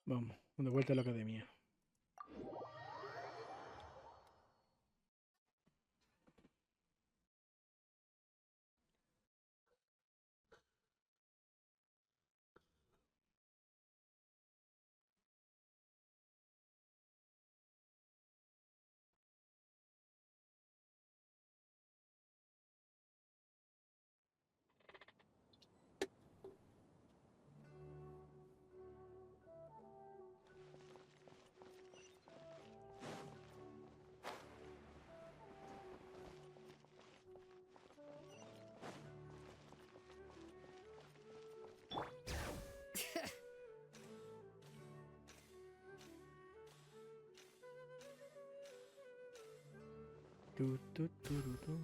Vamos, de vuelta a la academia. Tu, tu, tu.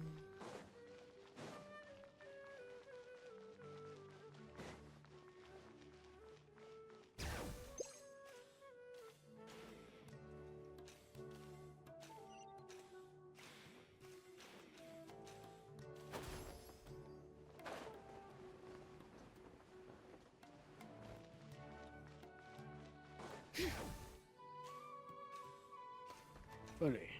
Vale.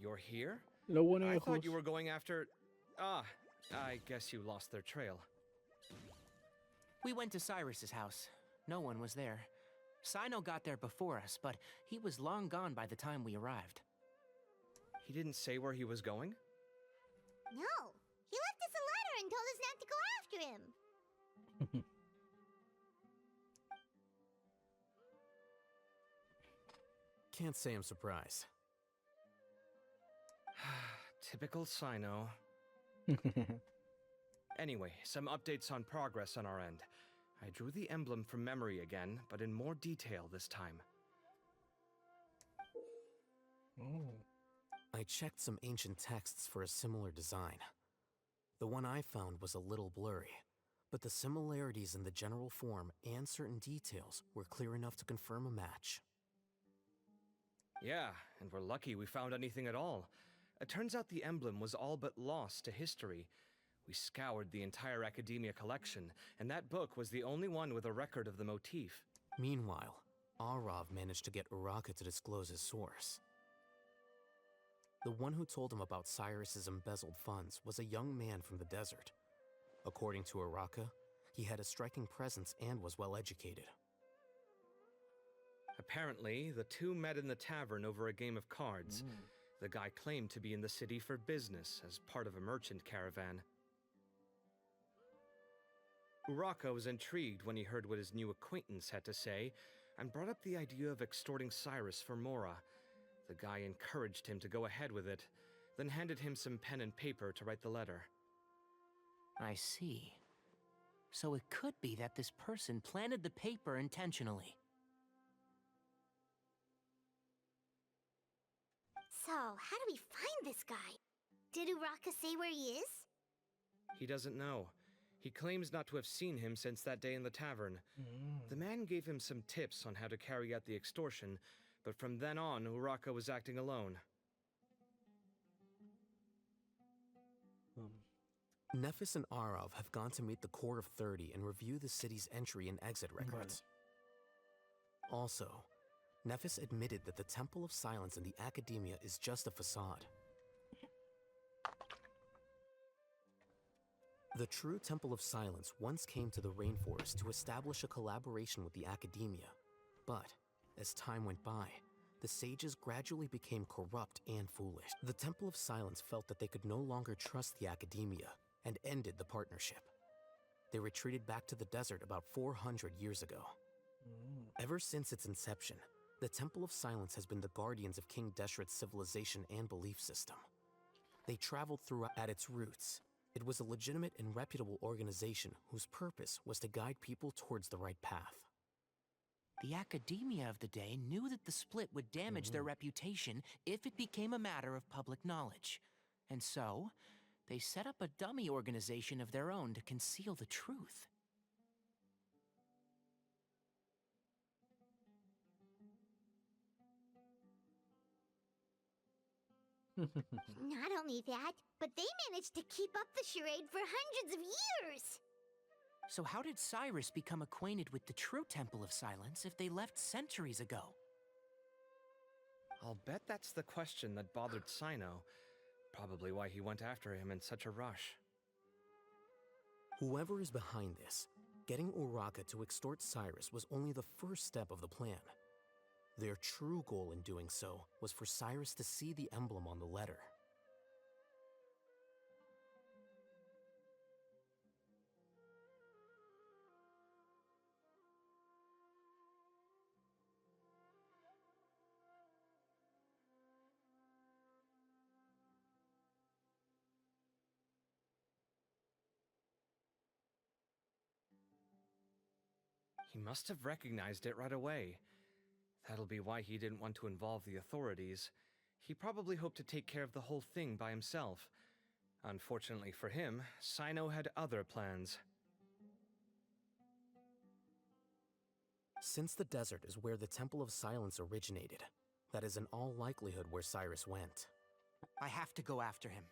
You're here? Lo bueno, I thought hijos. you were going after... Ah, I guess you lost their trail. We went to Cyrus's house. No one was there. Sino got there before us, but he was long gone by the time we arrived. He didn't say where he was going? No, he left us a letter and told us not to go after him. Can't say I'm surprised. Typical Sino. Anyway, some updates on progress on our end. I drew the emblem from memory again, but in more detail this time. Oh. I checked some ancient texts for a similar design. The one I found was a little blurry, but the similarities in the general form and certain details were clear enough to confirm a match. Yeah, and we're lucky we found anything at all. It turns out the emblem was all but lost to history. We scoured the entire Academia collection, and that book was the only one with a record of the motif. Meanwhile, Arav managed to get Uraka to disclose his source. The one who told him about Cyrus's embezzled funds was a young man from the desert. According to Uraka, he had a striking presence and was well educated. Apparently, the two met in the tavern over a game of cards. The guy claimed to be in the city for business as part of a merchant caravan. Uraka was intrigued when he heard what his new acquaintance had to say and brought up the idea of extorting Cyrus for Mora. The guy encouraged him to go ahead with it, then handed him some pen and paper to write the letter. I see. So it could be that this person planted the paper intentionally. So, how do we find this guy? Did Uraka say where he is? He doesn't know. He claims not to have seen him since that day in the tavern. The man gave him some tips on how to carry out the extortion, but from then on, Uraka was acting alone. Nephis and Arav have gone to meet the Court of 30 and review the city's entry and exit records. Also, Nephis admitted that the Temple of Silence in the Academia is just a facade. The true Temple of Silence once came to the rainforest to establish a collaboration with the Academia, but as time went by, the sages gradually became corrupt and foolish. The Temple of Silence felt that they could no longer trust the Academia and ended the partnership. They retreated back to the desert about 400 years ago. Ever since its inception, The Temple of Silence has been the guardians of King Deshret's civilization and belief system. They traveled through at its roots. It was a legitimate and reputable organization whose purpose was to guide people towards the right path. The academia of the day knew that the split would damage their reputation if it became a matter of public knowledge. And so, they set up a dummy organization of their own to conceal the truth. Not only that, but they managed to keep up the charade for hundreds of years! So how did Cyrus become acquainted with the true Temple of Silence if they left centuries ago? I'll bet that's the question that bothered Cyno. Probably why he went after him in such a rush. Whoever is behind this, getting Uraka to extort Cyrus was only the first step of the plan. Their true goal in doing so was for Cyrus to see the emblem on the letter. He must have recognized it right away. That'll be why he didn't want to involve the authorities. He probably hoped to take care of the whole thing by himself. Unfortunately for him, Cyno had other plans. Since the desert is where the Temple of Silence originated, that is in all likelihood where Cyrus went. I have to go after him.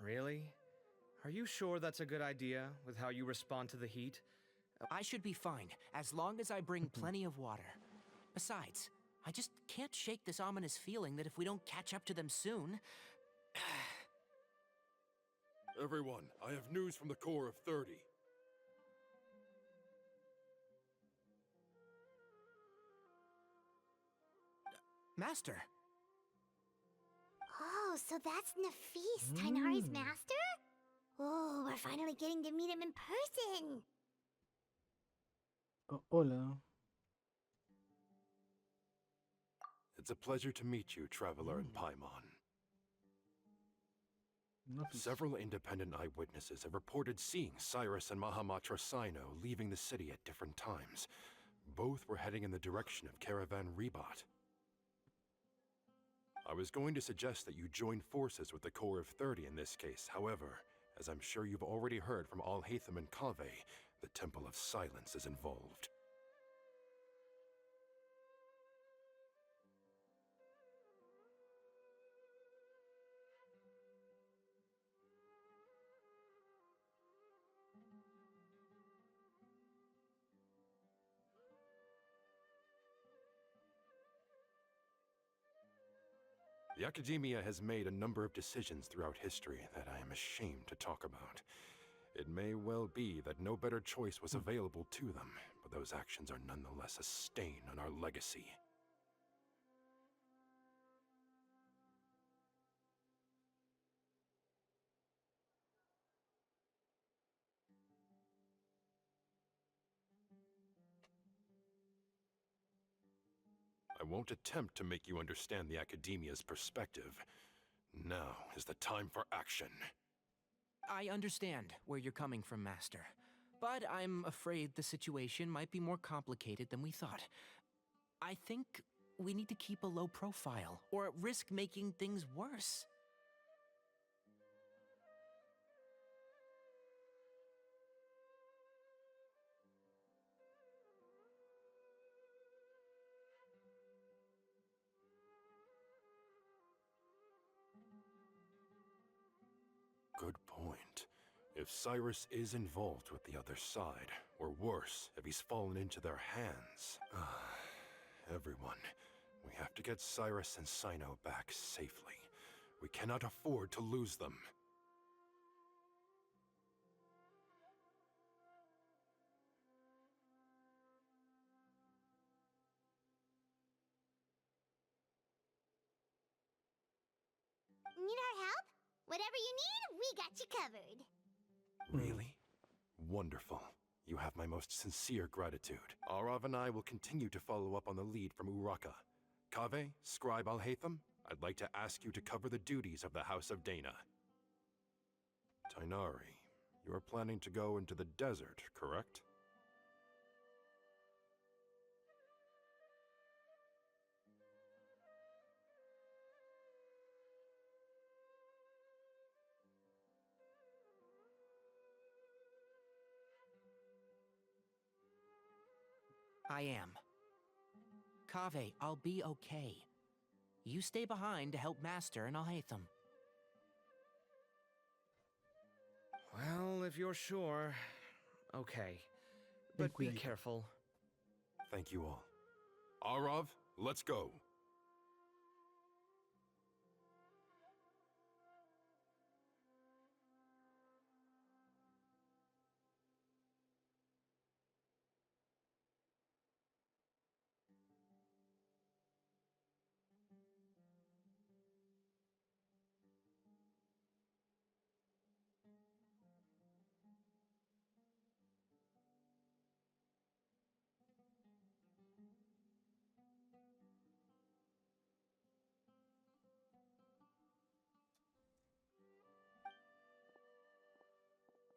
Really? Are you sure that's a good idea, with how you respond to the heat? I should be fine, as long as I bring plenty of water. Besides, I just can't shake this ominous feeling that if we don't catch up to them soon... Everyone, I have news from the Core of 30. Master! Oh, so that's Nafis, Tighnari's master? Oh, we're finally getting to meet him in person! Oh, hola. It's a pleasure to meet you, Traveler in Paimon. Nothing. Several independent eyewitnesses have reported seeing Cyrus and Mahamatra Cyno leaving the city at different times. Both were heading in the direction of Caravan Rebat. I was going to suggest that you join forces with the Core of 30 in this case. However, as I'm sure you've already heard from Alhaitham and Kaveh, the Temple of Silence is involved. The Academia has made a number of decisions throughout history that I am ashamed to talk about. It may well be that no better choice was available to them, but those actions are nonetheless a stain on our legacy. I won't attempt to make you understand the Academia's perspective. Now is the time for action. I understand where you're coming from, Master. But I'm afraid the situation might be more complicated than we thought. I think we need to keep a low profile, or risk making things worse. Good point. If Cyrus is involved with the other side, or worse, if he's fallen into their hands... Everyone, we have to get Cyrus and Cyno back safely. We cannot afford to lose them. Need our help? Whatever you need, we got you covered. Really? Wonderful. You have my most sincere gratitude. Arav and I will continue to follow up on the lead from Uraka. Kaveh, Scribe Alhaitham, I'd like to ask you to cover the duties of the House of Dana. Tighnari, you are planning to go into the desert, correct? I am. Kaveh, I'll be okay. You stay behind to help Master and Alhaitham. Well, if you're sure. Okay. But be cuidadito. careful. Thank you all. Arav, let's go.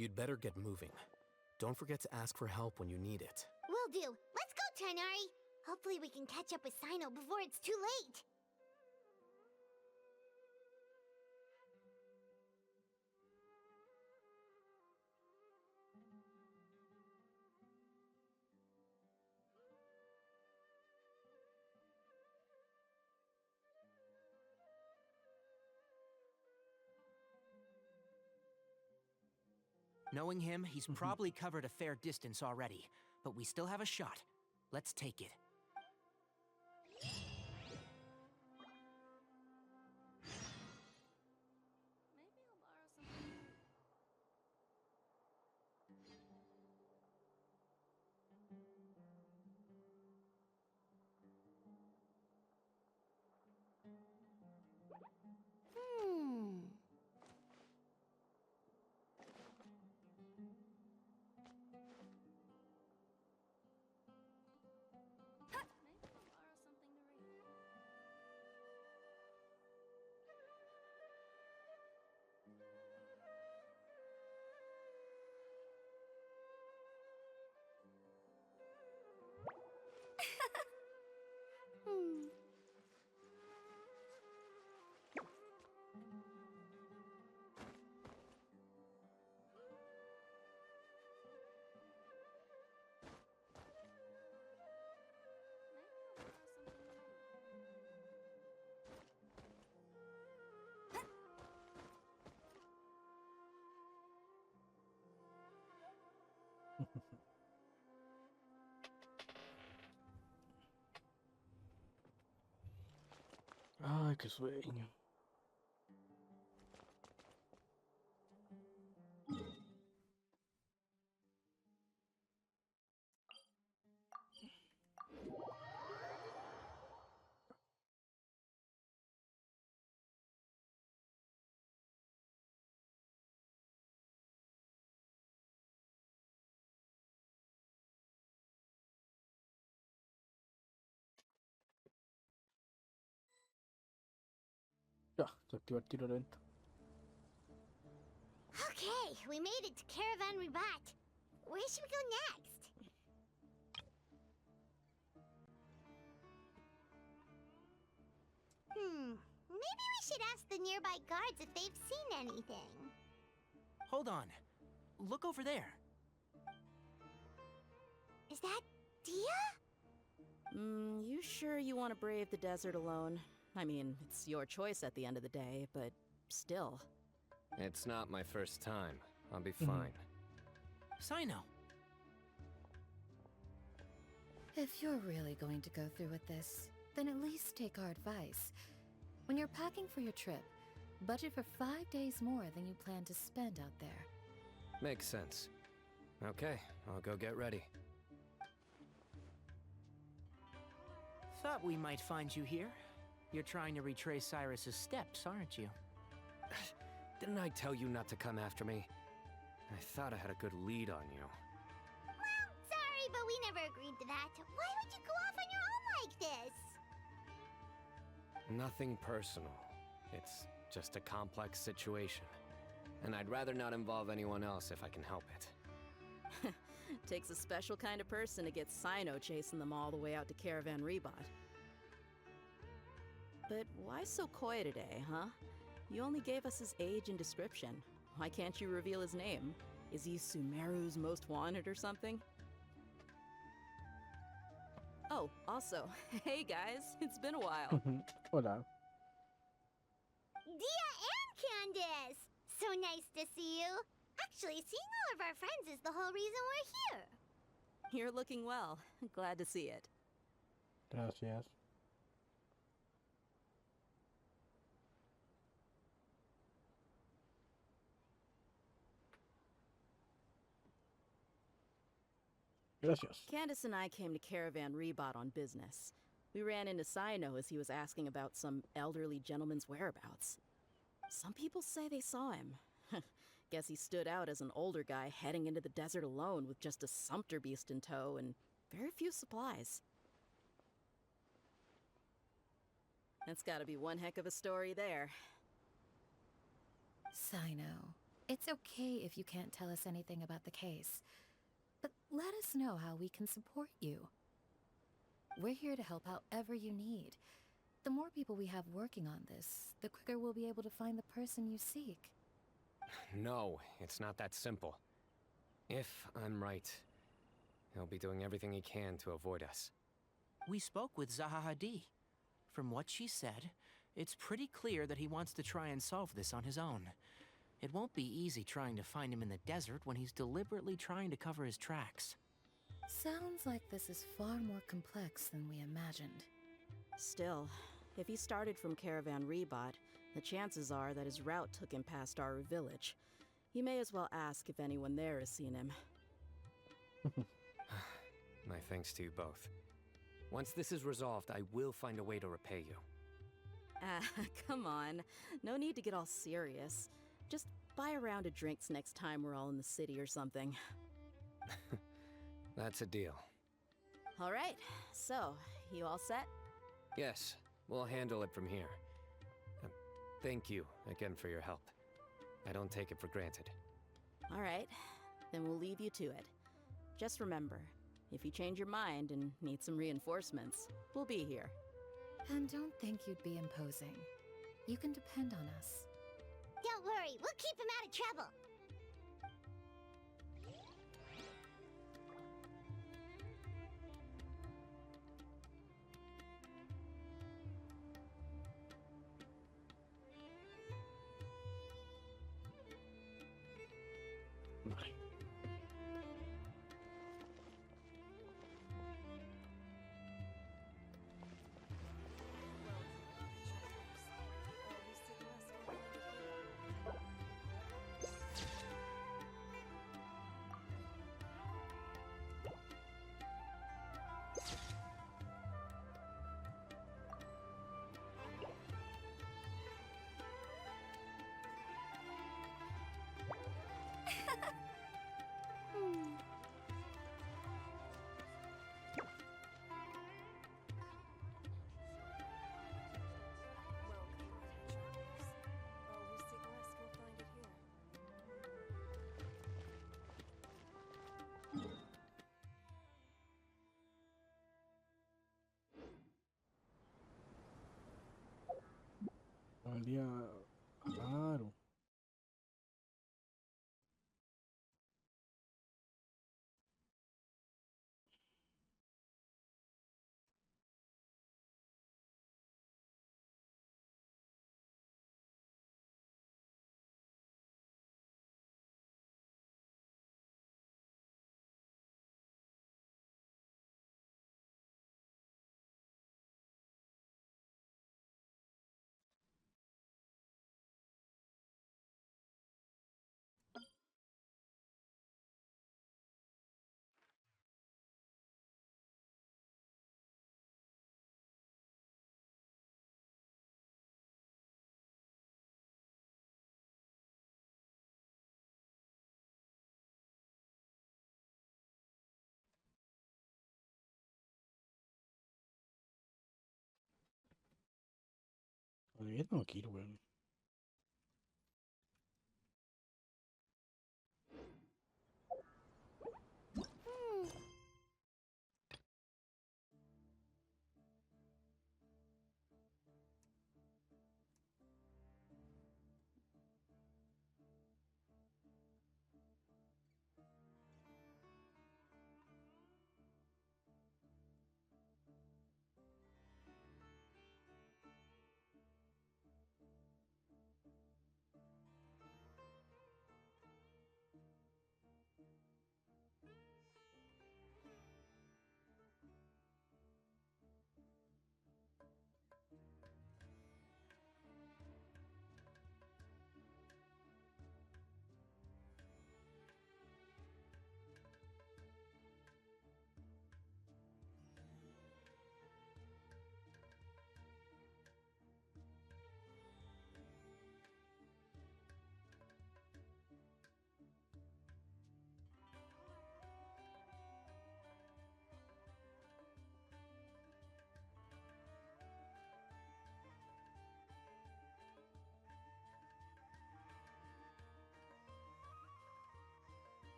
You'd better get moving. Don't forget to ask for help when you need it. Will do. Let's go, Tighnari. Hopefully we can catch up with Sino before it's too late. Knowing him, he's probably covered a fair distance already, but we still have a shot. Let's take it. Hmm. Hmm. Ay, qué sueño. Ya, se activa el tiro de venta. Okay, we made it to Caravan Ribat. Where should we go next? Maybe we should ask the nearby guards if they've seen anything. Hold on. Look over there. Is that Dia? You sure you want to brave the desert alone? I mean, it's your choice at the end of the day, but still. It's not my first time. I'll be fine. Sino. If you're really going to go through with this, then at least take our advice. When you're packing for your trip, budget for 5 days more than you plan to spend out there. Makes sense. Okay, I'll go get ready. Thought we might find you here. You're trying to retrace Cyrus's steps, aren't you? Didn't I tell you not to come after me? I thought I had a good lead on you. Well, sorry, but we never agreed to that. Why would you go off on your own like this? Nothing personal. It's just a complex situation. And I'd rather not involve anyone else if I can help it. Takes a special kind of person to get Sino chasing them all the way out to Caravan Rebot. But why so coy today, huh? You only gave us his age and description. Why can't you reveal his name? Is he Sumeru's most wanted or something? Oh, also, hey guys, it's been a while. Hola. Dia and Candace! So nice to see you. Actually, seeing all of our friends is the whole reason we're here. You're looking well. Glad to see it. Gracias. Gracias. Candace and I came to Caravan Rebot on business. We ran into Sino as he was asking about some elderly gentleman's whereabouts. Some people say they saw him. Guess he stood out as an older guy heading into the desert alone with just a sumpter beast in tow and very few supplies. That's gotta be one heck of a story there. Sino, it's okay if you can't tell us anything about the case. But let us know how we can support you. We're here to help however you need. The more people we have working on this, the quicker we'll be able to find the person you seek. No, it's not that simple. If I'm right, he'll be doing everything he can to avoid us. We spoke with Zahahadi. From what she said, it's pretty clear that he wants to try and solve this on his own. It won't be easy trying to find him in the desert when he's deliberately trying to cover his tracks. Sounds like this is far more complex than we imagined. Still, if he started from Caravan Rebot, the chances are that his route took him past our village. You may as well ask if anyone there has seen him. My thanks to you both. Once this is resolved, I will find a way to repay you. Ah, come on. No need to get all serious. Just buy a round of drinks next time we're all in the city or something. That's a deal. All right, so, you all set? Yes, we'll handle it from here. Thank you again for your help. I don't take it for granted. All right, then we'll leave you to it. Just remember, if you change your mind and need some reinforcements, we'll be here. And don't think you'd be imposing. You can depend on us. Don't worry, we'll keep him out of trouble. Vale. Valía raro. Yo tengo que ir, weón.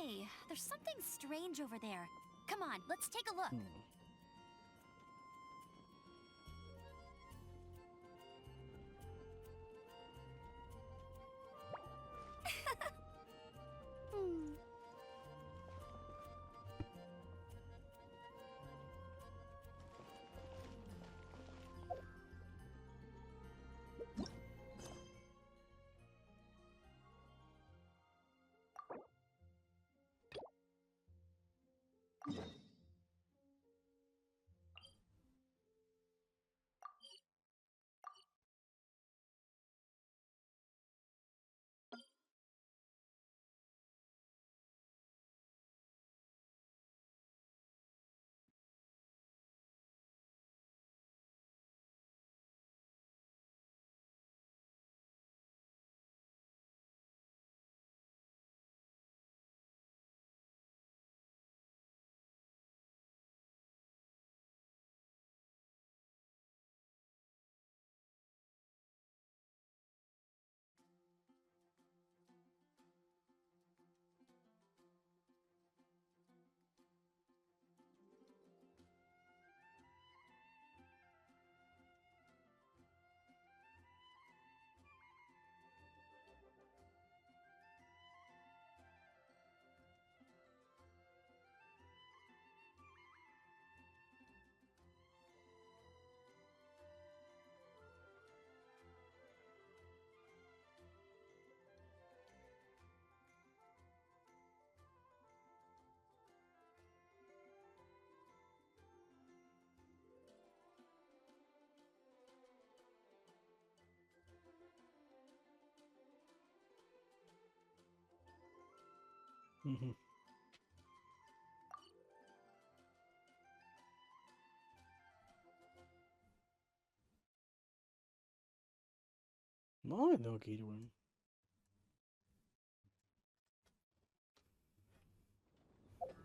Hey, there's something strange over there. Come on, let's take a look. Mhm. No, me tengo que ir, weón.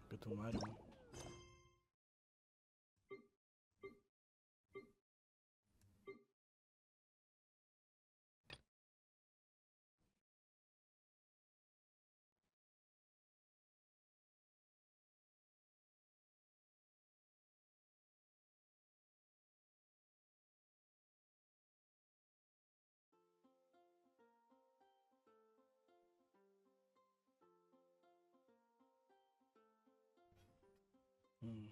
Que tu madre, weón. Mm.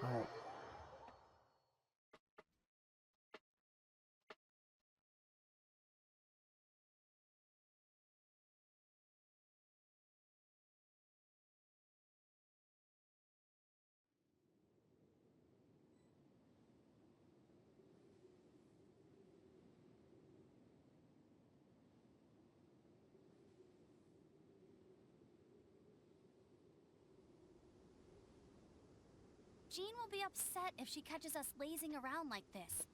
Alright. Jean will be upset if she catches us lazing around like this.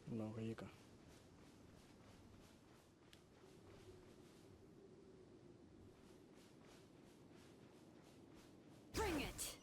No, gallega. Bring it!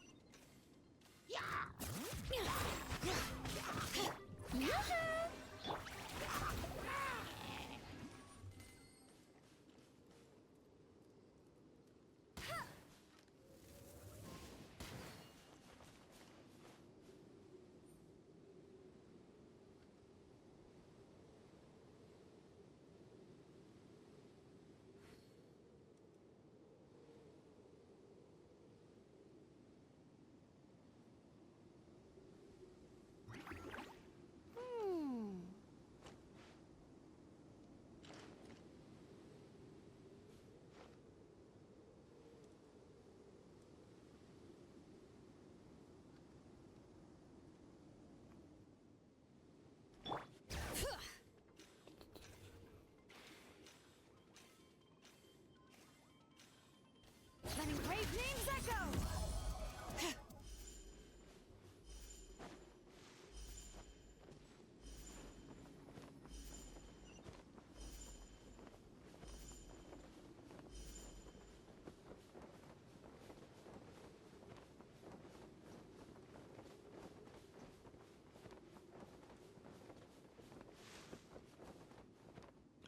Letting brave names echo!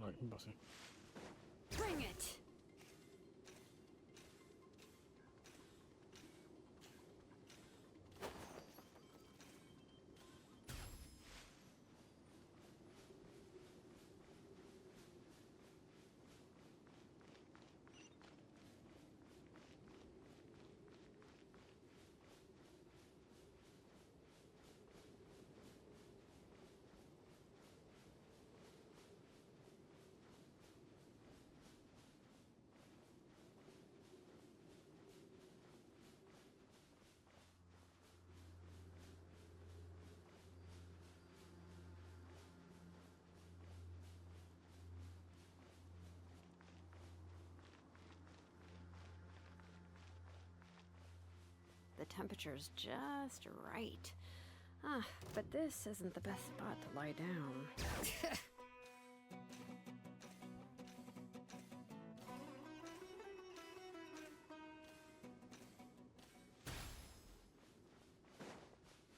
Alright, ¿qué pasa? Bring it! the temperature's just right. Ah, but this isn't the best spot to lie down.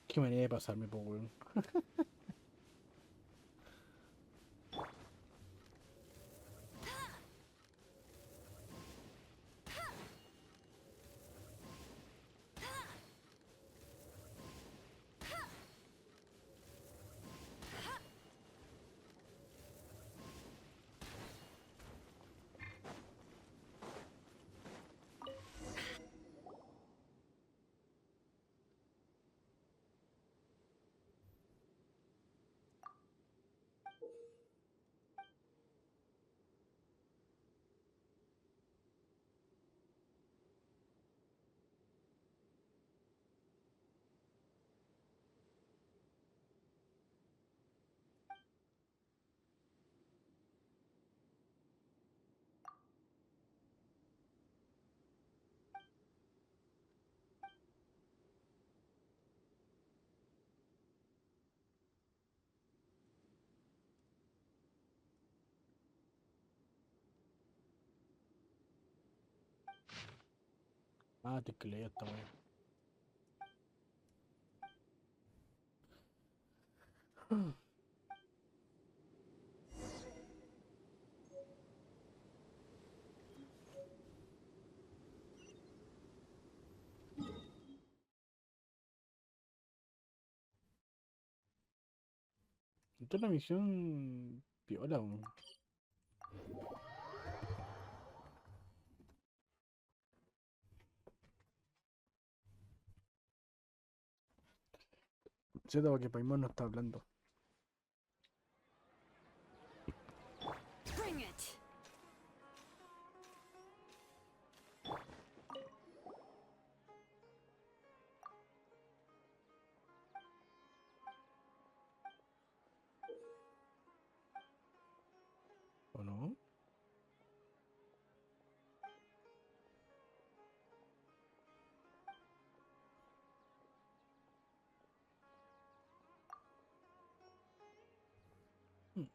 Qué manera de pasarme, po, weón. Ah, te que leía esta weá. Esta es la misión piola, weón. Siento que Paimon no está hablando. Bring it! ¿O no? Hmm.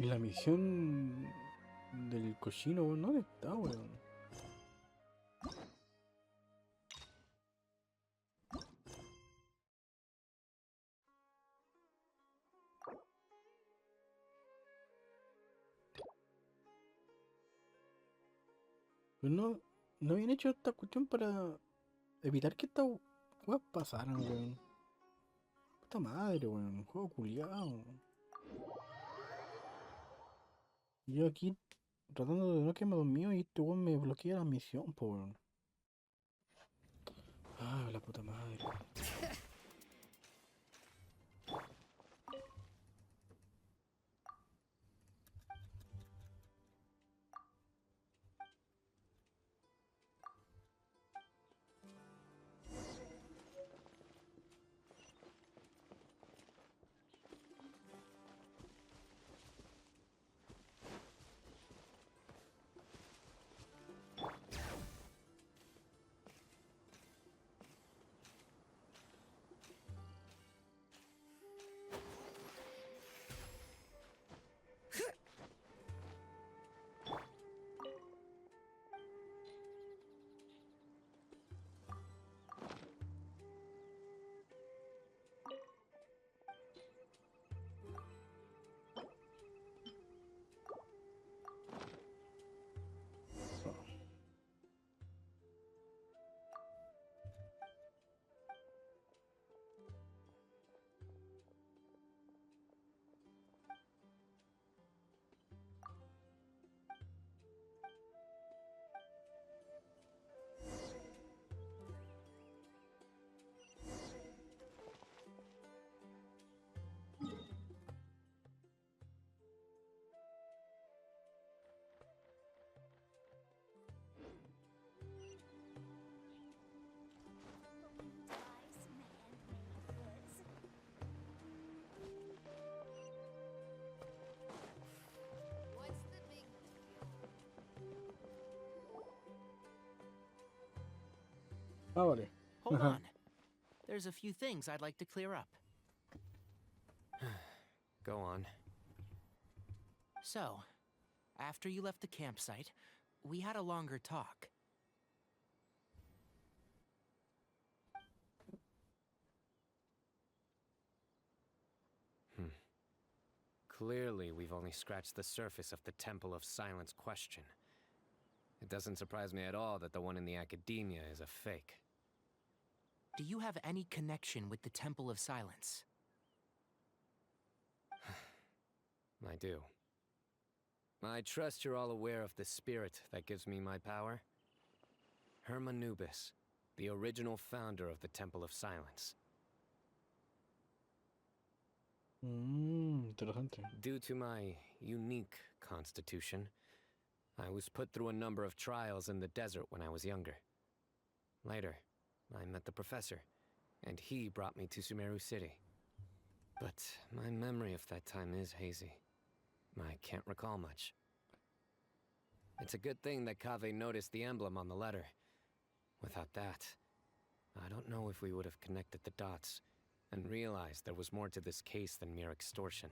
Y la misión del cochino, weón, ¿dónde está, weón? Pues no habían hecho esta cuestión para evitar que estas weas pasaran, weón. Puta madre, weón. Juego culiado. Yo aquí tratando de no quedarme dormido y este weón me bloquea la misión, po, weón. Ah, la puta madre. Ah, vale. Hold on. There's a few things I'd like to clear up. Go on. So, after you left the campsite, we had a longer talk. Clearly, we've only scratched the surface of the Temple of Silence question. It doesn't surprise me at all that the one in the Academia is a fake. Do you have any connection with the Temple of Silence? I do. I trust you're all aware of the spirit that gives me my power. Hermanubis, the original founder of the Temple of Silence. Interesante. Due to my unique constitution, I was put through a number of trials in the desert when I was younger. Later, I met the professor, and he brought me to Sumeru City. But my memory of that time is hazy. I can't recall much. It's a good thing that Kaveh noticed the emblem on the letter. Without that, I don't know if we would have connected the dots and realized there was more to this case than mere extortion.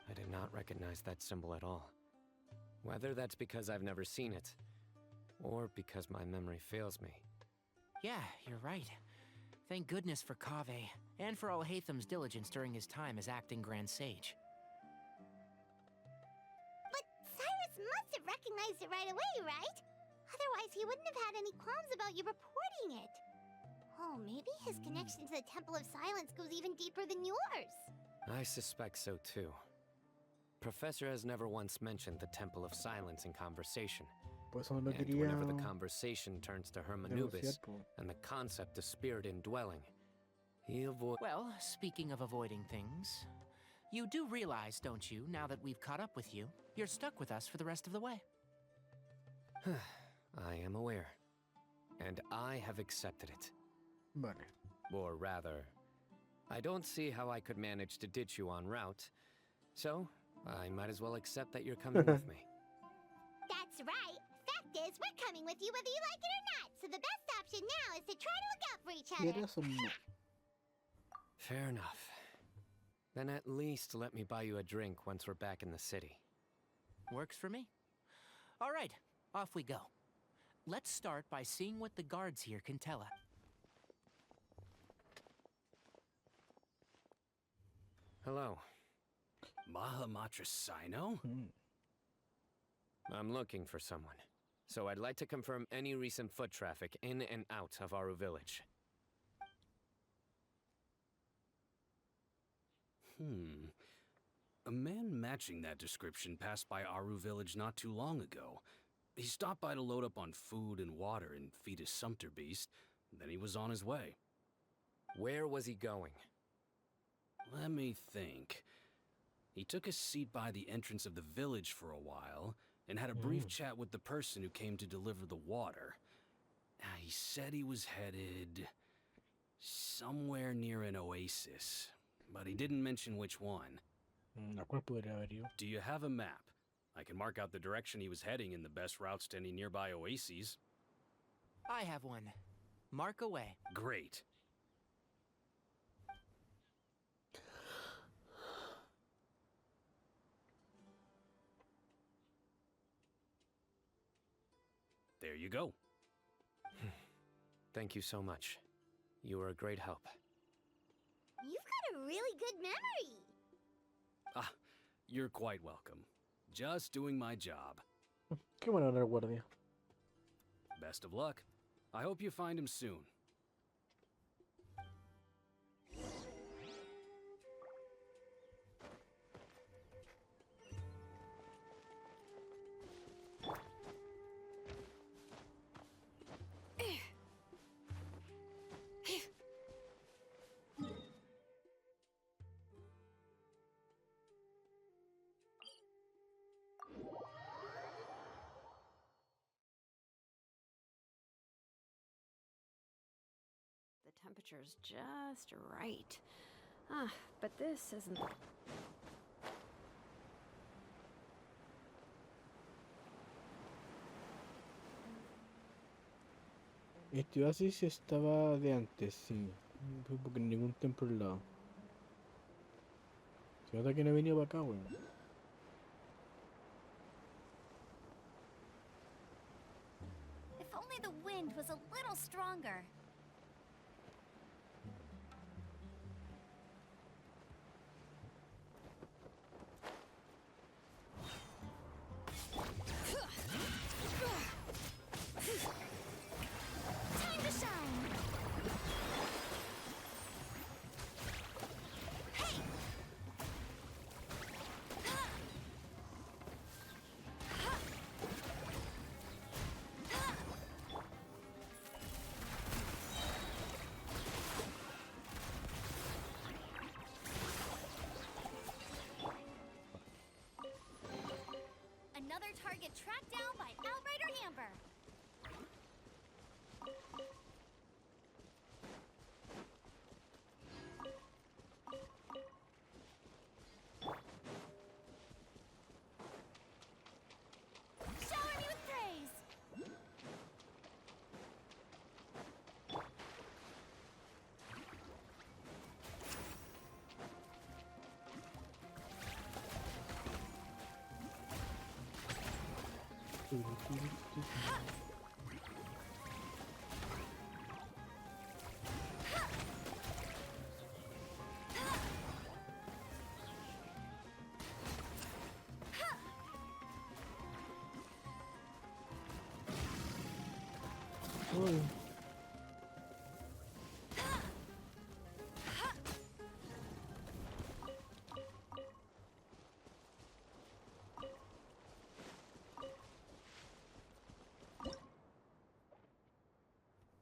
I did not recognize that symbol at all. Whether that's because I've never seen it, or because my memory fails me. Yeah, you're right. Thank goodness for Kaveh, and for Alhaitham's diligence during his time as acting Grand Sage. But Cyrus must have recognized it right away, right? Otherwise, he wouldn't have had any qualms about you reporting it. Oh, maybe his connection to the Temple of Silence goes even deeper than yours. I suspect so too. Professor has never once mentioned the Temple of Silence in conversation. Pues eso no And quería whenever the conversation turns to Hermanubis negociar, po. and the concept of spirit indwelling, he avoids. Well, speaking of avoiding things, you do realize, don't you, now that we've caught up with you, you're stuck with us for the rest of the way. I am aware. And I have accepted it. Vale. Or rather, I don't see how I could manage to ditch you en route, so I might as well accept that you're coming with me. That's right. Fact is, we're coming with you whether you like it or not. So the best option now is to try to look out for each other. ¿Quieres o no? Fair enough. Then at least let me buy you a drink once we're back in the city. Works for me. All right, off we go. Let's start by seeing what the guards here can tell us. Hello. Mahamatra Sino? I'm looking for someone, so I'd like to confirm any recent foot traffic in and out of Aru village. A man matching that description passed by Aru village not too long ago. He stopped by to load up on food and water and feed his sumpter beast, then he was on his way. Where was he going? Let me think. He took a seat by the entrance of the village for a while, and had a brief chat with the person who came to deliver the water. He said he was headed somewhere near an oasis, but he didn't mention which one. ¿A cuál podría haber ido? Do you have a map? I can mark out the direction he was heading and the best routes to any nearby oases. I have one. Mark away. Great. There you go. Thank you so much. You were a great help. You've got a really good memory. Ah, you're quite welcome. Just doing my job. Qué bueno era el guardia. Best of luck. I hope you find him soon. The temperature's just right. Ah, but this isn't... Este oasis estaba de antes, sí. Fue porque en ningún templo al lado. Se nota que no he venido para acá, weón. If only the wind was a little stronger. Time to shine. Hey! Another target tracked down by Outrider Amber. Shower me with praise. Uy.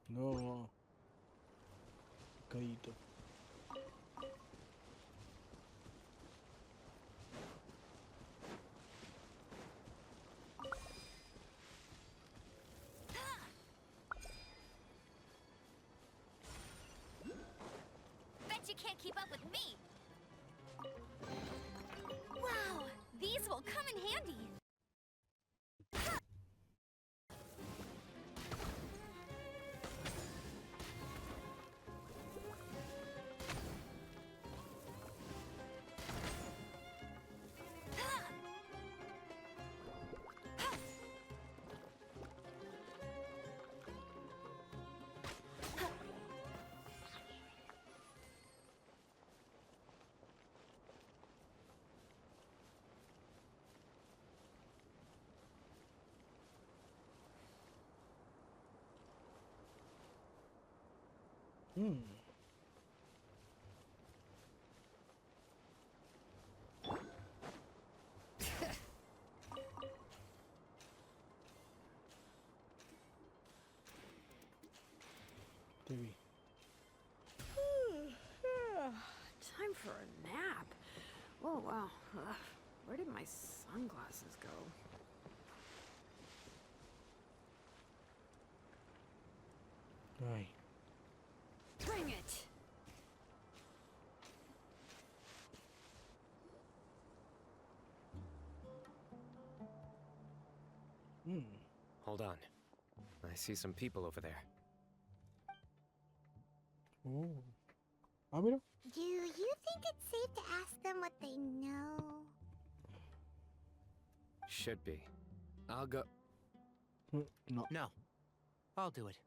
No. Caído. Bet you can't keep up with me. Wow, these will come in handy. Te vi. Time for a nap. Oh, wow. Ugh. Where did my sunglasses go? Ay. Bring it! Hold on. I see some people over there. Oh. Ah, mira. Do you think it's safe to ask them what they know? Should be. I'll go. No. No. I'll do it.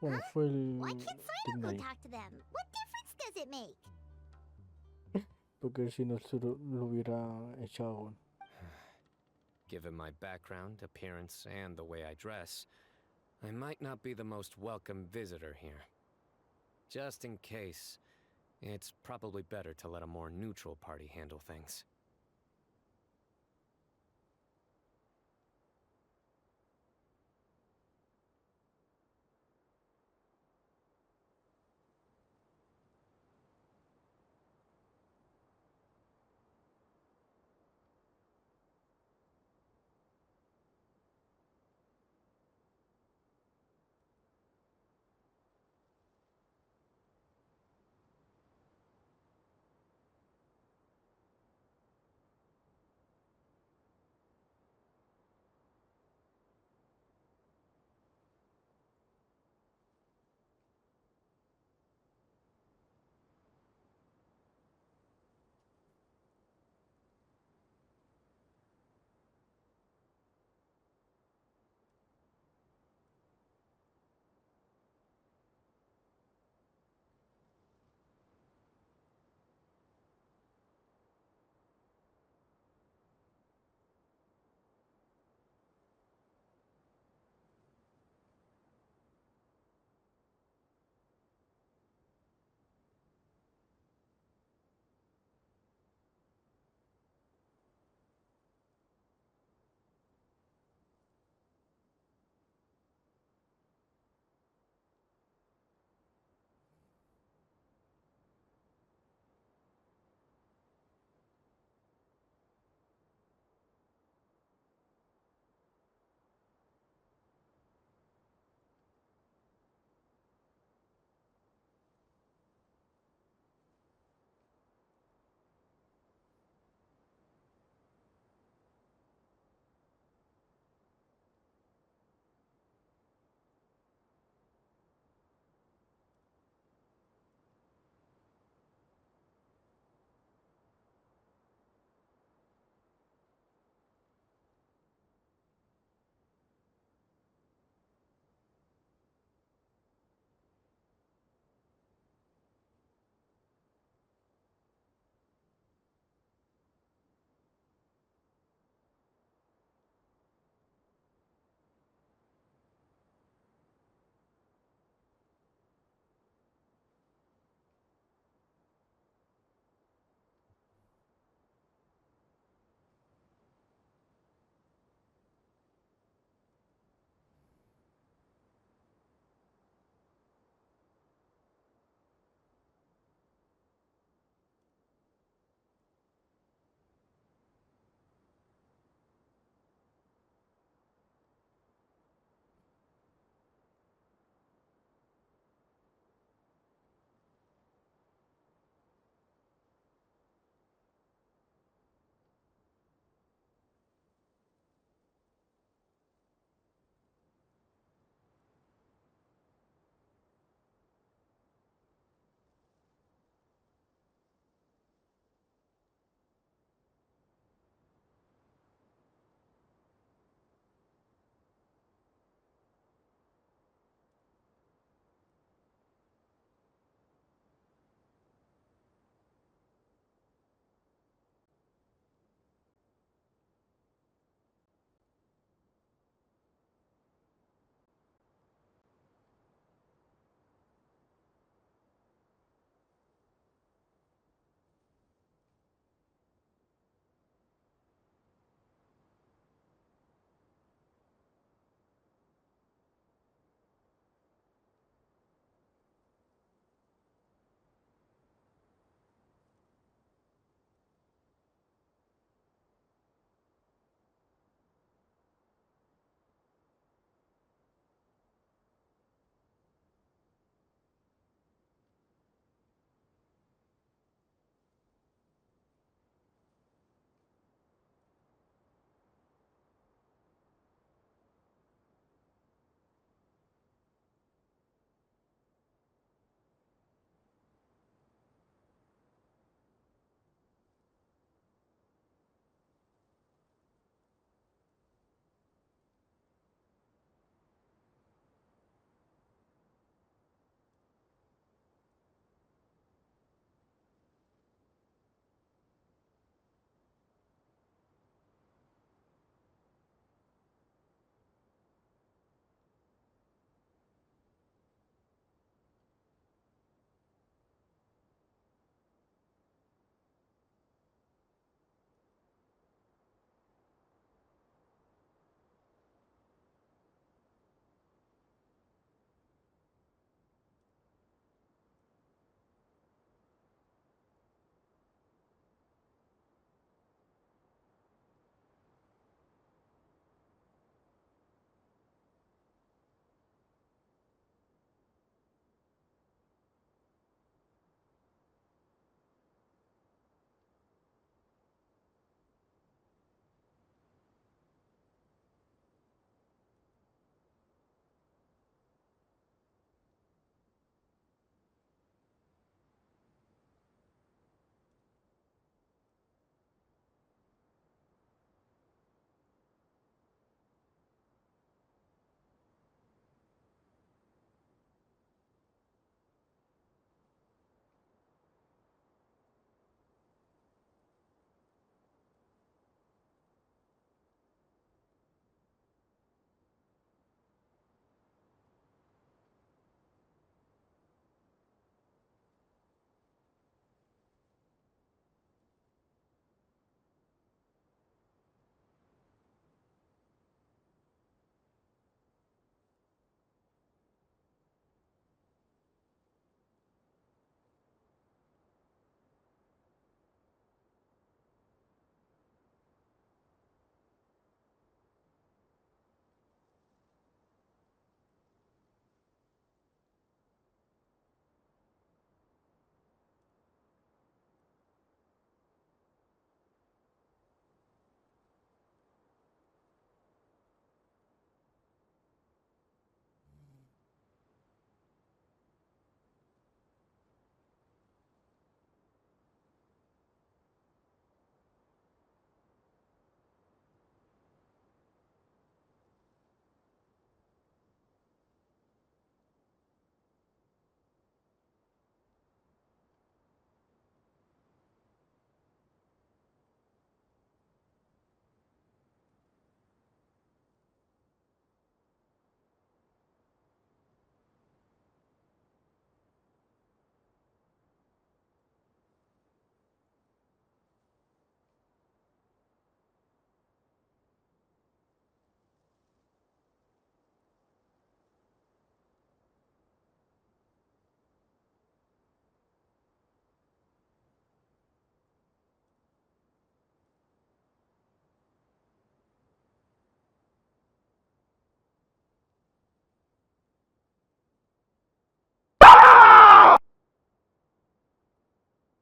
Bueno, fue el Why can't Sino go Dignity. talk to them? What difference does it make? Porque si no se lo hubiera echado. Given my background, appearance, and the way I dress, I might not be the most welcome visitor here. Just in case, it's probably better to let a more neutral party handle things.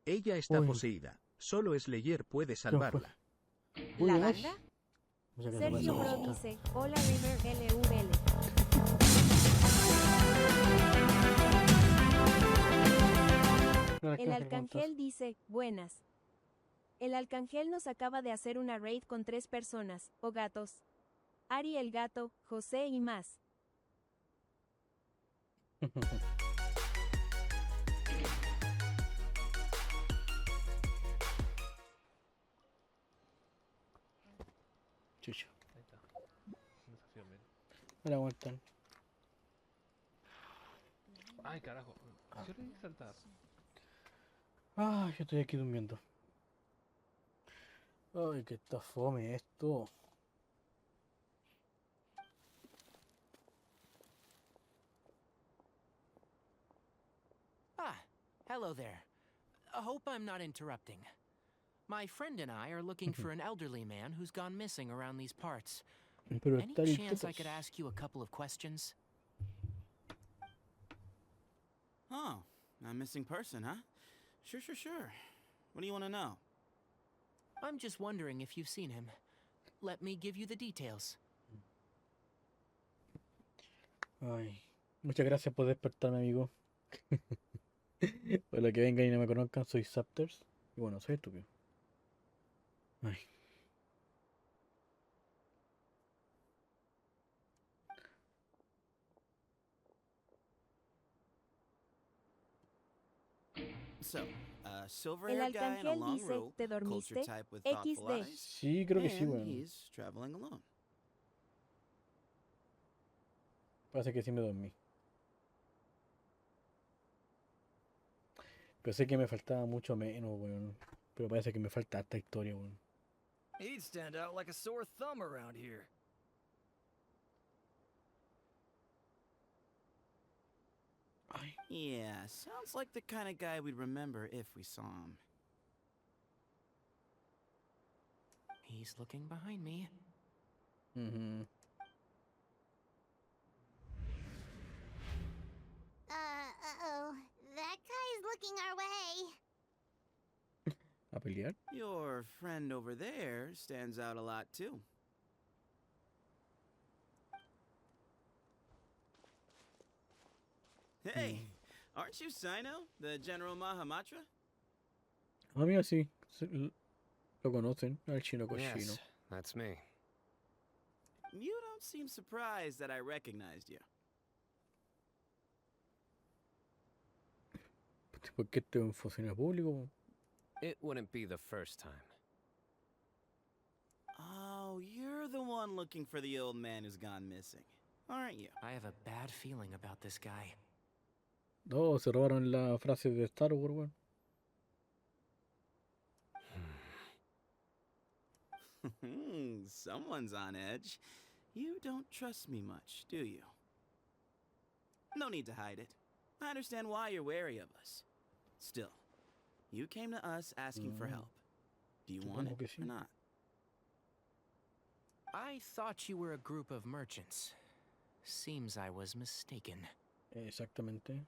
Ella está Uy. poseída. Solo Slayer puede ¿Quién fue? salvarla. Uy, ¿La Ash. banda? O sea que se Sergio pasa Pro bosta. dice, hola River LVL. Ahora, El ¿qué Arcángel dice, buenas. El Arcángel nos acaba de hacer una raid con 3 personas, o gatos. Ari el gato, José y más. Chucho. Ahí está. Desafío menos. No la aguantan. Ay, carajo. ¿Qué hora es saltar? Ah, yo estoy aquí durmiendo. Ay, que está fome esto. Ah, hello there. I hope I'm not interrupting. My friend and I are looking for an elderly man who's gone missing around these parts. Pero Any está el chance I could tetas. ask you a couple of questions? Oh, a missing person, huh? Sure. What do you want to know? I'm just wondering if you've seen him. Let me give you the details. Ay, muchas gracias por despertarme, amigo. Para que vengan y no me conozcan, soy Zaptersz. Y bueno, soy estúpido. Ay. So, El silver-haired guy in a Arcángel long dice, robe, ¿te culture dormiste? type with thoughtful XD. eyes, Sí, creo que sí, and weón. he's traveling alone. Parece que sí me dormí. Pensé que me faltaba mucho menos, weón. Pero parece que me falta harta historia, weón. He'd stand out like a sore thumb around here. Yeah, sounds like the kind of guy we'd remember if we saw him. He's looking behind me. Mm-hmm. Uh-oh. That guy's looking our way. ¿A pelear? Your friend over there stands out a lot too. Hey, aren't you Sino, the General Mahamatra? Amigo, sí. Lo conocen, al chino Cochino. Yes, that's me. You don't seem surprised that I recognized you. ¿Por qué estoy en funcionario público? It wouldn't be the first time. Oh, you're the one looking for the old man who's gone missing, aren't you? I have a bad feeling about this guy. No, se robaron la frase de Star Wars, weón. Someone's on edge. You don't trust me much, do you? No need to hide it. I understand why you're wary of us. Still, you came to us asking for help. Do you want it or not? I thought you were a group of merchants. Seems I was mistaken. Exactamente.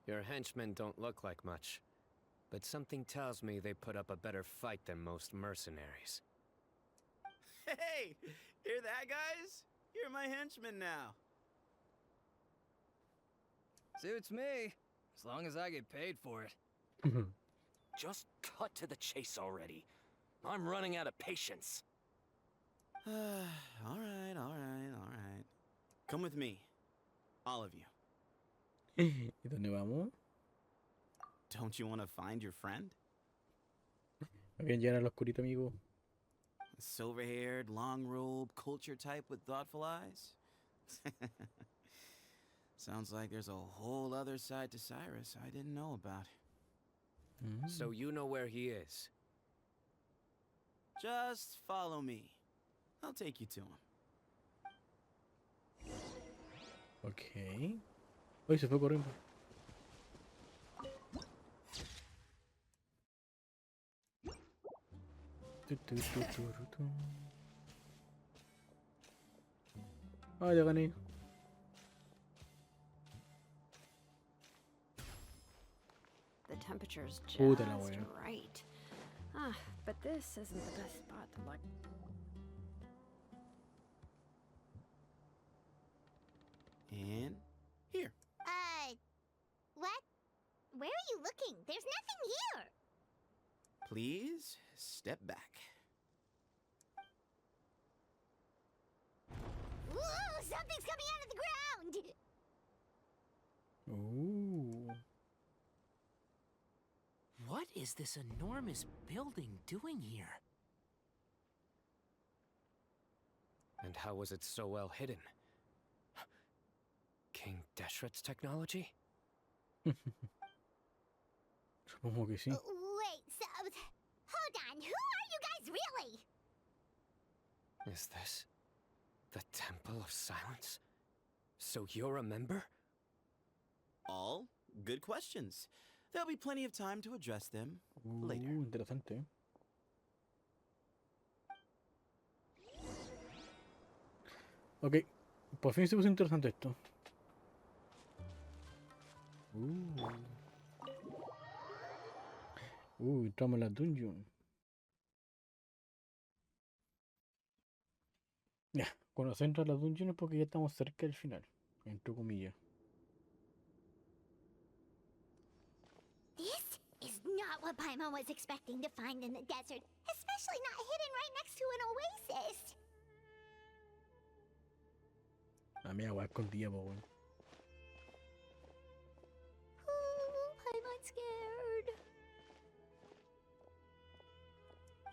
Your henchmen don't look like much, but something tells me they put up a better fight than most mercenaries. Hey, hear that, guys? You're my henchmen now. Suits me, as long as I get paid for it. Just cut to the chase already. I'm running out of patience. All right. Come with me. All of you. ¿Y dónde vamos? Don't you want to find your friend? ¿A quién llena el oscurito, amigo? Silver-haired, long-robed, culture type with thoughtful eyes? Sounds like there's a whole other side to Cyrus I didn't know about. So you know where he is? Just follow me. I'll take you to him. Ok. Uy, se fue corriendo. Ah, ya gané. The temperature's just Puta la wea. right. Ah, but this isn't the best spot to look. And here. What? Where are you looking? There's nothing here. Please step back. Ooh, something's coming out of the ground. Ooh. What is this enormous building doing here? And how was it so well hidden? King Deshret's technology? Supongo que sí. Wait, so hold on. Who are you guys really? Is this the Temple of Silence? So you're a member? All good questions. There'll be plenty of time to address them later. Interesante. Ok, por fin se puso interesante esto. Entramos en la dungeon. Ya, cuando se entra a la dungeon es porque ya estamos cerca del final, entre comillas. This is not what Paimon was expecting to find in the desert, especially not hidden right next to an oasis. A mí agua escondida, po, weón. Paimon's scared.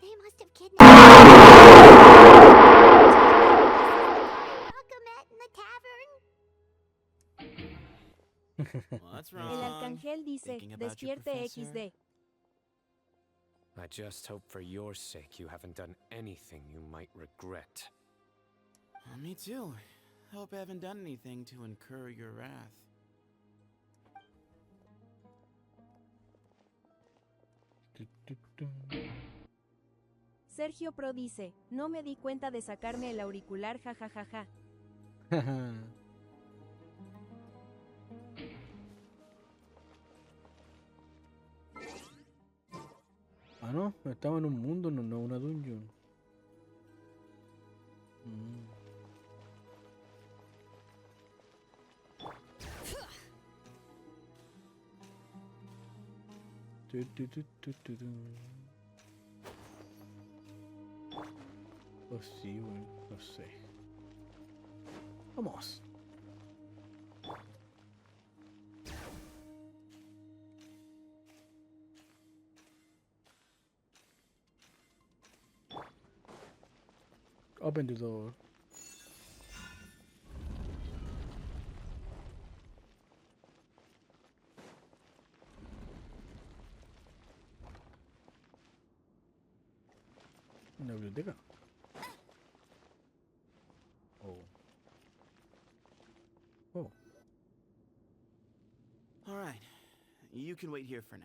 They must have kidnapped Rockamet in the tavern. What's El wrong? arcángel dice, Thinking about your despierte professor? XD. I just hope for your sake you haven't done anything you might regret. Me too. Hope I haven't done anything to incur your wrath. Sergio Pro dice, no me di cuenta de sacarme el auricular jajajaja. Ah, no, estaba en un mundo, no una dungeon. Pues sí, bueno, no sé. Vamos. Open the door. Una biblioteca. Oh. Oh. All right. You can wait here for now.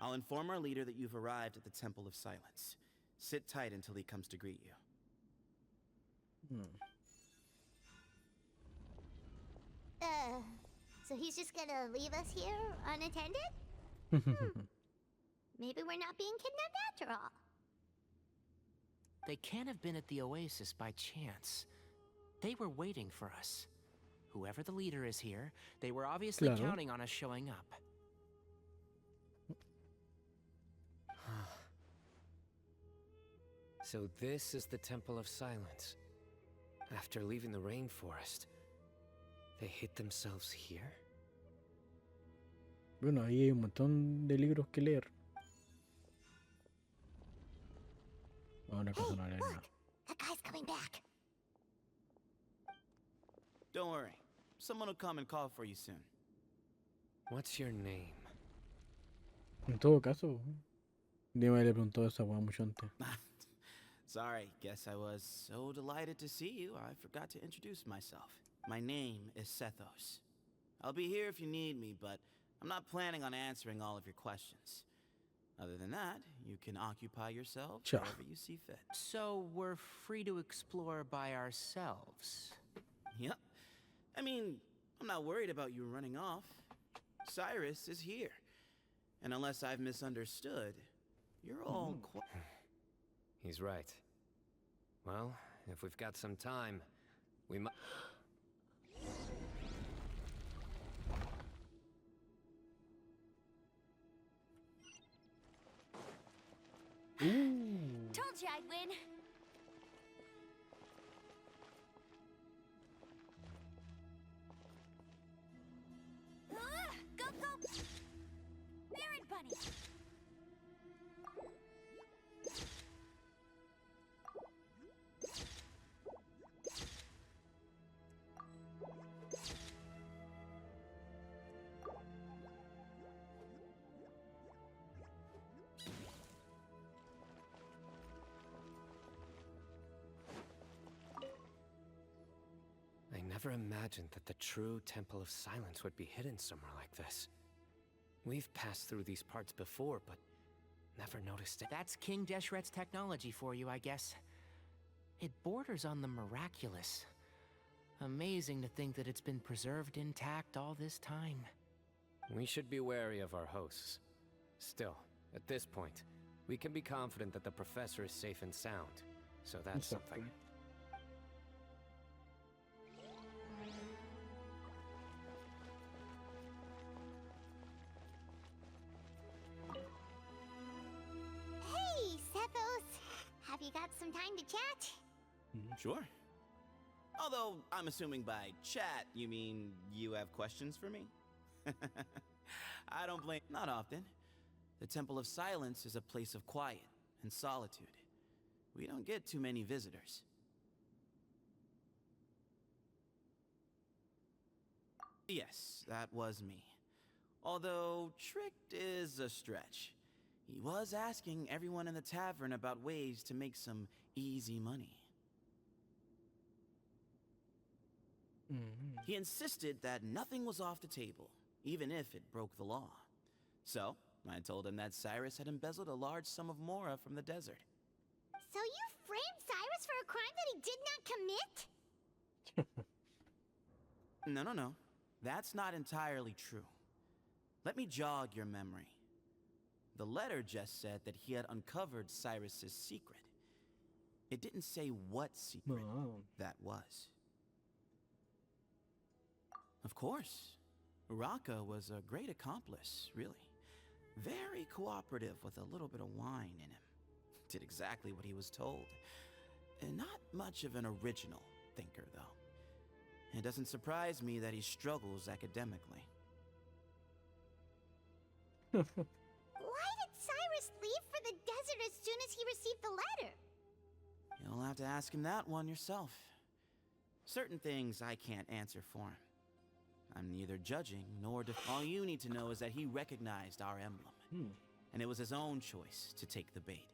I'll inform our leader that you've arrived at the Temple of Silence. Sit tight until he comes to greet you. So he's just gonna leave us here unattended? Maybe we're not being kidnapped after all. They can't have been at the oasis by chance. They were waiting for us. Whoever the leader is here, they were obviously Claro. counting on us showing up. So this is the Temple of Silence. After leaving the rainforest, they hid themselves here? Bueno, ahí hay un montón de libros que leer. Una cosa no leer nada. That guy's coming back. Don't worry. Someone will come and call for you soon. What's your name? En todo caso, Dime le preguntó esa weá mucho antes. Sorry, guess I was so delighted to see you, I forgot to introduce myself. My name is Zaptersz. I'll be here if you need me, but I'm not planning on answering all of your questions. Other than that, you can occupy yourselves Sure. wherever you see fit. So we're free to explore by ourselves. Yep. I mean, I'm not worried about you running off. Cyrus is here. And unless I've misunderstood, you're all He's right. Well, if we've got some time, we might... Told you I'd win. Go, go! Merit Bunny! I never imagined that the true Temple of Silence would be hidden somewhere like this. We've passed through these parts before, but never noticed it. That's King Deshret's technology for you, I guess. It borders on the miraculous. Amazing to think that it's been preserved intact all this time. We should be wary of our hosts. Still, at this point, we can be confident that the professor is safe and sound. So that's something. Hey, Zaptos! Have you got some time to chat? Sure. Although, I'm assuming by chat, you mean you have questions for me? I don't blame... Not often. The Temple of Silence is a place of quiet and solitude. We don't get too many visitors. Yes, that was me. Although, tricked is a stretch. He was asking everyone in the tavern about ways to make some easy money. He insisted that nothing was off the table, even if it broke the law. So, I told him that Cyrus had embezzled a large sum of mora from the desert. So you framed Cyrus for a crime that he did not commit? No. That's not entirely true. Let me jog your memory. The letter just said that he had uncovered Cyrus's secret. It didn't say what secret that was. Of course. Uraka was a great accomplice, really. Very cooperative with a little bit of wine in him. Did exactly what he was told. And not much of an original thinker, though. It doesn't surprise me that he struggles academically. Why did Cyrus leave for the desert as soon as he received the letter? You'll have to ask him that one yourself. Certain things I can't answer for him. I'm neither judging nor all you need to know is that he recognized our emblem. And it was his own choice to take the bait.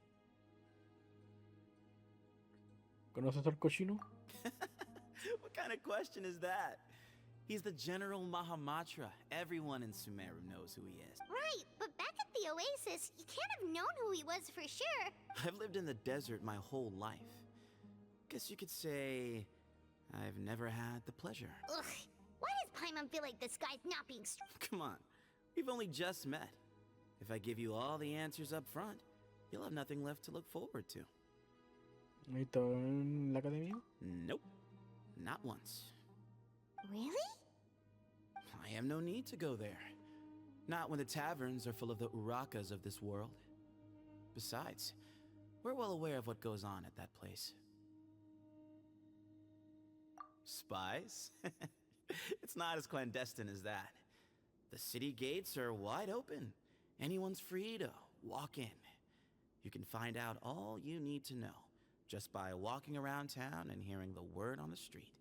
¿Conoces al Cochino? What kind of question is that? He's the General Mahamatra. Everyone in Sumeru knows who he is. Right, but back at the Oasis, you can't have known who he was for sure. I've lived in the desert my whole life. Guess you could say I've never had the pleasure. Ugh, why does Paimon feel like this guy's not being Come on, we've only just met. If I give you all the answers up front, you'll have nothing left to look forward to. ¿Ahí está en la academia? Nope, not once. Really? I have no need to go there. Not when the taverns are full of the Urakas of this world. Besides, we're well aware of what goes on at that place. Spies? It's not as clandestine as that. The city gates are wide open. Anyone's free to walk in. You can find out all you need to know just by walking around town and hearing the word on the street.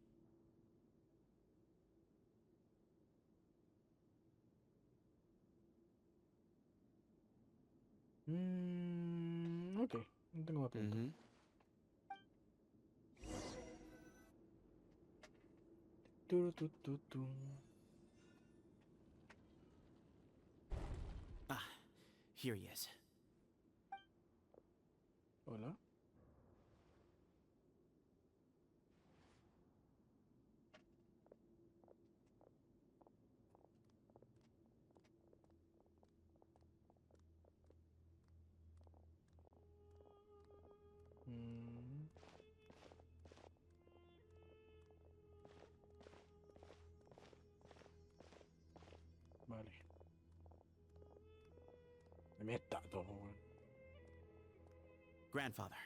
Ok, no tengo más preguntas. Ah, here he is. Hola. Grandfather,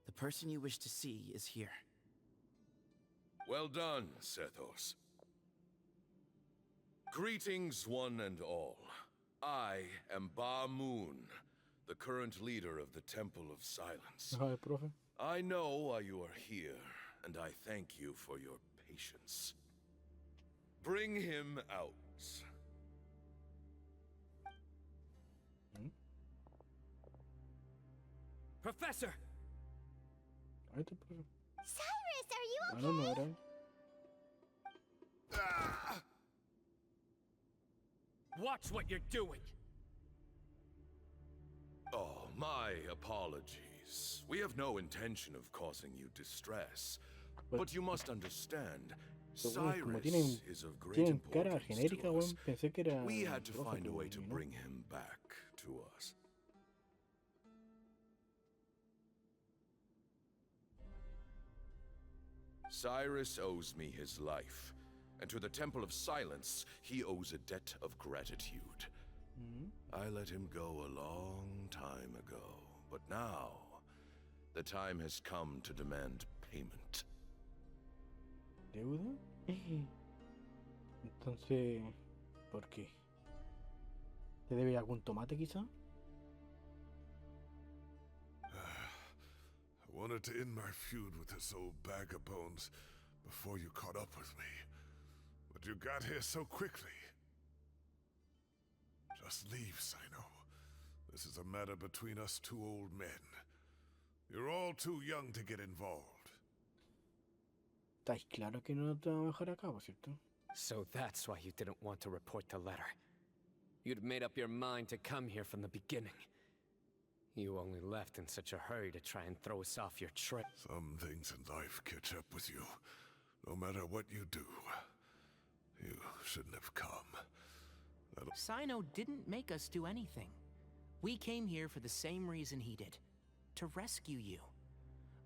the person you wish to see is here. Well done, Zaptersz. Greetings, one and all. I am Ba Moon, the current leader of the Temple of Silence. Hi, profe. I know why you are here, and I thank you for your patience. Bring him out. Professor! Ahí está, profe. Cyrus, are you Ah, okay? no, no era él. Watch what you're doing! Oh, my apologies. We have no intention of causing you distress. But you must understand, Pero, weón, como Cyrus is of great tienen cara importance genérica, to us. weón, pensé que era We had to profe, find a way to you know? bring him back to us. Cyrus owes me his life, and to the Temple of Silence, he owes a debt of gratitude. I let him go a long time ago, but now, the time has come to demand payment. ¿Deuda? Entonces, ¿por qué? ¿Te debe algún tomate quizá? I wanted to end my feud with this old bag of bones before you caught up with me. But you got here so quickly. Just leave, Sino. This is a matter between us two old men. You're all too young to get involved. Estáis claro que no te va a dejar acá, ¿por cierto? So that's why you didn't want to report the letter. You'd made up your mind to come here from the beginning. You only left in such a hurry to try and throw us off your trail. Some things in life catch up with you. No matter what you do, you shouldn't have come. Sino didn't make us do anything. We came here for the same reason he did. To rescue you.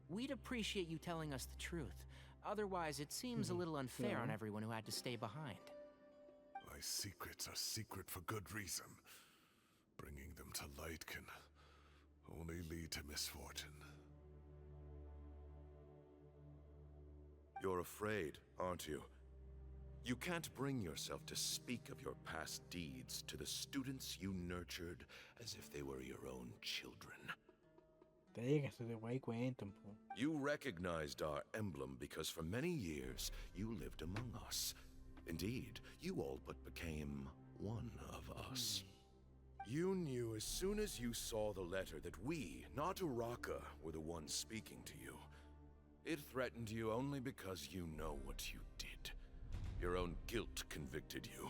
We'd appreciate you telling us the truth. Otherwise, it seems a little unfair on everyone who had to stay behind. My secrets are secret for good reason. Bringing them to light can only lead to misfortune. You're afraid, aren't you? You can't bring yourself to speak of your past deeds to the students you nurtured as if they were your own children. Déjense de guay, cuenten, po. You recognized our emblem because for many years you lived among us. Indeed, you all but became one of us. You knew as soon as you saw the letter that we, not Uraka, were the ones speaking to you. It threatened you only because you know what you did. Your own guilt convicted you.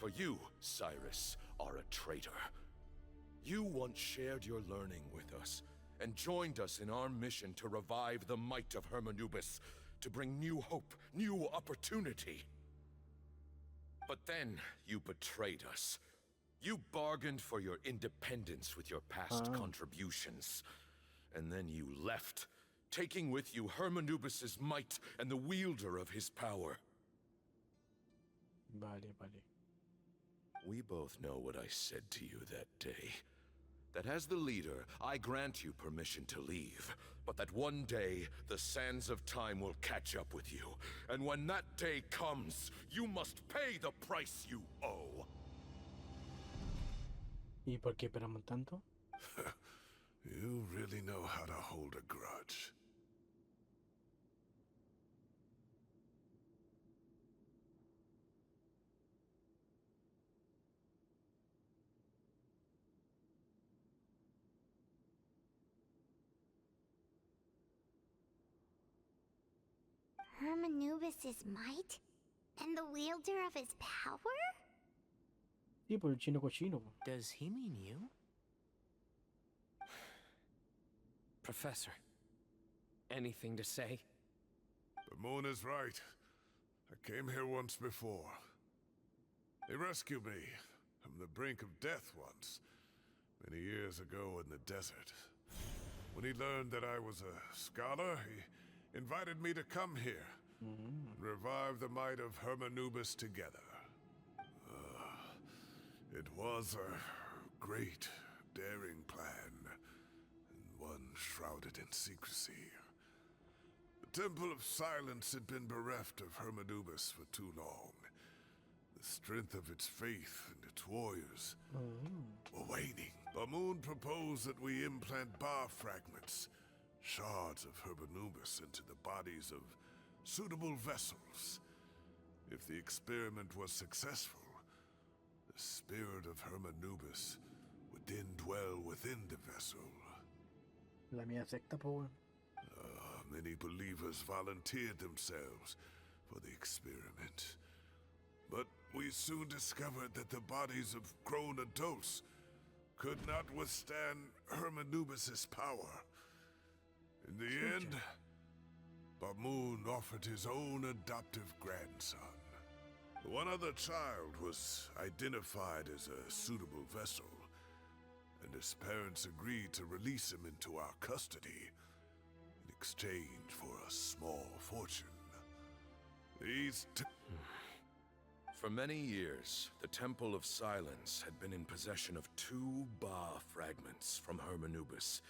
For you, Cyrus, are a traitor. You once shared your learning with us, and joined us in our mission to revive the might of Hermanubis, to bring new hope, new opportunity. But then you betrayed us. You bargained for your independence with your past contributions. And then you left, taking with you Hermanubis' might and the wielder of his power. Vale, vale. We both know what I said to you that day. That as the leader, I grant you permission to leave, but that one day, the sands of time will catch up with you. And when that day comes, you must pay the price you owe. ¿Y por qué esperamos tanto? You really know how to hold a grudge. Hermanubis' might? And the wielder of his power? Sí, por el chino cochino, po. Does he mean you? Professor, anything to say? The moon is right. I came here once before. They rescued me from the brink of death once, many years ago in the desert. When he learned that I was a scholar, he invited me to come here and revive the might of Hermanubis together. It was a great daring plan, and one shrouded in secrecy. The Temple of Silence had been bereft of Hermanubis for too long. The strength of its faith and its warriors were waning. Bamoon proposed that we implant bar fragments, shards of Hermanubis, into the bodies of suitable vessels. If the experiment was successful, the spirit of Hermanubis would then dwell within the vessel. La mía secta, po, weón. Many believers volunteered themselves for the experiment. But we soon discovered that the bodies of grown adults could not withstand Hermanubis' power. In the end, Bamoon offered his own adoptive grandson. One other child was identified as a suitable vessel, and his parents agreed to release him into our custody in exchange for a small fortune. For many years, the Temple of Silence had been in possession of 2 Ba fragments from Hermanubis.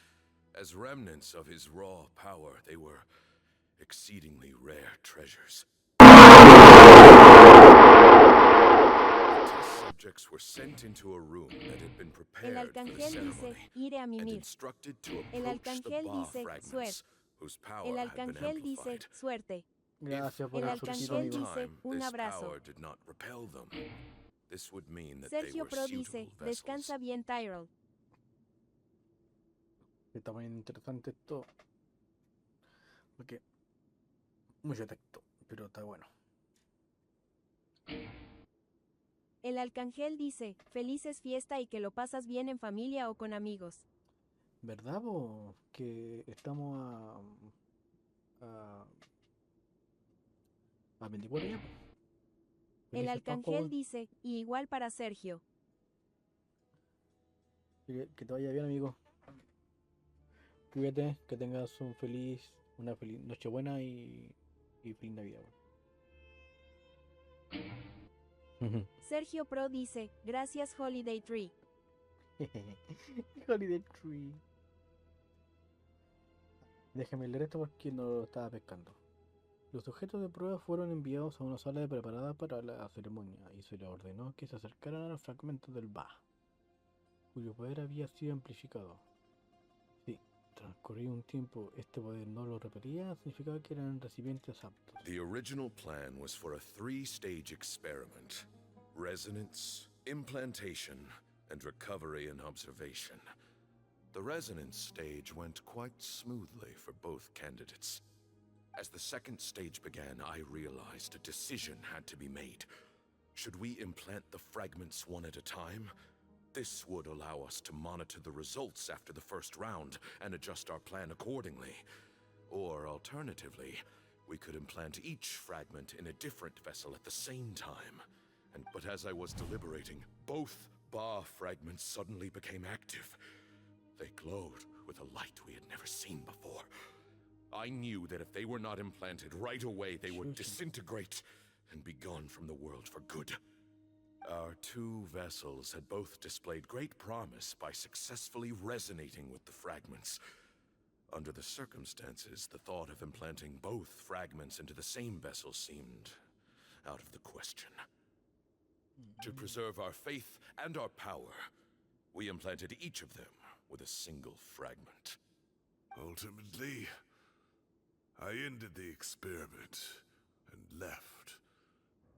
As remnants of his raw power, they were exceedingly rare treasures. The test subjects were sent into a room that had been prepared El for the arcángel dice, ceremony iré a and mimir. instructed to El approach the arcángel Ba dice, fragments, whose power El had been arcángel dice, amplified. suerte. Gracias por El el surgido, arcángel amigo. dice, un This abrazo. power did not repel them. This would mean that they Sergio were Pro suitable dice, vessels. descansa bien Tyrell. Está muy interesante esto. Porque mucho texto, pero está bueno. El arcángel dice, felices fiesta y que lo pasas bien en familia o con amigos. ¿Verdad, po? Que estamos a 24 ya, po. El Felices Pascua, arcángel weón. dice, y igual para Sergio. Que te vaya bien, amigo. Cuídate, que tengas una feliz Nochebuena y feliz Navidad, weón. Sergio Pro dice, gracias Holiday Tree. Holiday Tree. Déjame leer esto porque no lo estaba pescando. Los sujetos de prueba fueron enviados a una sala preparada para la ceremonia y se les ordenó que se acercaran a los fragmentos del Ba, cuyo poder había sido amplificado. Sí, transcurrido un tiempo, este poder no lo repelía, significaba que eran recipientes aptos. The original plan was for a 3-stage experiment: resonance, implantation, and recovery and observation. The resonance stage went quite smoothly for both candidates. As the second stage began, I realized a decision had to be made. Should we implant the fragments one at a time? This would allow us to monitor the results after the first round and adjust our plan accordingly. Or alternatively, we could implant each fragment in a different vessel at the same time. But as I was deliberating, both Ba fragments suddenly became active. They glowed with a light we had never seen before. I knew that if they were not implanted right away, they would disintegrate and be gone from the world for good. Our 2 vessels had both displayed great promise by successfully resonating with the fragments. Under the circumstances, the thought of implanting both fragments into the same vessel seemed out of the question. To preserve our faith and our power, we implanted each of them with a single fragment. Ultimately, I ended the experiment and left,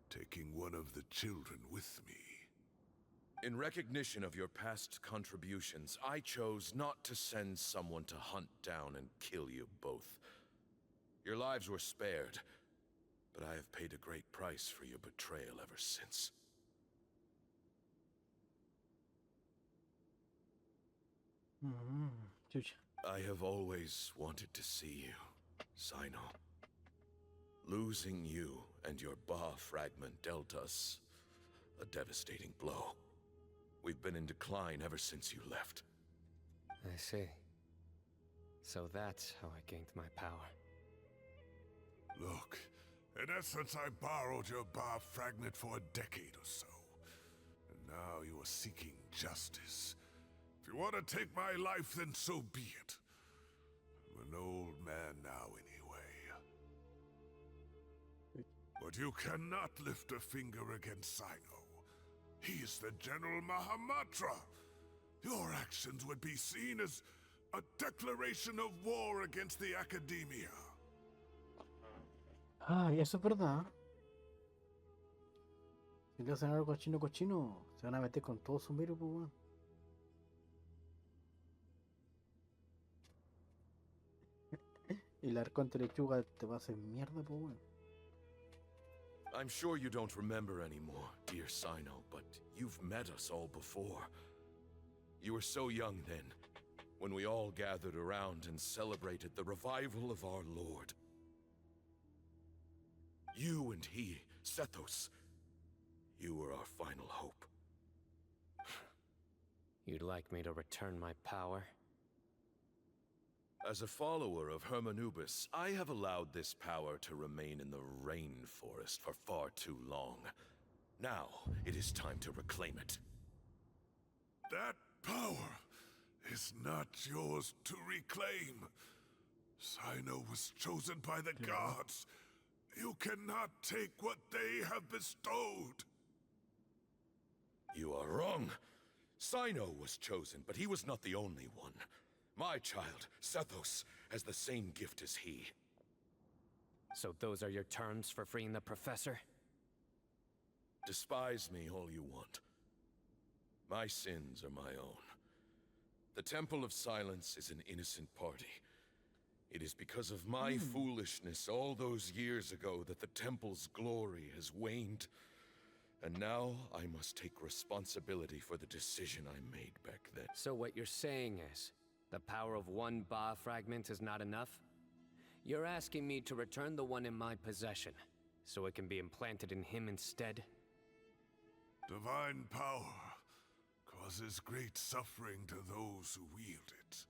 taking one of the children with me. In recognition of your past contributions, I chose not to send someone to hunt down and kill you both. Your lives were spared, but I have paid a great price for your betrayal ever since. I have always wanted to see you, Sino. Losing you and your Ba fragment dealt us a devastating blow. We've been in decline ever since you left. I see. So that's how I gained my power. Look, in essence, I borrowed your Ba fragment for a decade or so. And now you are seeking justice. If you want to take my life, then so be it. I'm an old man now anyway. But you cannot lift a finger against Sino. He is the General Mahamatra. Your actions would be seen as a declaration of war against the Academia. Ah, y eso es verdad. Si le hacen algo cochino, se van a meter con todo su miro, pues, weón. Y el arconte lechuga te va a hacer mierda, pues, weón. I'm sure you don't remember anymore, dear Sino, but you've met us all before. You were so young then, when we all gathered around and celebrated the revival of our Lord. You and he, Zaptersz, you were our final hope. You'd like me to return my power? As a follower of Hermanubis, I have allowed this power to remain in the rainforest for far too long. Now, it is time to reclaim it. That power is not yours to reclaim. Sino was chosen by the gods. You cannot take what they have bestowed. You are wrong. Sino was chosen, but he was not the only one. My child, Zaptersz, has the same gift as he. So those are your terms for freeing the professor? Despise me all you want. My sins are my own. The Temple of Silence is an innocent party. It is because of my foolishness all those years ago that the Temple's glory has waned. And now I must take responsibility for the decision I made back then. So what you're saying is, the power of one Ba fragment is not enough? You're asking me to return the one in my possession, so it can be implanted in him instead? Divine power causes great suffering to those who wield it.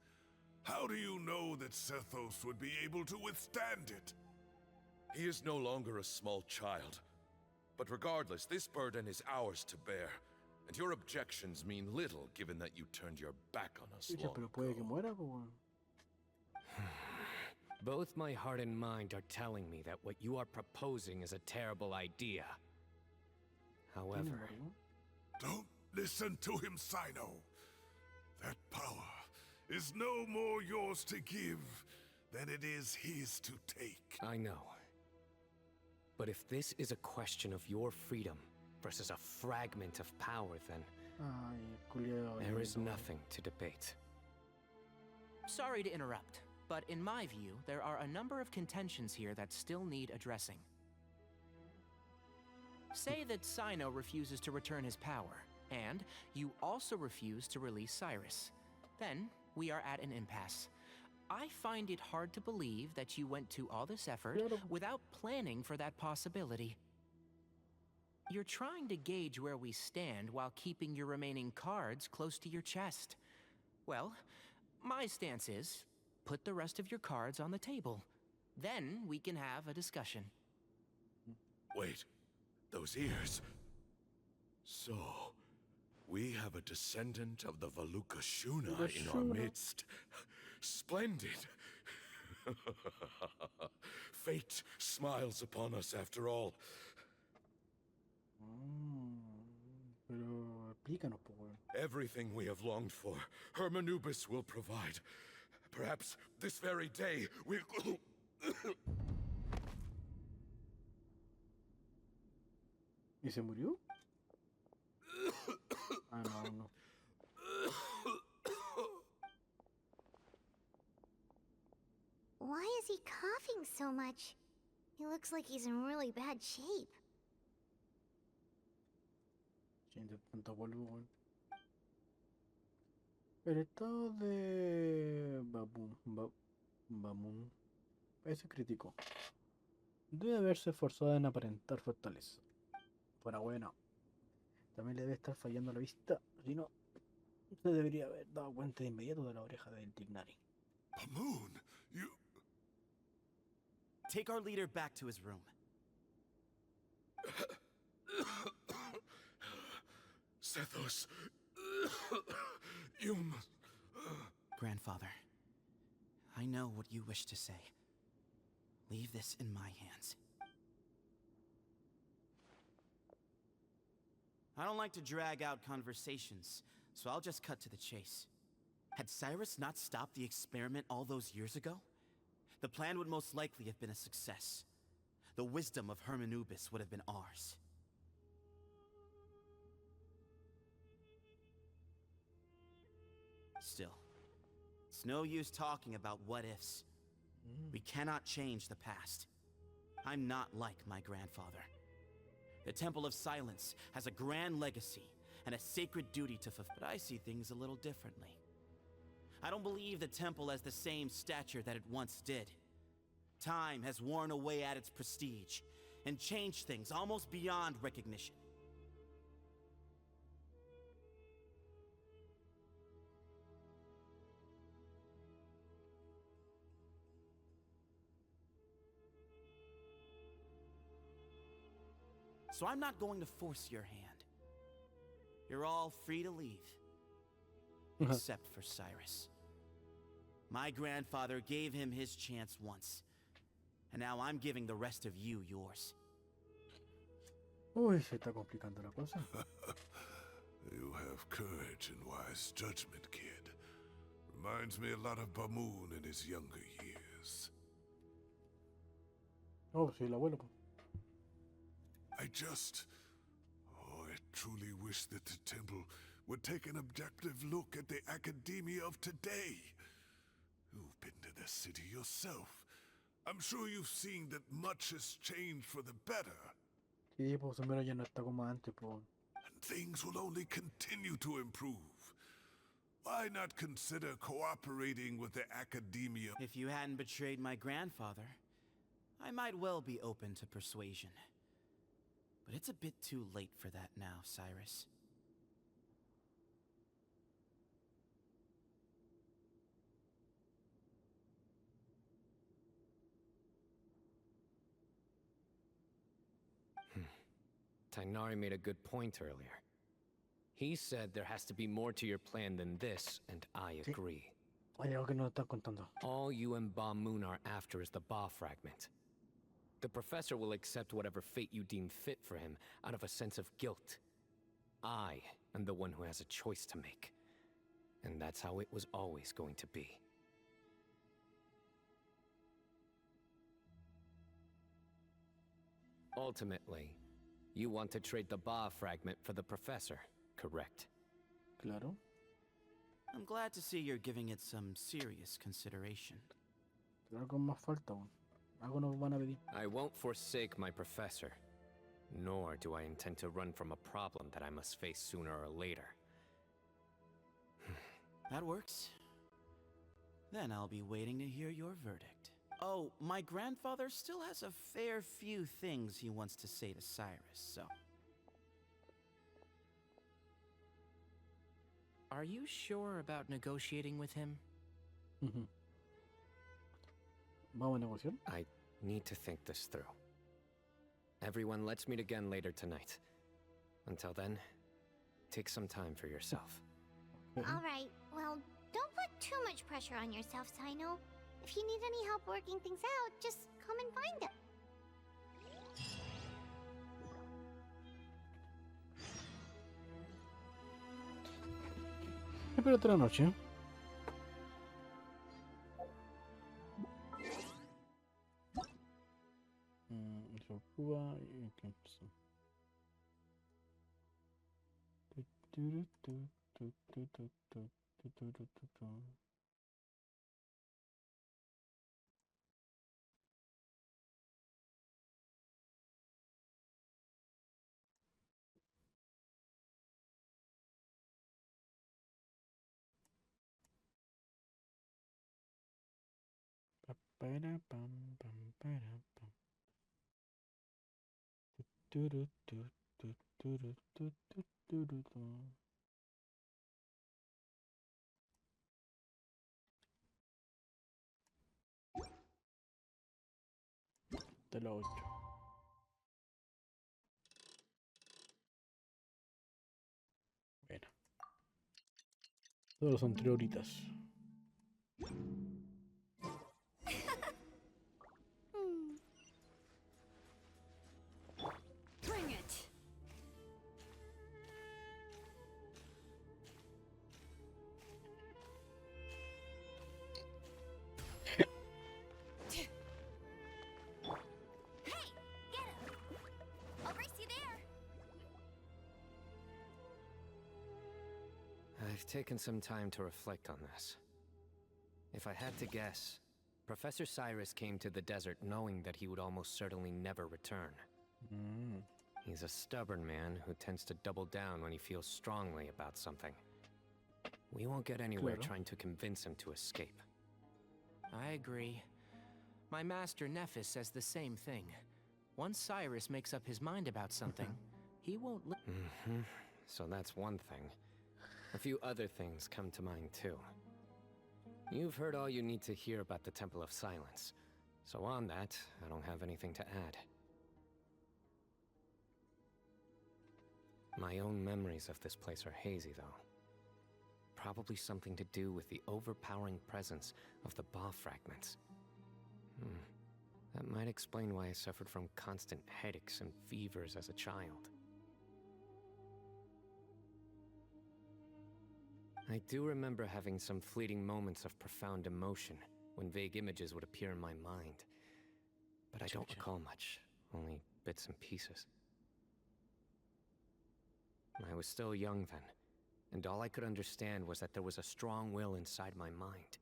How do you know that Zaptersz would be able to withstand it? He is no longer a small child. But regardless, this burden is ours to bear. And your objections mean little, given that you turned your back on us long ago. Both my heart and mind are telling me that what you are proposing is a terrible idea. However... Don't listen to him, Sino. That power is no more yours to give than it is his to take. I know. But if this is a question of your freedom versus a fragment of power, then there is nothing to debate. Sorry to interrupt, but in my view, there are a number of contentions here that still need addressing. Say that Sino refuses to return his power, and you also refuse to release Cyrus. Then, we are at an impasse. I find it hard to believe that you went to all this effort without planning for that possibility. You're trying to gauge where we stand while keeping your remaining cards close to your chest. Well, my stance is, put the rest of your cards on the table. Then we can have a discussion. Wait, those ears. So, we have a descendant of the Valukashuna in our midst. Splendid! Fate smiles upon us after all. Pero explícanos, po, weón. Everything we have longed for, Hermanubis will provide. Perhaps this very day we'll... ¿Y se murió? Ah, no. Why is he coughing so much? He looks like he's in really bad shape. Siente tanto polvo, weón. El estado de Bamun parece crítico. Debe haberse esforzado en aparentar fortaleza. Fuera bueno. También le debe estar fallando la vista. Si no, se debería haber dado cuenta de inmediato de la oreja del Tignari. Bamun, you... Take our leader back to his room. Zaptersz, You must... Grandfather, I know what you wish to say. Leave this in my hands. I don't like to drag out conversations, so I'll just cut to the chase. Had Cyrus not stopped the experiment all those years ago, the plan would most likely have been a success. The wisdom of Hermanubis would have been ours. Still, it's no use talking about what-ifs. We cannot change the past. I'm not like my grandfather. The Temple of Silence has a grand legacy and a sacred duty to fulfill, but I see things a little differently. I don't believe the temple has the same stature that it once did. Time has worn away at its prestige and changed things almost beyond recognition. So I'm not going to force your hand. You're all free to leave. Except for Cyrus. My grandfather gave him his chance once. And now I'm giving the rest of you yours. Uy, se está complicando la cosa. You have courage and wise judgment, kid. Reminds me a lot of Bamoon in his younger years. Oh, sí, el abuelo. I truly wish that the temple would take an objective look at the academia of today. You've been to the city yourself. I'm sure you've seen that much has changed for the better. Sí, pues mira, ya no está como antes, pues. And things will only continue to improve. Why not consider cooperating with the academia? If you hadn't betrayed my grandfather, I might well be open to persuasion. But it's a bit too late for that now, Cyrus. Tainari made a good point earlier. He said there has to be more to your plan than this, and I agree. Hay algo que no está contando. All you and Ba Moon are after is the Ba fragment. The professor will accept whatever fate you deem fit for him out of a sense of guilt. I am the one who has a choice to make. And that's how it was always going to be. Ultimately, you want to trade the Ba fragment for the professor, correct? Claro. I'm glad to see you're giving it some serious consideration. Algo más falta aún. Algo nos van a pedir. I won't forsake my professor, nor do I intend to run from a problem that I must face sooner or later. That works. Then I'll be waiting to hear your verdict. Oh, my grandfather still has a fair few things he wants to say to Cyrus, so... Are you sure about negotiating with him? ¿Vamos a negociar? I need to think this through. Everyone, let's meet again later tonight. Until then, take some time for yourself. Alright, well, don't put too much pressure on yourself, Sino. If you need any help working things out, just come and find him. Espérate la noche. Eso Cuba y Clemson. Para pam pam para pam. Turu tu tu turu tu tu turu tu. De la 8. Bueno. Solo son 3 horitas. Bring it. I've taken some time to reflect on this. If I had to guess, Professor Cyrus came to the desert knowing that he would almost certainly never return. He's a stubborn man who tends to double down when he feels strongly about something. We won't get anywhere trying to convince him to escape. I agree. My master Nephis says the same thing. Once Cyrus makes up his mind about something, he won't So that's one thing. A few other things come to mind too. You've heard all you need to hear about the Temple of Silence. So on that, I don't have anything to add. My own memories of this place are hazy, though. Probably something to do with the overpowering presence of the Ba fragments. That might explain why I suffered from constant headaches and fevers as a child. I do remember having some fleeting moments of profound emotion when vague images would appear in my mind. But I don't recall much, only bits and pieces. I was still young then, and all I could understand was that there was a strong will inside my mind.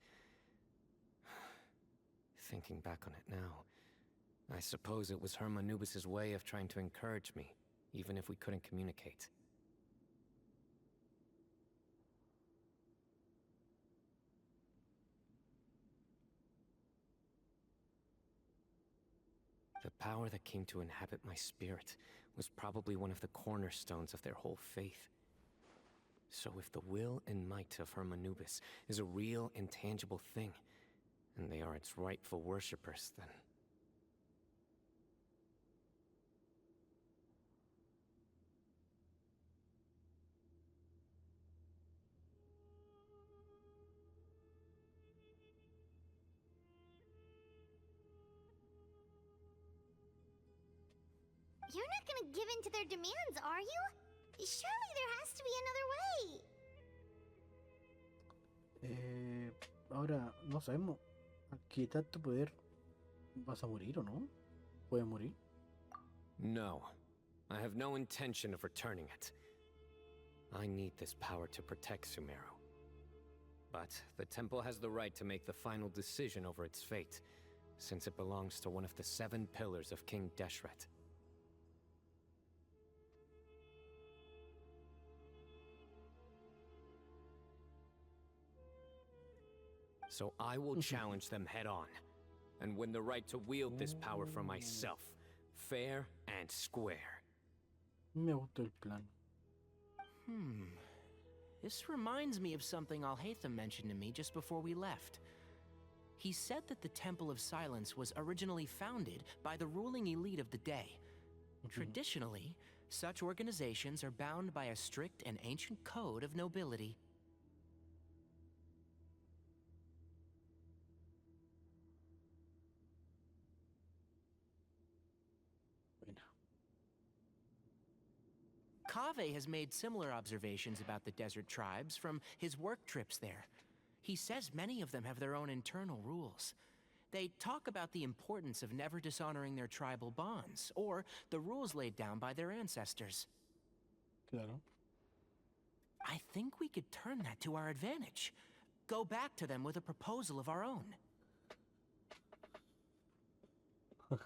Thinking back on it now, I suppose it was Hermanubis' way of trying to encourage me, even if we couldn't communicate. The power that came to inhabit my spirit was probably one of the cornerstones of their whole faith. So if the will and might of Hermanubis is a real, intangible thing, and they are its rightful worshippers, then... You're not gonna give in to their demands, are you? Surely there has to be another way. Ahora, no sabemos a qué tanto poder vas a morir o no. ¿Puedes morir? No. I have no intention of returning it. I need this power to protect Sumeru. But the temple has the right to make the final decision over its fate, since it belongs to one of the 7 pillars of King Deshret. So I will challenge them head on, and win the right to wield this power for myself, fair and square. Me gustó el plan. This reminds me of something Alhaitham mentioned to me just before we left. He said that the Temple of Silence was originally founded by the ruling elite of the day. Traditionally, such organizations are bound by a strict and ancient code of nobility. Kaveh has made similar observations about the desert tribes from his work trips there. He says many of them have their own internal rules. They talk about the importance of never dishonoring their tribal bonds, or the rules laid down by their ancestors. Claro. I think we could turn that to our advantage. Go back to them with a proposal of our own. Wow,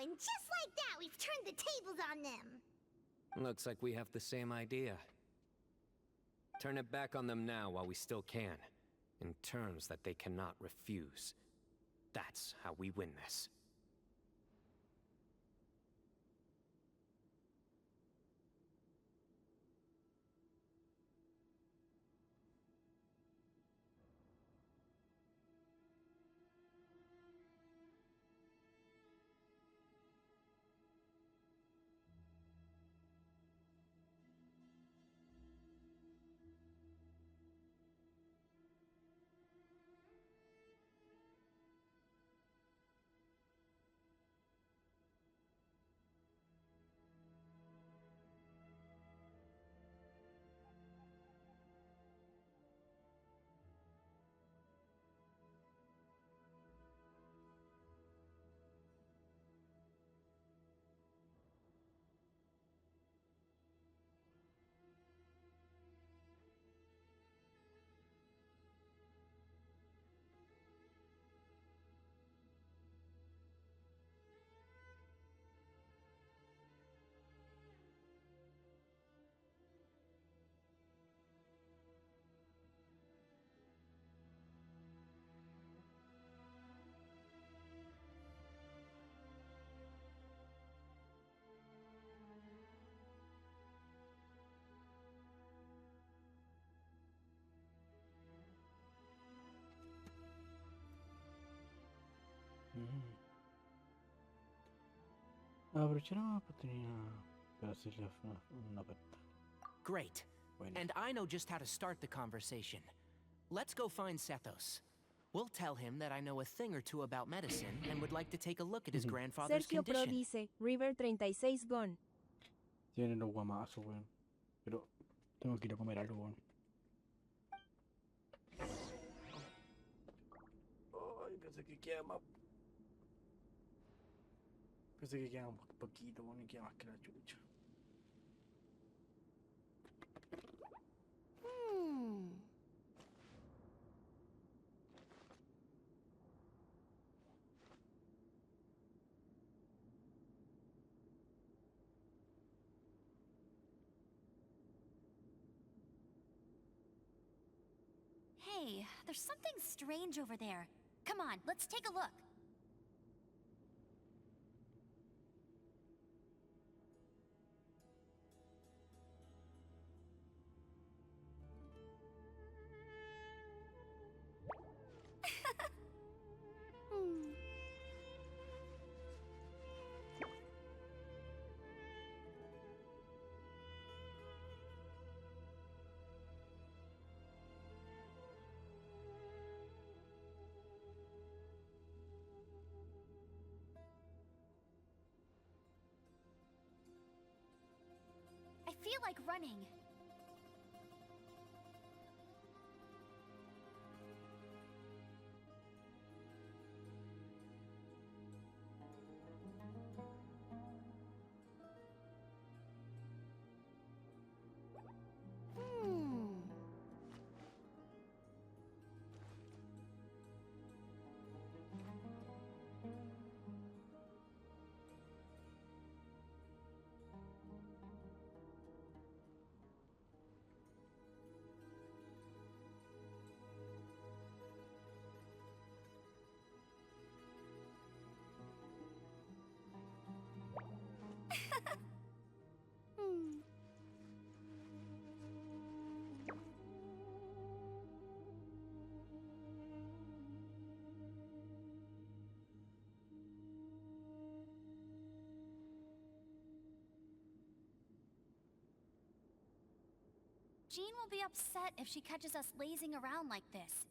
and just like that, we've turned the tables on them. Looks like we have the same idea. Turn it back on them now while we still can, in terms that they cannot refuse. That's how we win this. Aprovechar la oportunidad para hacerle una oferta. Great. Bueno. And I know just how to start the conversation. Let's go find Zaptersz. We'll tell him that I know a thing or two about medicine and would like to take a look at his grandfather's Sergio Pro condition. dice, River 36 gone. Tienen los guamazos, weón. Pero tengo que ir a comer algo, weón. Ay, pensé que queda más. Pensé que queda un poquito, weón, y queda más que la chucha. Hey, there's something strange over there. Come on, let's take a look. I feel like running. Jean will be upset if she catches us lazing around like this.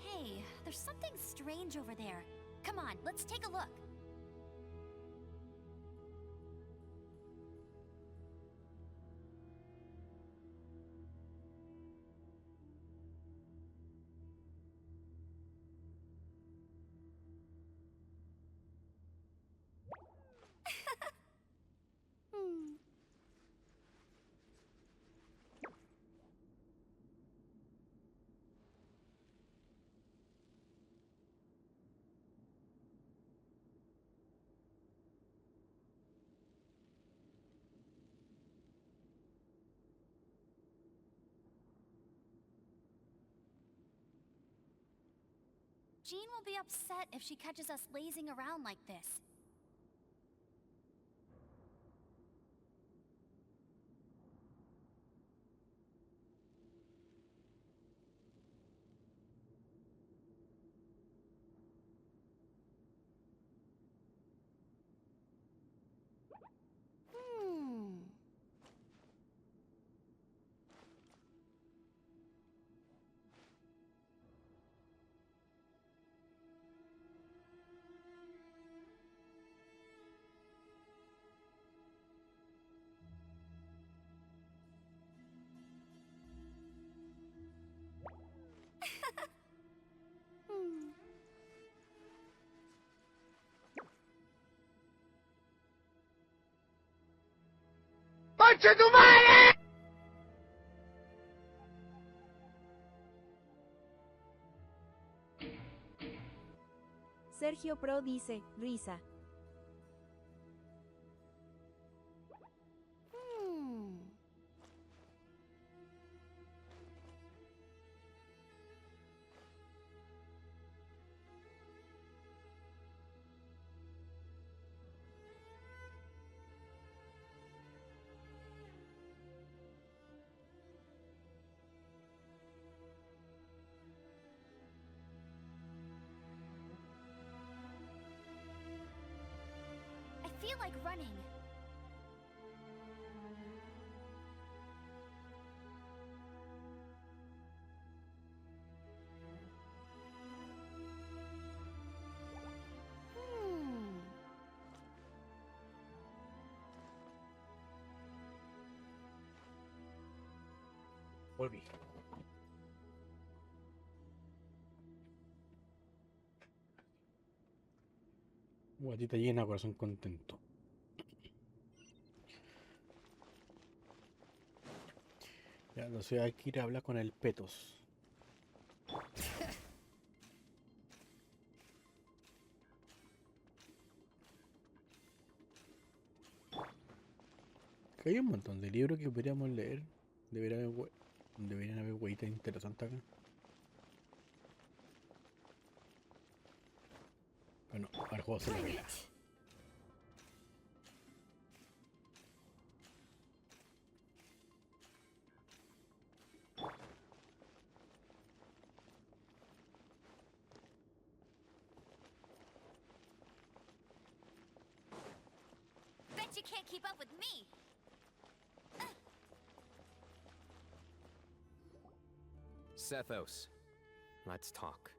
Hey, there's something strange over there. Come on, let's take a look. Jean will be upset if she catches us lazing around like this. ¡Concha tu madre! Sergio Pro dice, risa. I feel like running. Volví. Guatita llena, corazón contento. Ya, entonces hay que ir a hablar con el Petos. Que hay un montón de libros que podríamos leer. Deberían haber hueitas interesantes acá. Bueno, al juego se revela. Bet you can't keep up with me. Sethos, let's talk.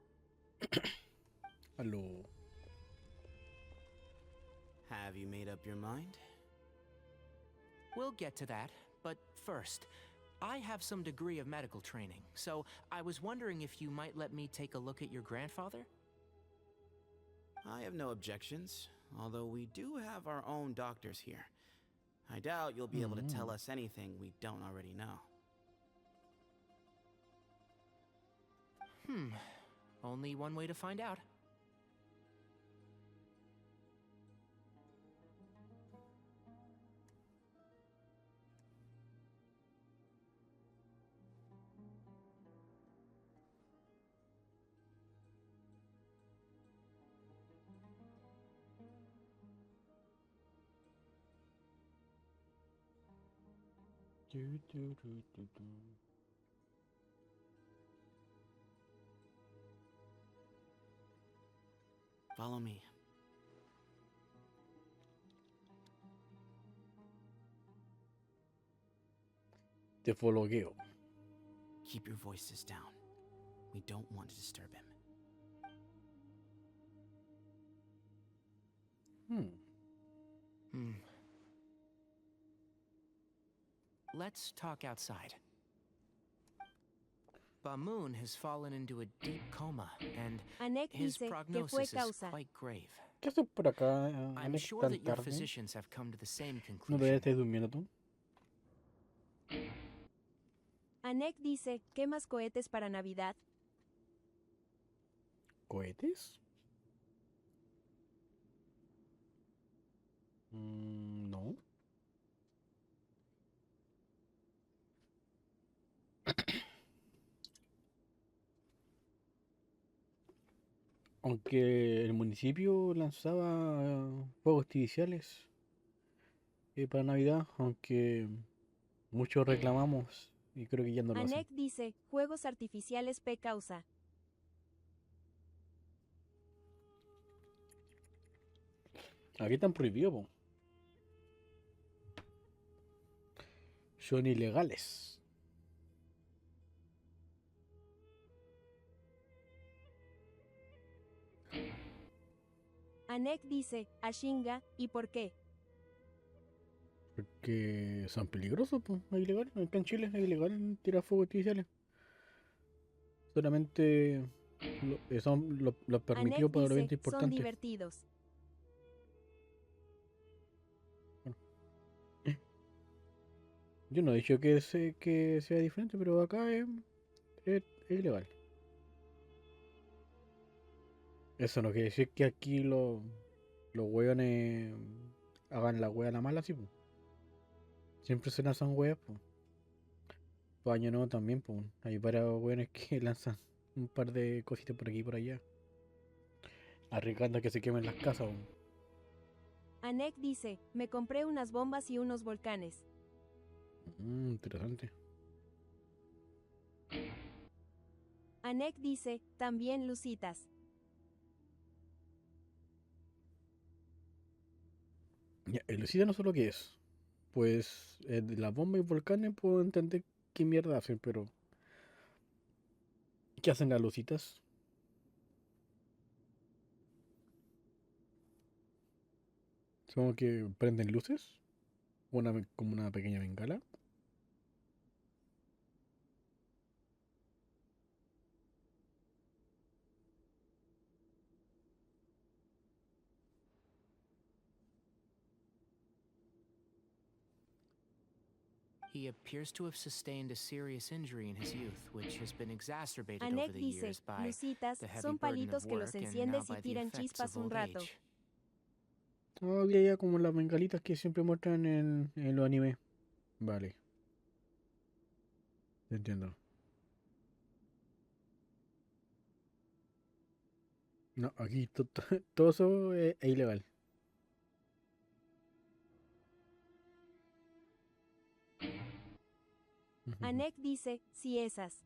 Hello. Have you made up your mind? We'll get to that, but first, I have some degree of medical training, so I was wondering if you might let me take a look at your grandfather? I have no objections, although we do have our own doctors here. I doubt you'll be able to tell us anything we don't already know. Only one way to find out. Follow me. Te fologueo. Keep your voices down. We don't want to disturb him. Let's talk outside. Bamoon has fallen into a deep coma, and Anek his dice que fue prognosis is causa. quite grave. ¿Qué haces por acá, I'm Anek, sure tan that your tarde? physicians have come to the same ¿No conclusion. deberías estar durmiendo tú? Anek dice, ¿qué más cohetes para Navidad? ¿Cohetes? No. Aunque el municipio lanzaba fuegos artificiales para Navidad, aunque muchos reclamamos y creo que ya no lo hacen. Anek dice, juegos artificiales P causa. Aquí están prohibidos, po. Son ilegales. Anek dice, Ashinga, ¿y por qué? Porque son peligrosos, pues. Es ilegal. Acá en Chile es ilegal tirar fuegos artificiales. Solamente son lo permitido Anek para los dice, eventos son importantes. divertidos. Yo no he dicho que sea diferente, pero acá es ilegal. Eso no quiere decir que aquí los hueones hagan la hueá a la mala, sí, pues. Siempre se lanzan hueas, pues. Para año nuevo también, pues. Hay varios hueones que lanzan un par de cositas por aquí y por allá. Arriesgando a que se quemen las casas, pues. Anek dice, me compré unas bombas y unos volcanes. Interesante. Anek dice, también lucitas. Ya, el lucida no sé lo que es. Pues de las bombas y volcanes puedo entender qué mierda hacen, pero ¿qué hacen las lucitas? Supongo que prenden luces, como una pequeña bengala. He appears to have sustained a serious injury in his youth, which has been exacerbated over Anek the dice, years by lucitas the heavy son burden palitos of que los work and now enciendes y by the tiran effects chispas of un old rato. age. Todavía ya como las bengalitas que siempre muestran en los animes. Vale, entiendo. No, aquí todo eso es ilegal. Anek dice, si esas.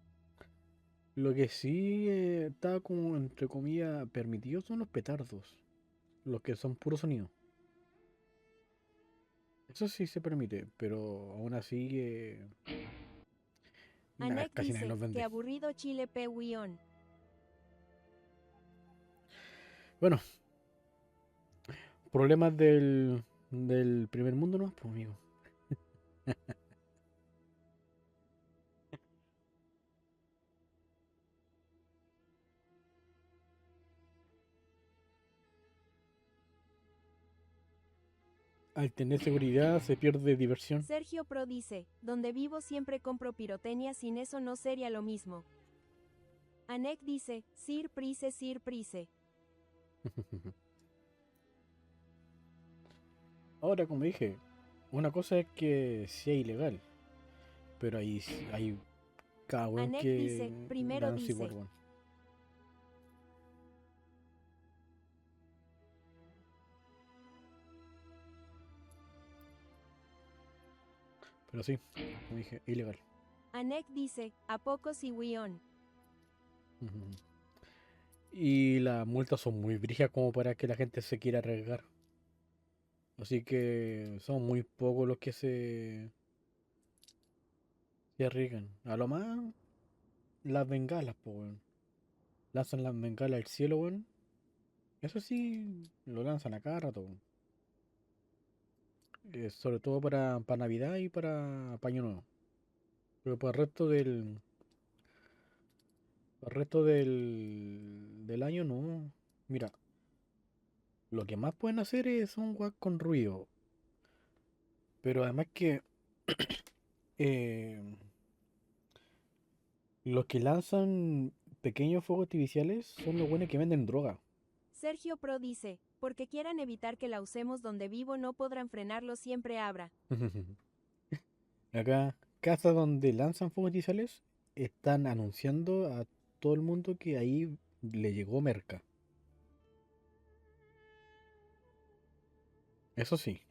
Lo que sí está como entre comillas permitido son los petardos. Los que son puro sonido. Eso sí se permite, pero aún así Anek casi nadie dice, los que vende. aburrido chile P wion. Bueno, problemas del primer mundo, ¿no? Pues amigo. Al tener seguridad se pierde diversión. Sergio Pro dice, donde vivo siempre compro pirotecnia, sin eso no sería lo mismo. Anek dice, Sir Prise, Sir Prise. Ahora, como dije, una cosa es que sea ilegal, pero hay cada weón Anek que dice, primero lanza dice. igual, weón. Pero sí, como dije, ilegal. Anek dice, ¿a poco si wion? Y las multas son muy brígidas como para que la gente se quiera arriesgar. Así que son muy pocos los que se arriesgan. A lo más, las bengalas, po, weón. Lanzan las bengalas al cielo, weón. Eso sí, lo lanzan a cada rato, weón. Sobre todo para Navidad y para Año Nuevo. Pero para el resto del año no. Mira, lo que más pueden hacer son weas con ruido. Pero además que eh, los que lanzan pequeños fuegos artificiales son los buenos que venden droga. Sergio Pro dice, porque quieran evitar que la usemos donde vivo no podrán frenarlo siempre abra. Acá, casas donde lanzan fuegos artificiales están anunciando a todo el mundo que ahí le llegó merca. Eso sí.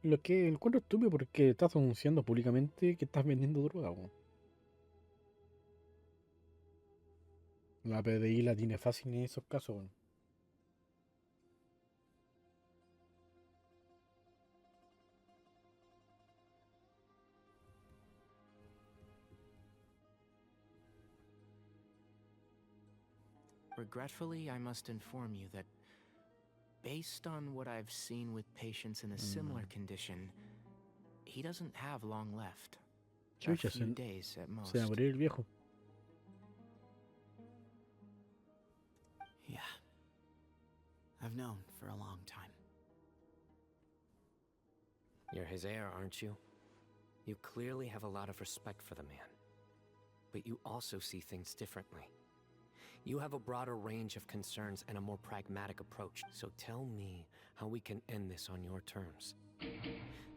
Lo que encuentro estúpido porque estás anunciando públicamente que estás vendiendo droga, po. La PDI la tiene fácil en esos casos, weón. Regretfully, I must inform you that based on what I've seen with patients in a similar condition, he doesn't have long left. A Chucha, few days at most. se va a morir el viejo. Yeah. I've known for a long time. You're his heir, aren't you? You clearly have a lot of respect for the man. But you also see things differently. You have a broader range of concerns and a more pragmatic approach. So tell me how we can end this on your terms.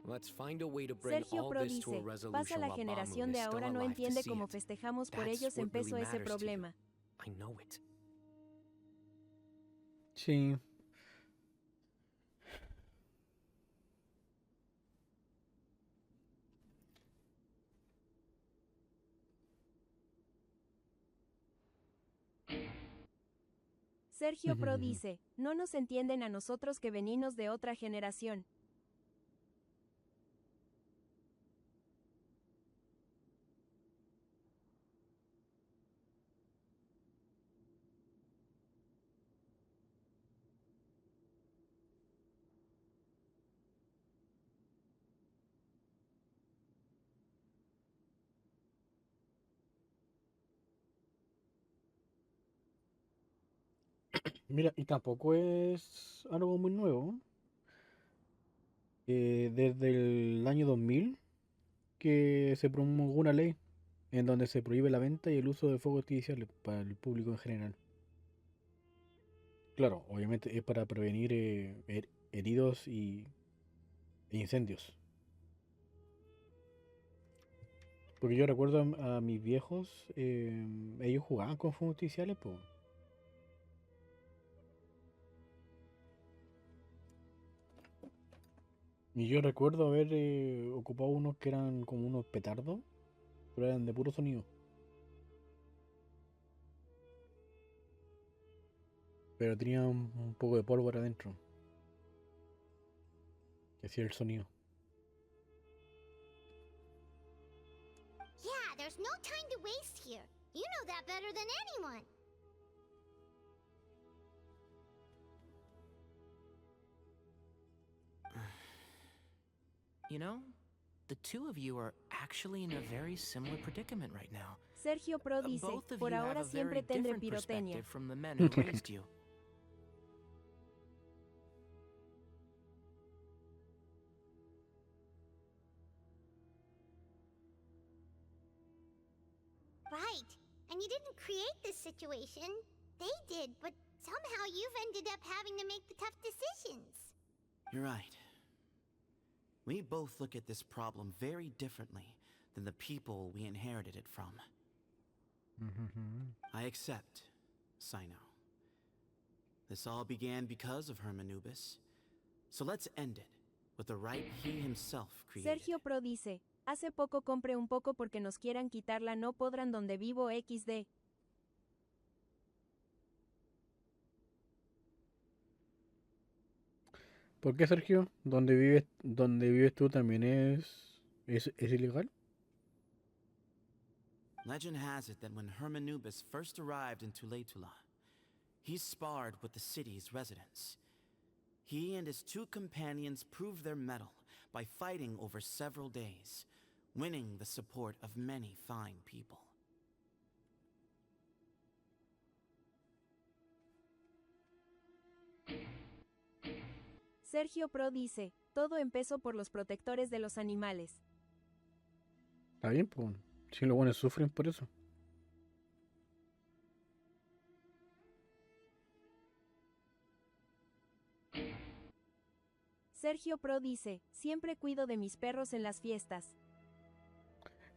Let's find a way to bring Sergio all Pro this to a dice, resolution pasa la while generación Bamu de is still ahora no alive to entiende see cómo it. festejamos por That's ellos what empezó really ese matters to you. problema. I know it. Sí. Sergio Pro dice, no nos entienden a nosotros que venimos de otra generación. Mira, y tampoco es algo muy nuevo. Desde el año 2000 que se promulgó una ley en donde se prohíbe la venta y el uso de fuegos artificiales para el público en general. Claro, obviamente es para prevenir heridos e incendios. Porque yo recuerdo a mis viejos, ellos jugaban con fuegos artificiales, pues. Y yo recuerdo haber ocupado unos que eran como unos petardos, pero eran de puro sonido. Pero tenían un poco de pólvora adentro, que hacía el sonido. Yeah, there's no time to waste here. You know that better than anyone. You know, the two of you are actually in a very similar predicament right now. Sergio Pro dice, Both of por you have ahora a very siempre tendré different pirotecnia. perspective from the men who raised you. Right. And you didn't create this situation. They did, but somehow you've ended up having to make the tough decisions. You're right. We both look at this problem very differently than the people we inherited it from. I accept, Sino. This all began because of Hermanubis. So let's end it with the right he himself created. Sergio Pro dice, hace poco compré un poco porque nos quieran quitarla no podrán donde vivo XD. ¿Por qué, Sergio? ¿Donde vives tú también es ilegal? Legend has it that when Hermanubis first arrived in Tuletula, he sparred with the city's residents. He and his two companions proved their mettle by fighting over several days, winning the support of many fine people. Sergio Pro dice, todo empezó por los protectores de los animales. Está bien, pues. Si los buenos sufren por eso. Sergio Pro dice, siempre cuido de mis perros en las fiestas.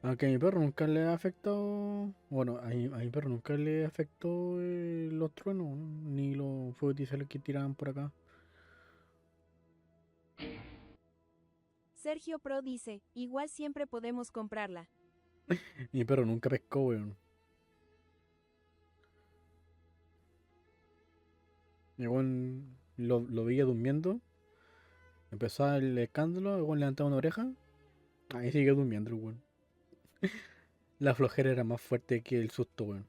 Aunque a mi perro nunca le ha afectado. Bueno, a mi perro nunca le afectó los truenos, ¿no? Ni los fuegos artificiales que tiraban por acá. Sergio Pro dice, igual siempre podemos comprarla. Mi perro nunca pescó, weón. Igual lo veía durmiendo. Empezaba el escándalo, igual levantaba una oreja. Ahí sigue durmiendo, el weón. La flojera era más fuerte que el susto, weón.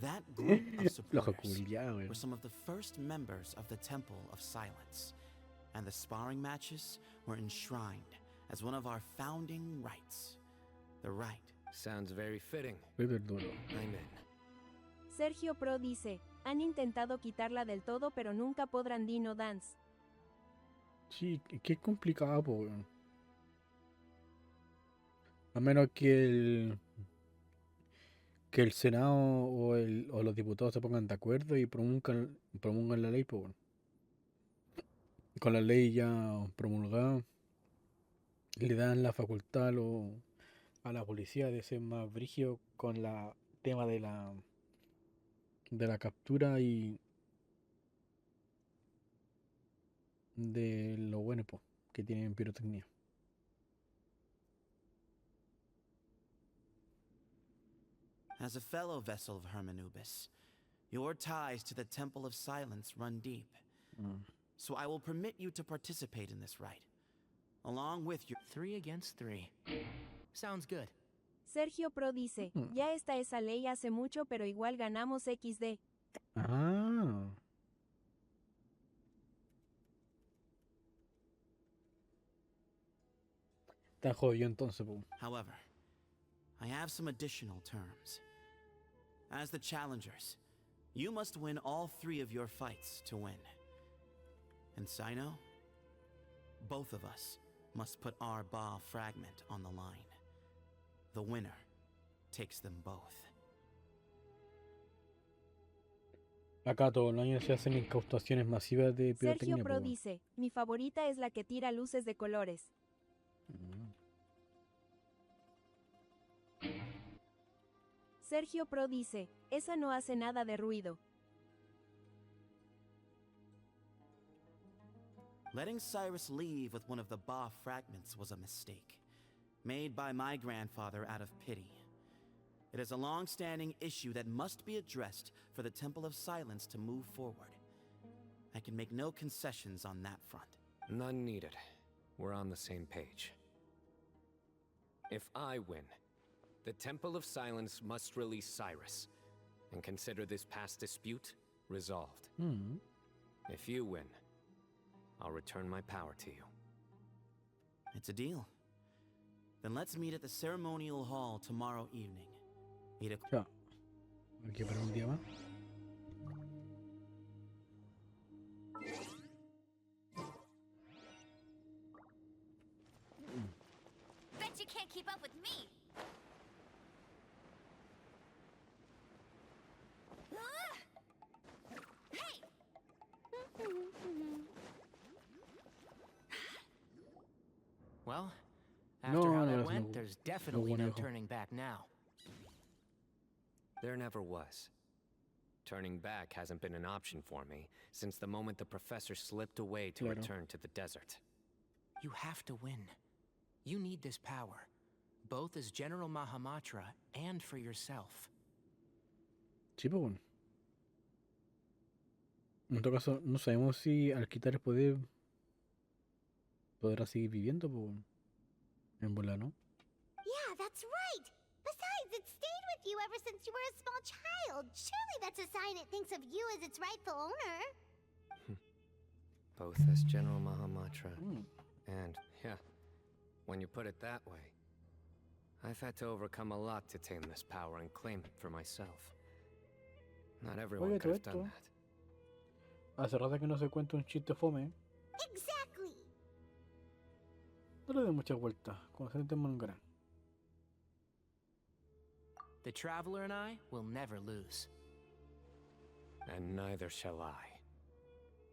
That group of Flojo supporters culiao, were weón. some of the first members of the Temple of Silence, and the sparring matches were enshrined as one of our founding rights. The right. Sounds very fitting. Duro. I'm in. Sergio Pro dice, han intentado quitarla del todo pero nunca podrán Dino Dance. Sí, qué complicado, po, weón. A menos que el Senado o los diputados se pongan de acuerdo y promulgan la ley, pues bueno. Con la ley ya promulgada, le dan la facultad a la policía de ser más brígido con la tema de la captura y de lo bueno, pues, que tienen pirotecnia. As a fellow vessel of Hermanubis, your ties to the Temple of Silence run deep. So I will permit you to participate in this rite, along with your 3 against 3. Sounds good. Sergio Pro dice, ya está esa ley hace mucho pero igual ganamos XD. Ah. Está jodido entonces, pues. However, I have some additional terms. As the challengers, you must win all 3 of your fights to win. And Sino, both of us must put our Ba fragment on the line. The winner takes them both. Acá todos los años se hacen incautaciones masivas de pirotecnia. Sergio Pro po, weón. dice, mi favorita es la que tira luces de colores. Sergio Pro dice, esa no hace nada de ruido. Letting Cyrus leave with one of the Ba fragments was a mistake, made by my grandfather out of pity. It is a long-standing issue that must be addressed for the Temple of Silence to move forward. I can make no concessions on that front. None needed. We're on the same page. If I win, the Temple of Silence must release Cyrus, and consider this past dispute resolved. If you win, I'll return my power to you. It's a deal. Then let's meet at the ceremonial hall tomorrow evening. Ya. Aquí para un día más. Bet you can't keep up with me. Hey! Well, after how that went, there's no definitely no conejo. turning back now. There never was. Turning back hasn't been an option for me since the moment the professor slipped away to Claro. return to the desert. You have to win. You need this power, both as General Mahamatra and for yourself. Sí, pues bueno. En todo caso, no sabemos si al quitar el poder podrá seguir viviendo, pues bueno. En bola, ¿no? Yeah, that's right. Besides, it stayed with you ever since you were a small child. Surely that's a sign it thinks of you as its rightful owner. Both as General Mahamatra and, yeah, when you put it that way, I've had to overcome a lot to tame this power and claim it for myself. Not everyone Oye, could have todo done esto. that. Hace rato que no se cuenta un chiste fome, ¿eh? Exactly. No le dé muchas vueltas. Cuando se en Mangara. The Traveler and I will never lose. And neither shall I.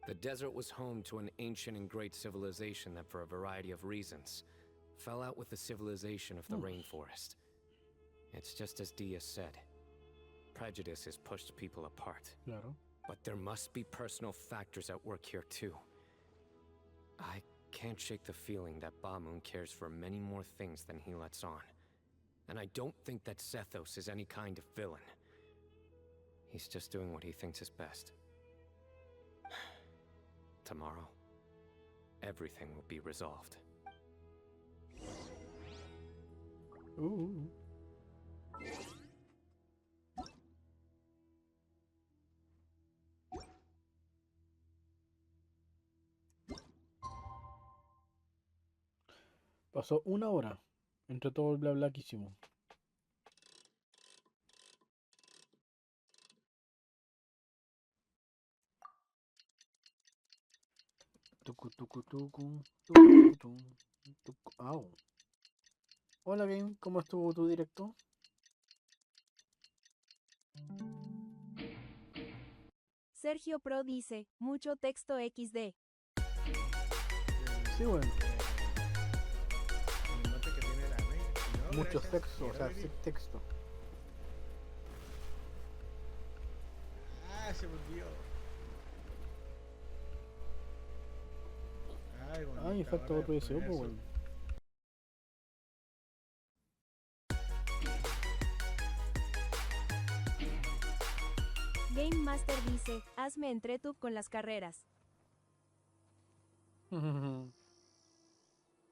The desert was home to an ancient and great civilization that, for a variety of reasons, fell out with the civilization of the rainforest. It's just as Dia said. Prejudice has pushed people apart. Claro. But there must be personal factors at work here too. I can't shake the feeling that Bamun cares for many more things than he lets on. And I don't think that Zaptersz is any kind of villain. He's just doing what he thinks is best. Tomorrow, everything will be resolved. Ooh. Pasó una hora entre todo el bla bla que hicimos. Tucu, tucu, tucu, tucu, tucu, tucu. Au. Hola Game, ¿cómo estuvo tu directo? Sergio Pro dice, mucho texto XD. Sí, bueno. El mote que tiene la ley. No, Mucho gracias. texto, o sea, Quiero sí, vivir. texto. Ah, se volvió. Ay, bonita Ay, falta hora otro de deseo, poner pues su- bueno. Game Master dice, hazme entretub con las carreras.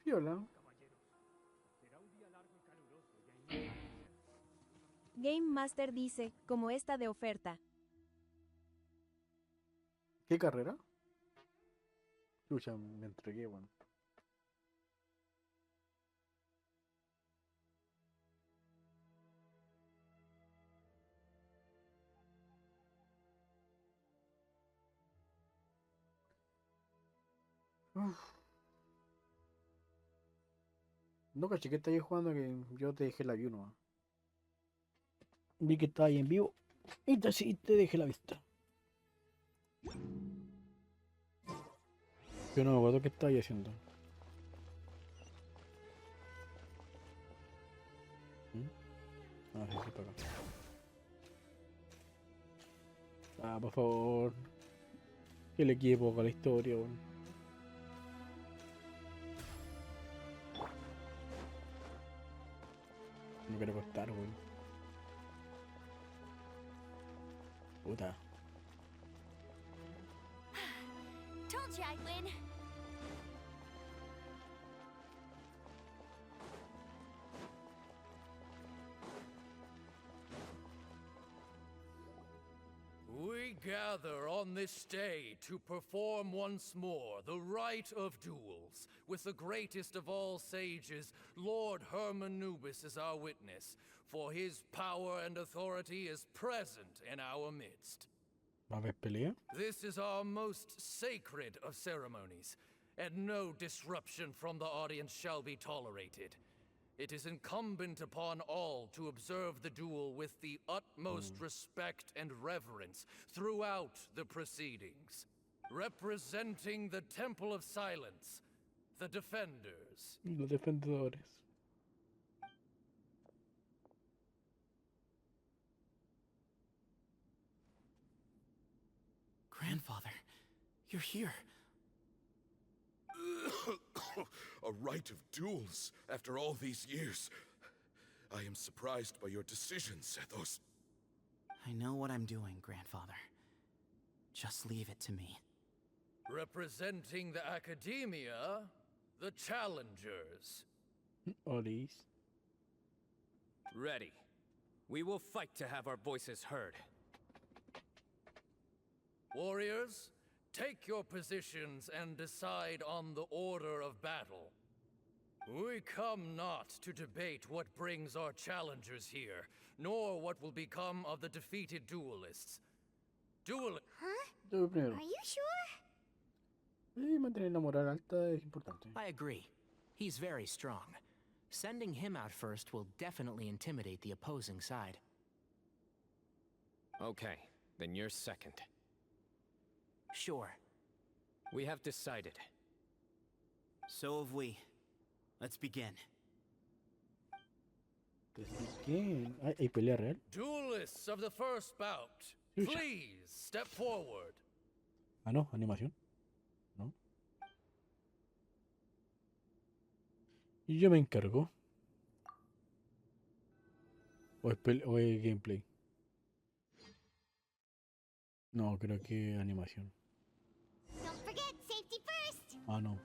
Piola. Game Master dice, como esta de oferta. ¿Qué carrera? Chucha, me entregué, bueno. Uf. No caché que estáis jugando, que yo te dejé la view nomás. Vi que estaba ahí en vivo y sí, te dejé la vista. Yo no me acuerdo qué estaba ahí haciendo. Ah, sí, sí, para acá. Ah, por favor. Que el equipo haga la historia, weón. No quiero costar, weón. Puta. Told you I'd win. We gather on this day to perform once more the rite of duels, with the greatest of all sages, Lord Hermanubis, as our witness, for his power and authority is present in our midst. ¿Va a haber pelea? This is our most sacred of ceremonies, and no disruption from the audience shall be tolerated. It is incumbent upon all to observe the duel with the utmost respect and reverence throughout the proceedings. Representing the Temple of Silence, the Defenders. Los defensores. Grandfather, you're here. A rite of duels after all these years. I am surprised by your decision, Zaptersz. I know what I'm doing, Grandfather. Just leave it to me. Representing the Academia, the Challengers. Olis. Ready. We will fight to have our voices heard. Warriors, take your positions and decide on the order of battle. We come not to debate what brings our challengers here, nor what will become of the defeated duelists. Huh? Yo primero. Are you sure? Sí, mantener la moral alta es importante. I agree. He's very strong. Sending him out first will definitely intimidate the opposing side. Okay, then you're second. Sure. We have decided. So have we. Let's begin. ¿Quién? ¿Hay pelea real? Duelists of the first bout, Chucha. please step forward. Ah, no, animación. No. Y yo me encargo. O es gameplay. No, creo que animación. Don't forget, safety first! Ah, no.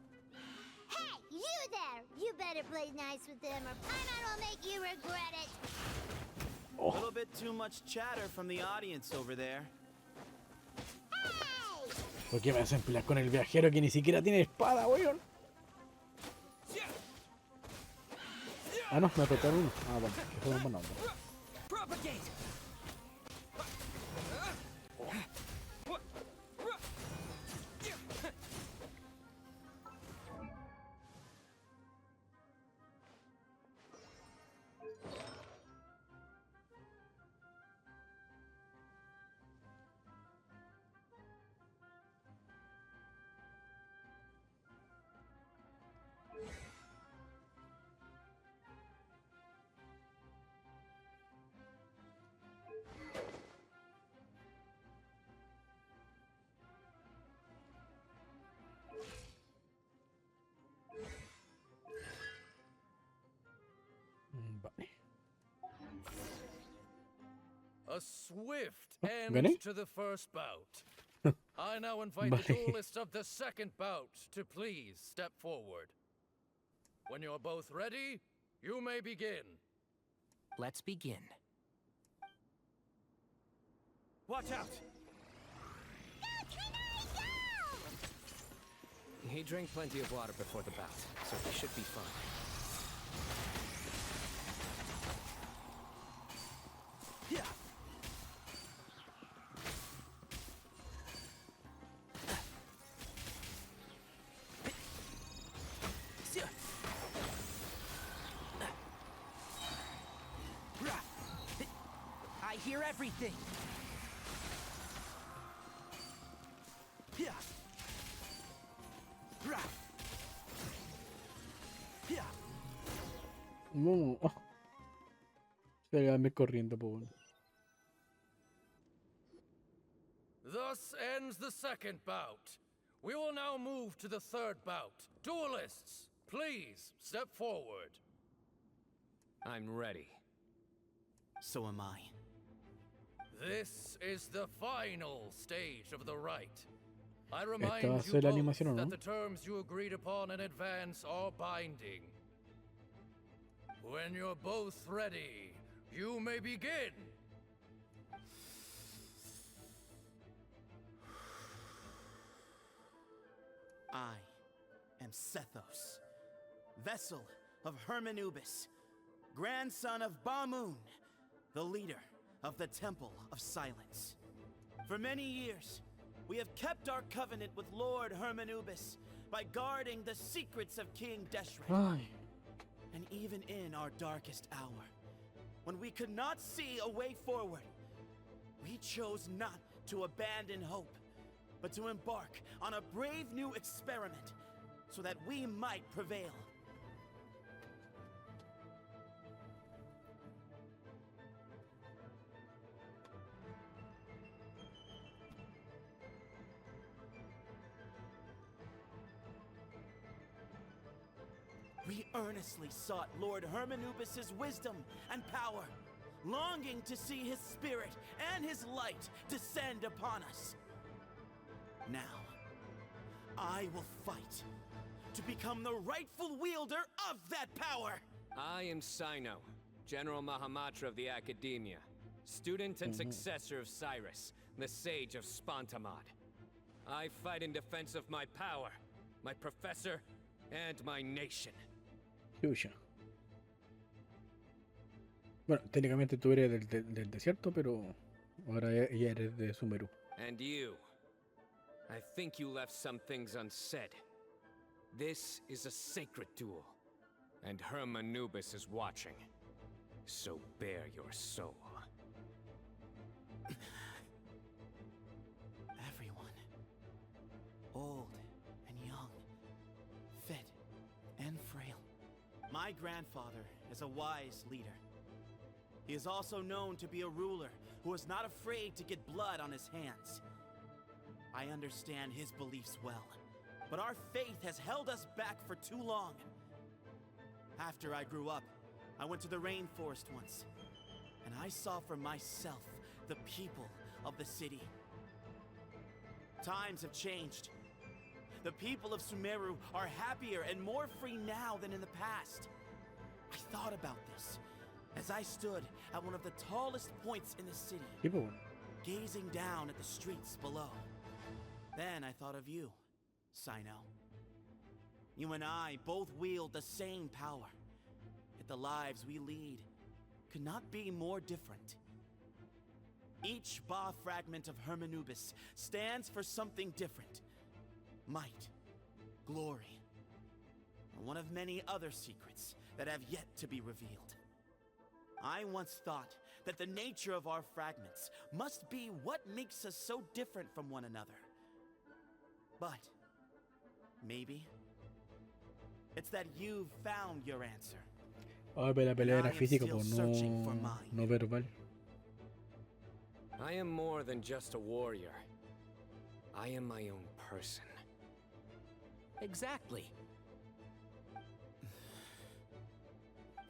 Hey, you there! You better play nice with them or Paimon will make you regret it! A little bit too much chatter from the audience over there. ¿Por qué me hacen pelear con el viajero que ni siquiera tiene espada, weón? Ah, no, me apretaron uno. Ah, bueno, que fue un buen hombre. Vale. A swift ¿Gané? end to the first bout. I now invite the Vale. duelists of the second bout to please step forward. When you're both ready, you may begin. Let's begin. Watch out! He drank plenty of water before the bout, so he should be fine. Yeah. I hear everything. Yeah. Yeah. No. Oh. Salganme corriendo, po. Bueno. Thus ends the second bout. We will now move to the third bout. Duelists, please step forward. I'm ready. So am I. This is the final stage of the rite. I ¿Esta remind va a you ser la both animación o no? that the terms you agreed upon in advance are binding. When you're both ready, you may begin. I am Sethos, vessel of Hermanubis, grandson of Bamoon, the leader of the Temple of Silence. For many years, we have kept our covenant with Lord Hermanubis by guarding the secrets of King Deshret. Ay. And even in our darkest hour, when we could not see a way forward, we chose not to abandon hope, but to embark on a brave new experiment so that we might prevail. We earnestly sought Lord Hermanubis' wisdom and power, longing to see his spirit and his light descend upon us. Now, I will fight to become the rightful wielder of that power! I am Sino, General Mahamatra of the Academia, student and successor of Cyrus, the Sage of Spontamod. I fight in defense of my power, my professor, and my nation. Chucha. Bueno, técnicamente tú eres del desierto, pero ahora ella eres de Sumeru. And you. I think you left some things unsaid. This is a sacred duel, and Hermanubis is watching. So bare your soul. Everyone, old and young, fit and frail, My grandfather is a wise leader. He is also known to be a ruler who is not afraid to get blood on his hands. I understand his beliefs well, but our faith has held us back for too long. After I grew up, I went to the rainforest once, and I saw for myself the people of the city. Times have changed. The people of Sumeru are happier and more free now than in the past. I thought about this as I stood at one of the tallest points in the city, gazing down at the streets below. Then I thought of you, Sino. You and I both wield the same power, yet the lives we lead could not be more different. Each Ba fragment of Hermanubis stands for something different. Might, glory, and one of many other secrets that have yet to be revealed. I once thought that the nature of our fragments must be what makes us so different from one another. But maybe it's that you've found your answer. Oh, pero la pelea era física, pues no verbal. I am more than just a warrior. I am my own person. Exactly.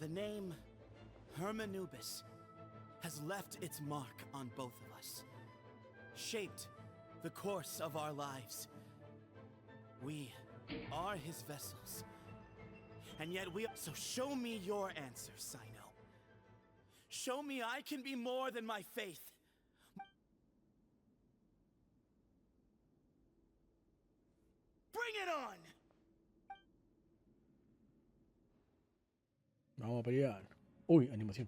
The name Hermanubis has left its mark on both of us, shaped the course of our lives. We are his vessels, and yet so show me your answer, Sino. Show me I can be more than my faith. Bring it on! Vamos a pelear. Uy, animación.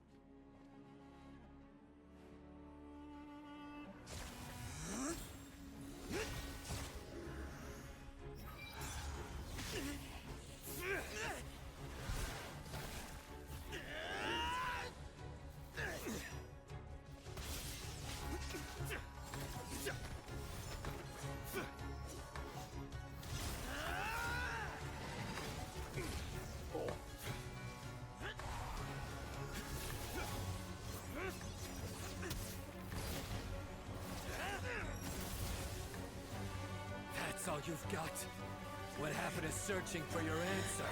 That's all you've got? What happened is searching for your answer.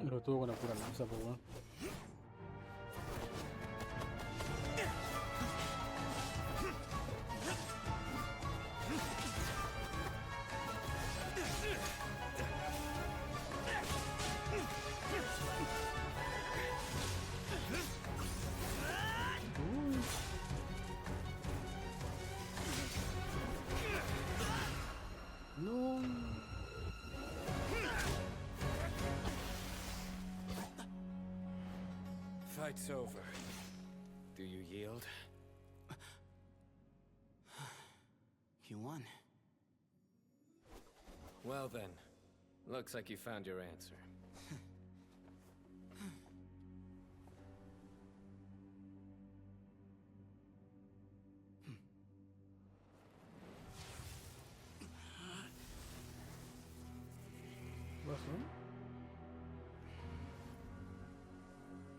Lo tuvo con la pura lanza, pues bueno. Fight's over. Do you yield? You won. Well then, looks like you found your answer.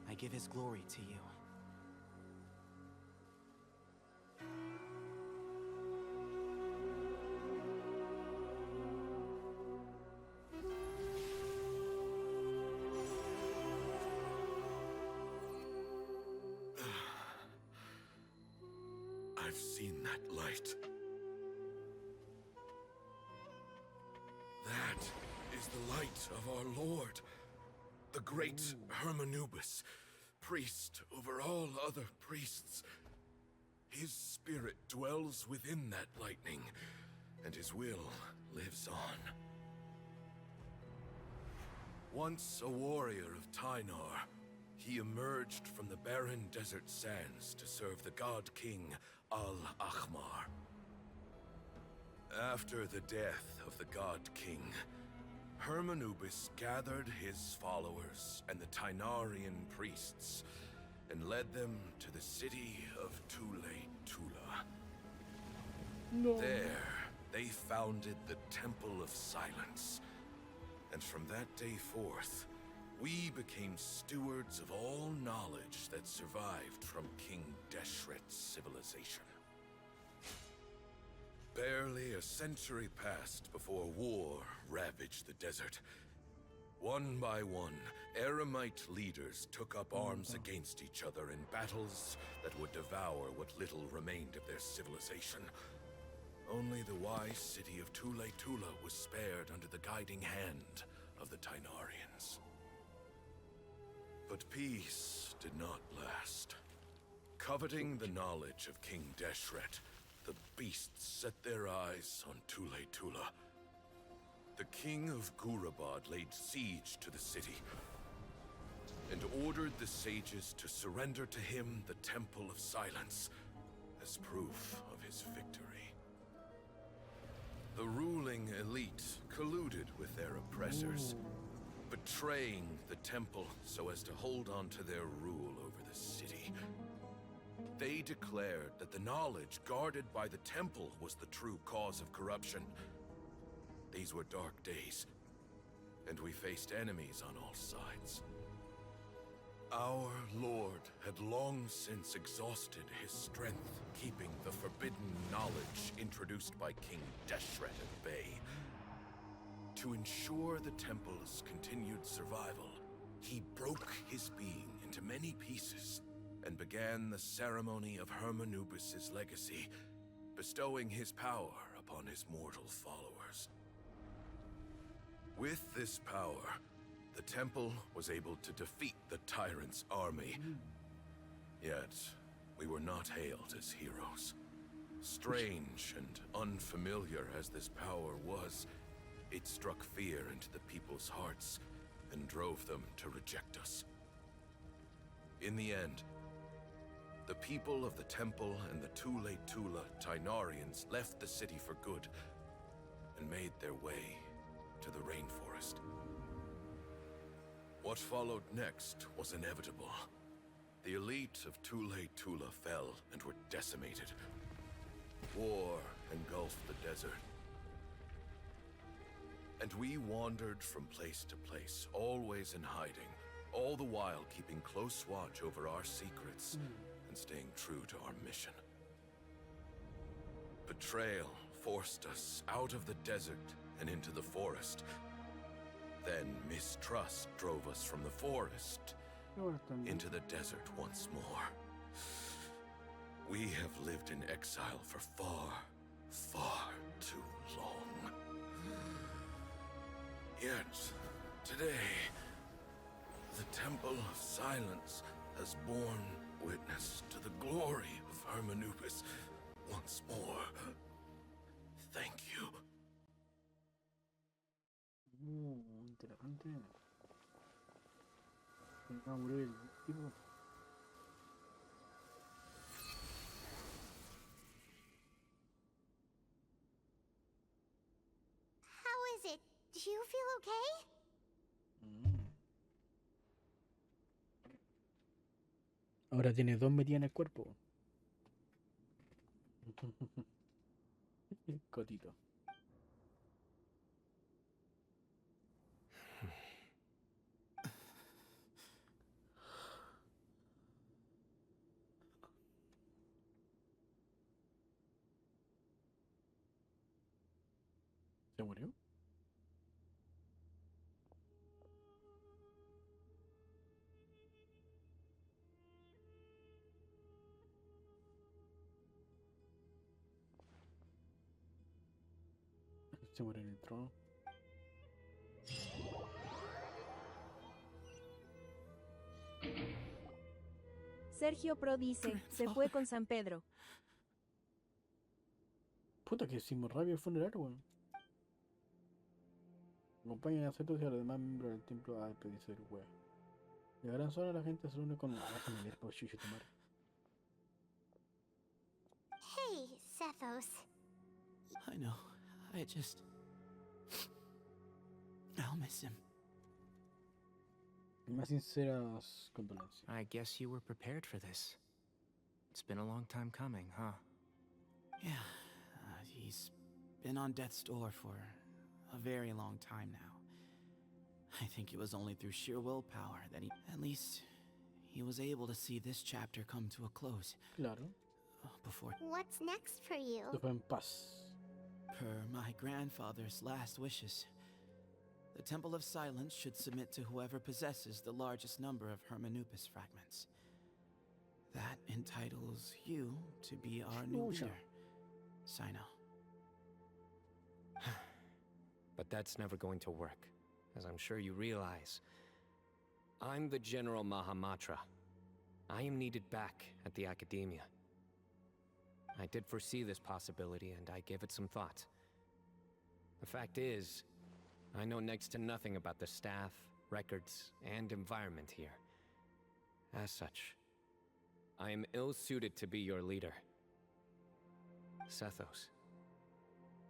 I give his glory to you. I've seen that light. That is the light of our Lord, the great Hermanubis, priest over all other priests. His spirit dwells within that lightning, and his will lives on. Once a warrior of Tynar, he emerged from the barren desert sands to serve the god king Al-Ahmar. After the death of the God King, Hermanubis gathered his followers and the Tainarian priests and led them to the city of Tula. No. There, they founded the Temple of Silence. And from that day forth, we became stewards of all knowledge that survived from King Deshret's civilization. Barely a century passed before war ravaged the desert. One by one, Eremite leaders took up arms against each other in battles that would devour what little remained of their civilization. Only the wise city of Tula was spared under the guiding hand of the Tainarians. But peace did not last. Coveting the knowledge of King Deshret, the beasts set their eyes on Tula. The king of Gurabad laid siege to the city and ordered the sages to surrender to him the Temple of Silence as proof of his victory. The ruling elite colluded with their oppressors, betraying the temple so as to hold on to their rule over the city. They declared that the knowledge guarded by the temple was the true cause of corruption. These were dark days, and we faced enemies on all sides. Our Lord had long since exhausted his strength, keeping the forbidden knowledge introduced by King Deshret at bay. To ensure the temple's continued survival, he broke his being into many pieces and began the ceremony of Hermanubis' legacy, bestowing his power upon his mortal followers. With this power, the temple was able to defeat the tyrant's army. Yet, we were not hailed as heroes. Strange and unfamiliar as this power was, it struck fear into the people's hearts and drove them to reject us. In the end, the people of the temple and the Tula Tainarians left the city for good and made their way to the rainforest. What followed next was inevitable. The elite of Tula fell and were decimated. War engulfed the desert. And we wandered from place to place, always in hiding, all the while keeping close watch over our secrets and staying true to our mission. Betrayal forced us out of the desert and into the forest. Then mistrust drove us from the forest into the desert once more. We have lived in exile for far too long. Yet, today, the Temple of Silence has borne witness to the glory of Hermanubis once more. Thank you. Interesante. Va a morir el tipo. How is it? Do you feel okay? Ahora tiene dos metidas en el cuerpo. Cotito. ¿Se murió? Se murió en el trono. Sergio Pro dice, se fue con San Pedro. Puta que hicimos rápido el funeral, weón. Acompañan a Zapto y a los demás miembros del templo a despedirse del weón. Llegarán solo, la gente se une con la familia por chucho tomar. Hey, Zaphos. I know. I'll miss him. Más sinceras condolencias. I guess you were prepared for this. It's been a long time coming, huh? Yeah, he's been on death's door for a very long time now. I think it was only through sheer willpower that at least he was able to see this chapter come to a close. Claro. Before. What's next for you? Se fue en paz. Per my grandfather's last wishes, the Temple of Silence should submit to whoever possesses the largest number of Hermanupis fragments. That entitles you to be our new leader, Sino. But that's never going to work, as I'm sure you realize. I'm the General Mahamatra. I am needed back at the Academia. I did foresee this possibility, and I gave it some thought. The fact is, I know next to nothing about the staff, records, and environment here. As such, I am ill-suited to be your leader. Sethos,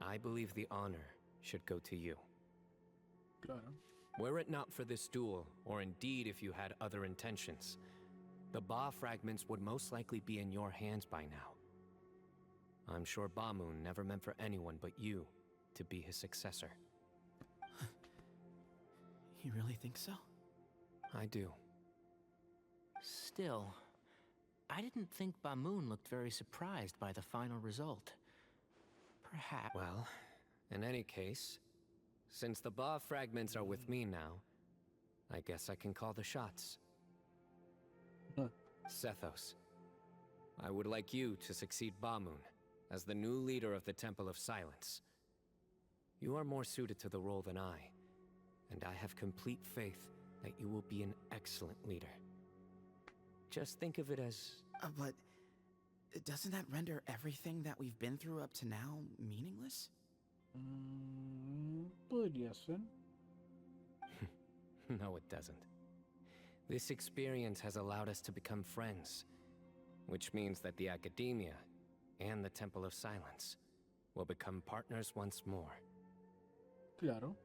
I believe the honor should go to you. Claro. Were it not for this duel, or indeed if you had other intentions, the Ba fragments would most likely be in your hands by now. I'm sure Bamun never meant for anyone but you to be his successor. You really think so? I do. Still, I didn't think Bamun looked very surprised by the final result. Perhaps... Well, in any case, since the Ba fragments are with me now, I guess I can call the shots. Sethos, I would like you to succeed Bamun as the new leader of the Temple of Silence. You are more suited to the role than I, and I have complete faith that you will be an excellent leader. Just think of it as... But doesn't that render everything that we've been through up to now meaningless? Podría ser. No, it doesn't. This experience has allowed us to become friends, which means that the Academia and the Temple of Silence will become partners once more. Claro.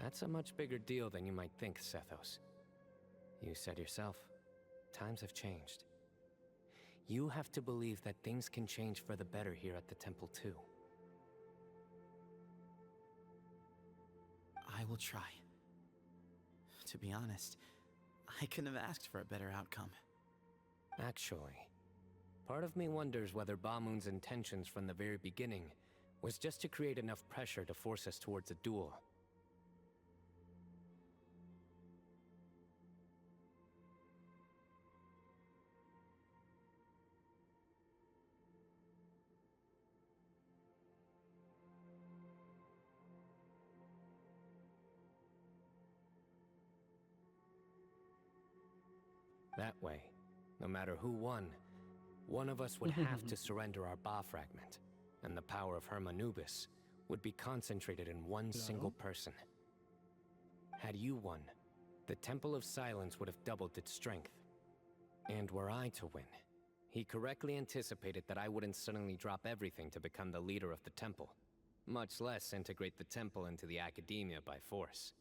That's a much bigger deal than you might think, Sethos. You said yourself, times have changed. You have to believe that things can change for the better here at the temple too. I will try. To be honest, I couldn't have asked for a better outcome. Actually, part of me wonders whether Bamun's intentions from the very beginning was just to create enough pressure to force us towards a duel. That way, no matter who won, one of us would have to surrender our Ba fragment, and the power of Hermanubis would be concentrated in one single person. Had you won, the Temple of Silence would have doubled its strength. And were I to win, he correctly anticipated that I wouldn't suddenly drop everything to become the leader of the temple, much less integrate the temple into the Academia by force.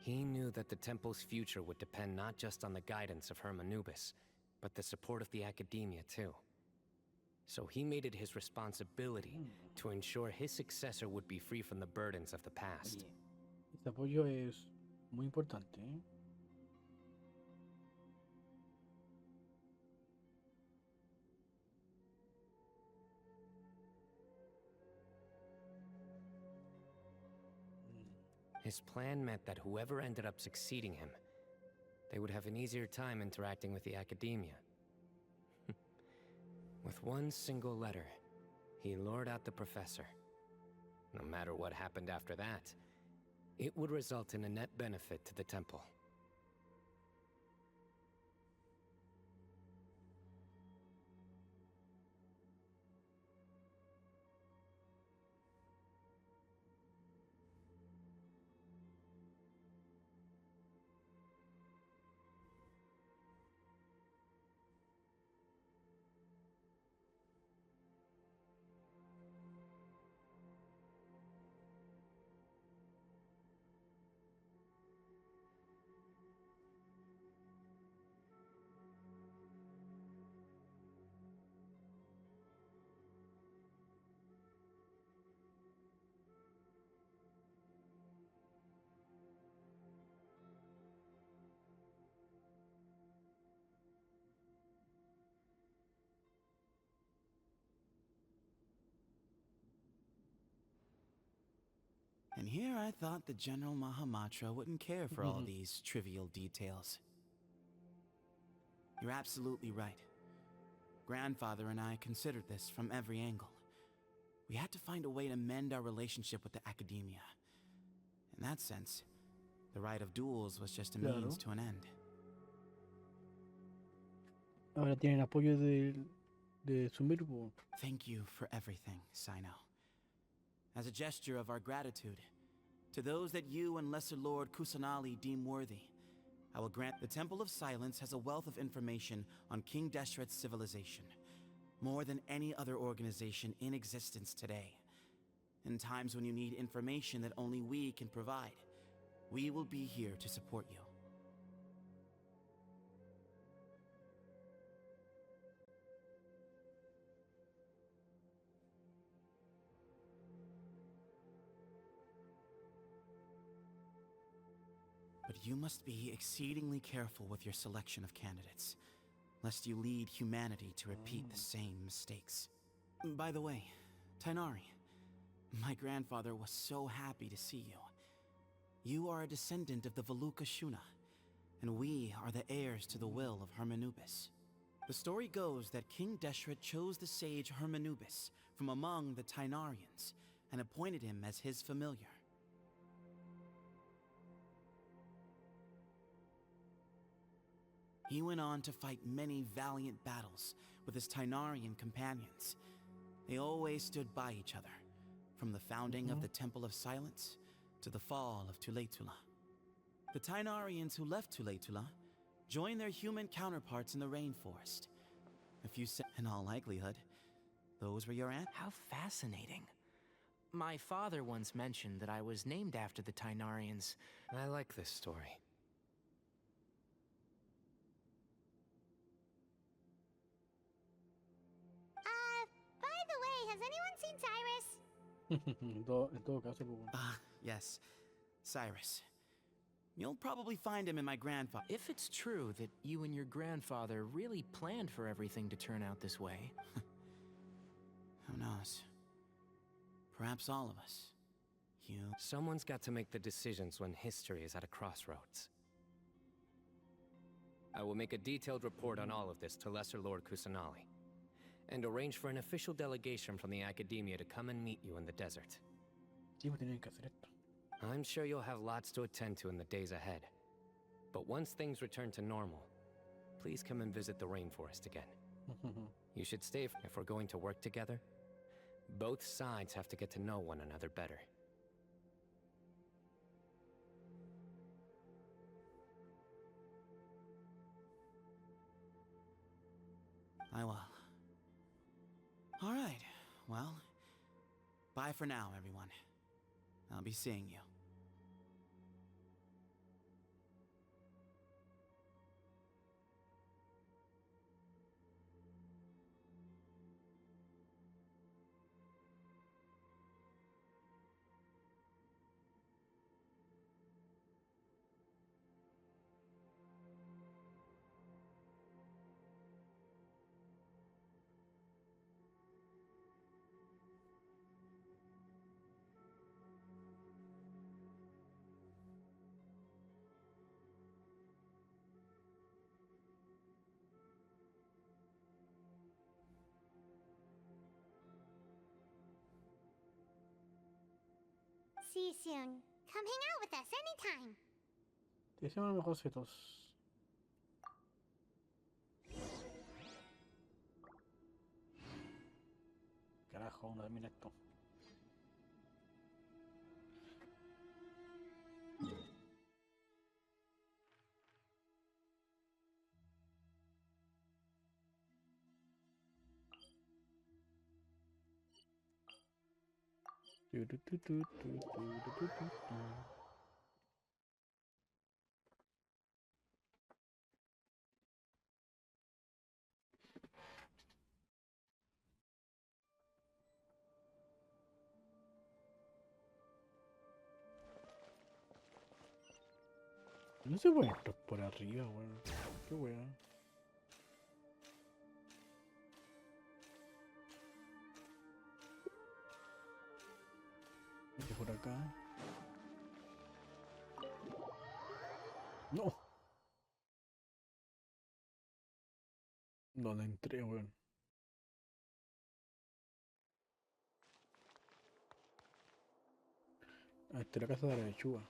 He knew that the temple's future would depend not just on the guidance of Hermanubis, but the support of the Academia too. So he made it his responsibility to ensure his successor would be free from the burdens of the past. Este apoyo es muy importante, ¿eh? His plan meant that whoever ended up succeeding him, they would have an easier time interacting with the Academia. With one single letter, he lured out the professor. No matter what happened after that, it would result in a net benefit to the temple. And here I thought the General Mahamatra wouldn't care for all these trivial details. You're absolutely right. Grandfather and I considered this from every angle. We had to find a way to mend our relationship with the academia. In that sense, the right of duels was just a means to an end. Ahora tienen apoyo de Sumirbu. Thank you for everything, Sino. As a gesture of our gratitude, to those that you and Lesser Lord Kusanali deem worthy, I will grant the Temple of Silence has a wealth of information on King Deshret's civilization, more than any other organization in existence today. In times when you need information that only we can provide, we will be here to support you. But you must be exceedingly careful with your selection of candidates, lest you lead humanity to repeat the same mistakes. By the way, Tainari, my grandfather was so happy to see you. You are a descendant of the Veluka Shuna, and we are the heirs to the will of Hermanubis. The story goes that King Deshret chose the sage Hermanubis from among the Tainarians and appointed him as his familiar. He went on to fight many valiant battles with his Tainarian companions. They always stood by each other, from the founding of the Temple of Silence to the fall of Tuletula. The Tainarians who left Tuletula joined their human counterparts in the rainforest. If you said, in all likelihood, those were your How fascinating. My father once mentioned that I was named after the Tainarians. I like this story. By the way, has anyone seen Cyrus? En todo caso, pues, Yes, Cyrus. You'll probably find him in my grandfather. If it's true that you and your grandfather really planned for everything to turn out this way. Who knows? Perhaps all of us. Someone's got to make the decisions when history is at a crossroads. I will make a detailed report on all of this to Lesser Lord Kusanali, and arrange for an official delegation from the academia to come and meet you in the desert. Sí, pues tienen que hacer esto. I'm sure you'll have lots to attend to in the days ahead. But once things return to normal, please come and visit the rainforest again. You should stay if we're going to work together. Both sides have to get to know one another better. I will. All right. Well, bye for now, everyone. I'll be seeing you. See you soon. Come hang out with us anytime. Te deseamos los mejorcitos. Carajo, no termina esto. No se puede entrar por arriba, weón. Qué weón. Por acá. No. ¿Dónde entré, weón? Ah, esta es la casa de la lechuga.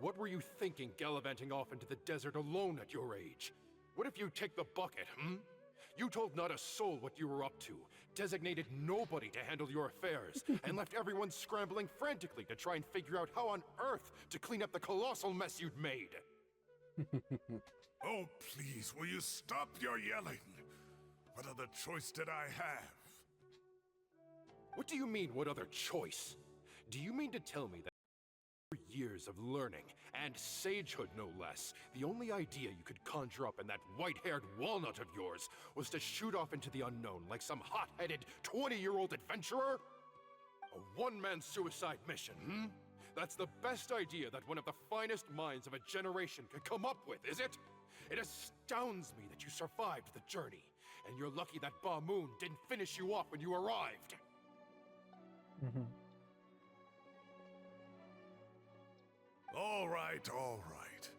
What were you thinking, gallivanting off into the desert alone at your age? What if you take the bucket, hmm? You told not a soul what you were up to, designated nobody to handle your affairs, and left everyone scrambling frantically to try and figure out how on earth to clean up the colossal mess you'd made. Oh, please, will you stop your yelling? What other choice did I have? What do you mean, what other choice? Do you mean to tell me that after years of learning, and sagehood no less, the only idea you could conjure up in that white-haired walnut of yours was to shoot off into the unknown like some hot-headed 20-year-old adventurer? A one-man suicide mission, hmm? That's the best idea that one of the finest minds of a generation could come up with, is it? It astounds me that you survived the journey, and you're lucky that Ba Moon didn't finish you off when you arrived. All right, all right.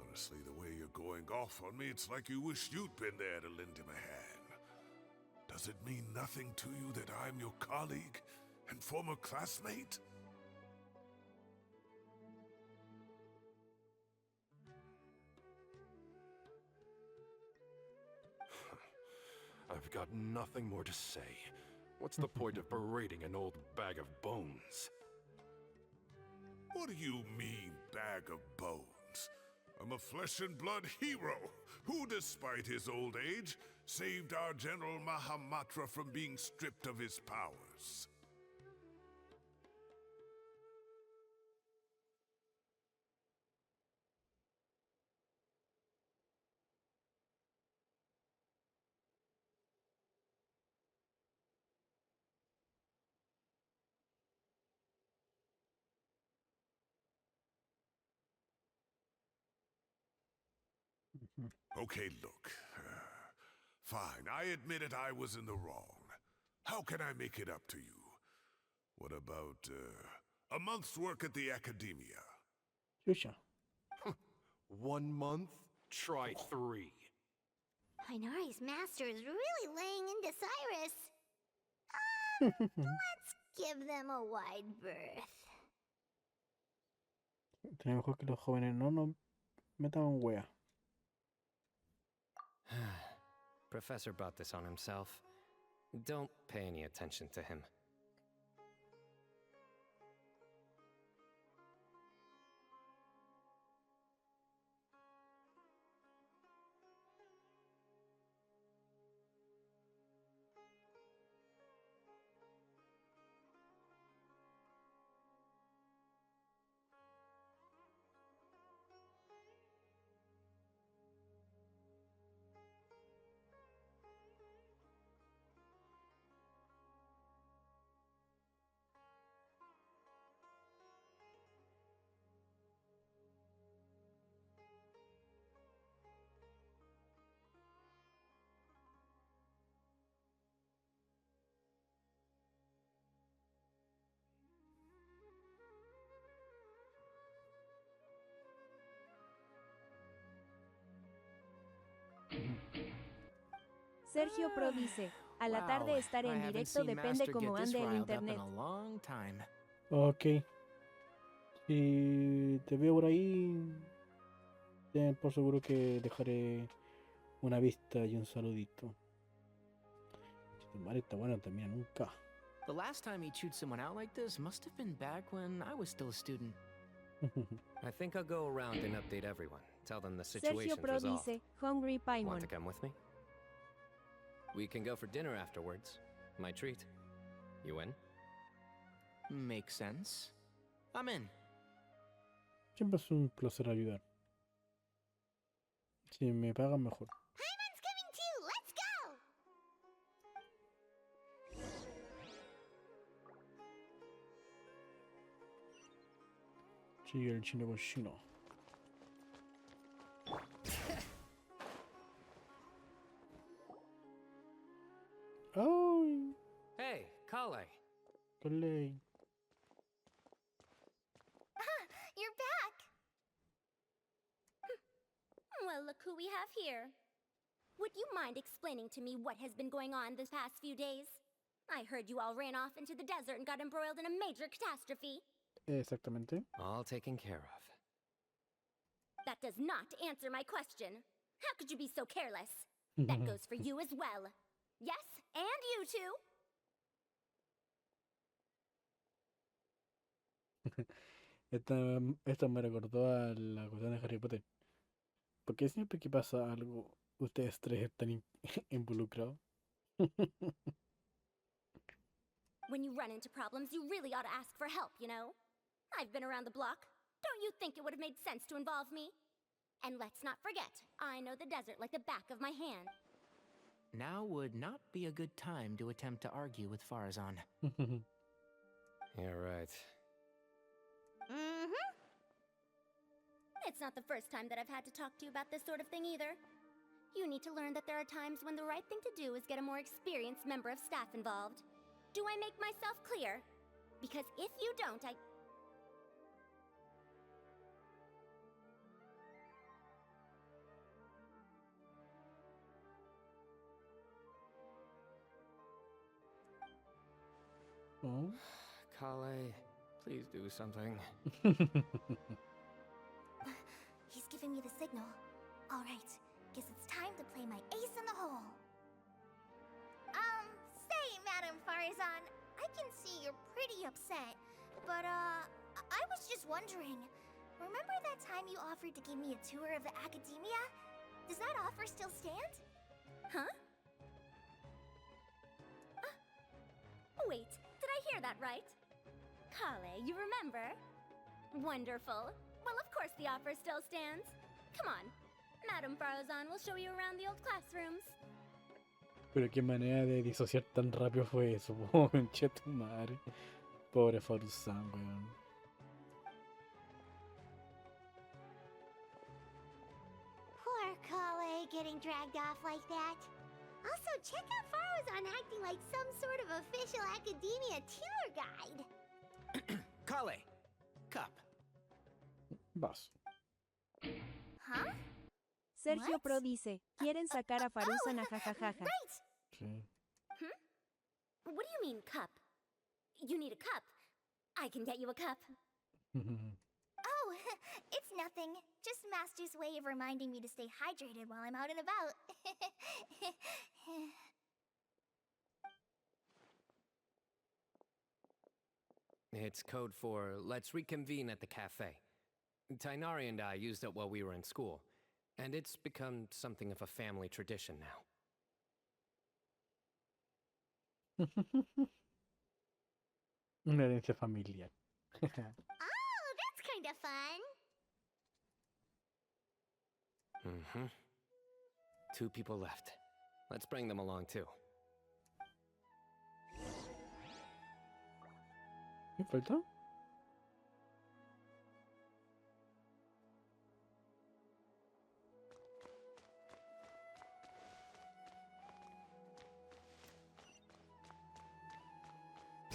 Honestly, the way you're going off on me, it's like you wish you'd been there to lend him a hand. Does it mean nothing to you that I'm your colleague and former classmate? I've got nothing more to say. What's the point of berating an old bag of bones? What do you mean, bag of bones? I'm a flesh and blood hero who, despite his old age, saved our General Mahamatra from being stripped of his powers. Okay, look. Fine, I admit it, I was in the wrong. How can I make it up to you? What about, a month's work at the Academia? Chucha. 1 month? Try 3. Inari's master is really laying into Cyrus. Let's give them a wide berth. Sería mejor que los jóvenes no nos metan en wea. Professor brought this on himself. Don't pay any attention to him. Sergio Pro dice, a la tarde estaré en directo depende cómo ande el internet. Ok. Si te veo por ahí, ten por seguro que dejaré una vista y un saludito. Este mar está bueno, termina nunca. The last time he chewed someone out like this must have been back when I was still a student. I think I'll go around and update everyone. Tell them the Sergio situation's Pro resolved. dice, Hungry Paimon. Want to come with me? We can go for dinner afterwards. My treat. You in? Makes sense. I'm in. Siempre es un placer ayudar. Si me pagan mejor. Paimon's coming too. Let's go. Sí, el chino cochino. ¡Ay! Hey, Kale. Kale. You're back! Well, look who we have here. Would you mind explaining to me what has been going on this past few days? I heard you all ran off into the desert and got embroiled in a major catastrophe. Exactamente. All taken care of. That does not answer my question. How could you be so careless? That goes for you as well. Yes, and you too. Esta me recordó a la cuestión de Harry Potter. Porque siempre que pasa algo, ustedes tres están involucrados. When you run into problems, you really ought to ask for help, you know? I've been around the block. Don't you think it would have made sense to involve me? And let's not forget, I know the desert like the back of my hand. Now would not be a good time to attempt to argue with Farazan. You're right. Mm-hmm. It's not the first time that I've had to talk to you about this sort of thing either. You need to learn that there are times when the right thing to do is get a more experienced member of staff involved. Do I make myself clear? Because if you don't, I... Oh. Kale, please do something. He's giving me the signal. All right, guess it's time to play my ace in the hole. Say, Madam Farazan, I can see you're pretty upset, but I was just wondering. Remember that time you offered to give me a tour of the academia? Does that offer still stand? Huh? Wait, did I hear that right? Kale, you remember? Wonderful. Well, of course the offer still stands. Come on. Madam Farazan will show you around the old classrooms. Pero qué manera de disociar tan rápido fue eso, concha tu madre. Pobre Farazan, weón. Poor Kale getting dragged off like that. Also, check out Farazan acting like some sort of official academia tour guide. Kale, cup. Vas. Huh? Sergio What? Pro dice, quieren sacar a Farazan a jajajaja. Right! Sí. What do you mean, cup? You need a cup. I can get you a cup. Oh, it's nothing. Just Master's way of reminding me to stay hydrated while I'm out and about. It's code for let's reconvene at the cafe. Tainari and I used it while we were in school, and it's become something of a family tradition now. Una herencia familiar. Oh, that's kind of fun. Mm-hmm. 2 people left. Let's bring them along too. ¿Qué falta?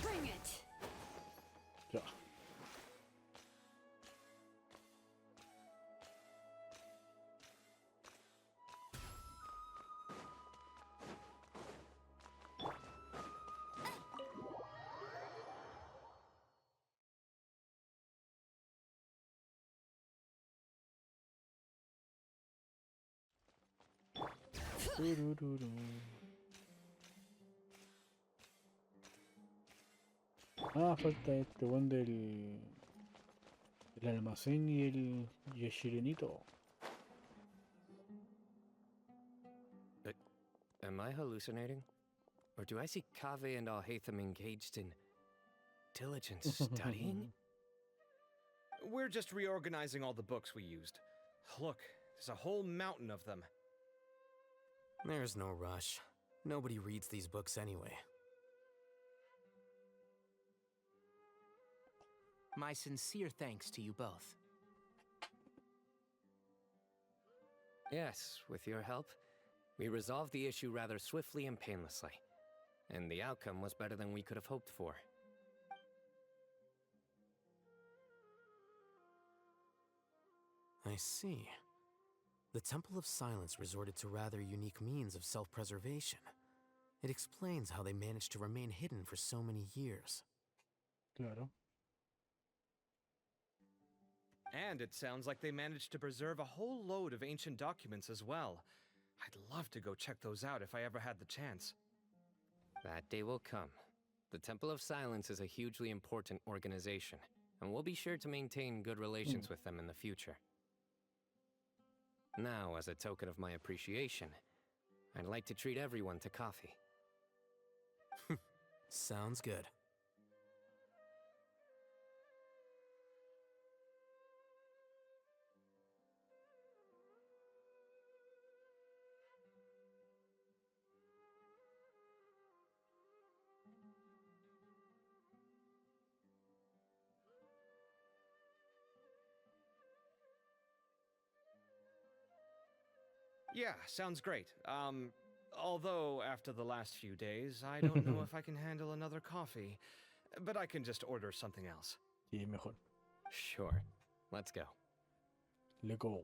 Bring it. Ya. Turururu. Ah, falta este buen del almacén y el chilenito. Am I hallucinating? Or do I see Kaveh and Alhaitham engaged in diligent studying? We're just reorganizing all the books we used. Look, there's a whole mountain of them. There's no rush. Nobody reads these books anyway. My sincere thanks to you both. Yes, with your help, we resolved the issue rather swiftly and painlessly. And the outcome was better than we could have hoped for. I see. The Temple of Silence resorted to rather unique means of self-preservation. It explains how they managed to remain hidden for so many years. Claro. And it sounds like they managed to preserve a whole load of ancient documents as well. I'd love to go check those out if I ever had the chance. That day will come. The Temple of Silence is a hugely important organization, and we'll be sure to maintain good relations with them in the future. Now, as a token of my appreciation, I'd like to treat everyone to coffee. Sounds good. Yeah, sounds great. Although after the last few days, I don't know if I can handle another coffee. But I can just order something else. Sí, mejor. Sure. Let's go. Let's go.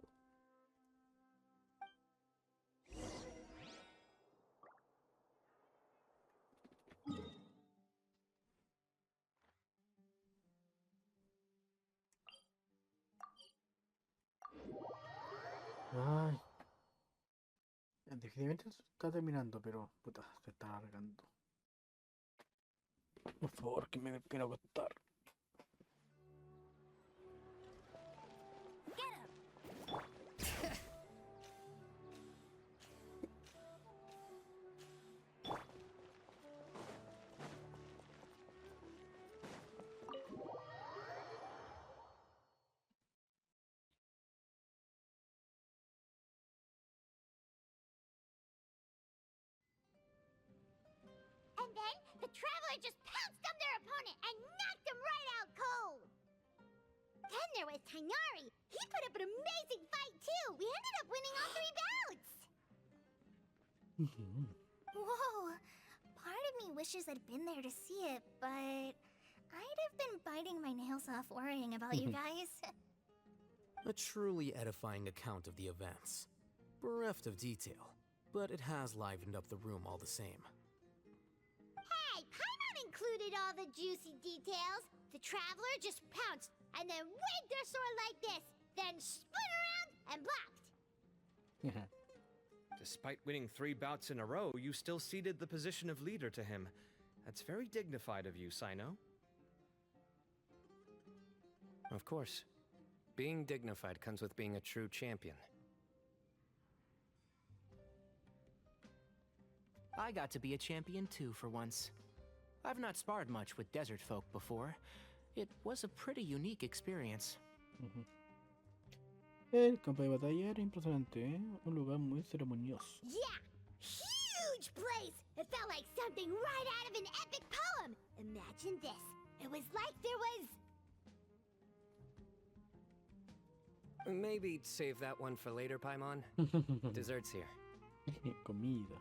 Ay. Definitivamente está terminando, pero puta, se está alargando. Por favor, que me quiero acostar. And then the Traveler just pounced on their opponent and knocked him right out cold. Then there was Tainari. He put up an amazing fight too. We ended up winning all 3 bouts. Whoa. Part of me wishes I'd been there to see it, but I'd have been biting my nails off worrying about you guys. A truly edifying account of the events. Bereft of detail, but it has livened up the room all the same. Hey, Paimon included all the juicy details. The Traveler just pounced and then waved their sword like this, then spun around and blocked. Despite winning 3 bouts in a row, you still ceded the position of leader to him. That's very dignified of you, Sino. Of course. Being dignified comes with being a true champion. I got to be a champion too for once. I've not sparred much with desert folk before. It was a pretty unique experience. El campo de batalla era impresionante, ¿eh? Un lugar muy ceremonioso. Yeah, huge place. It felt like something right out of an epic poem. Imagine this. It was like there was... Maybe save that one for later, Paimon. Dessert's here. Comida.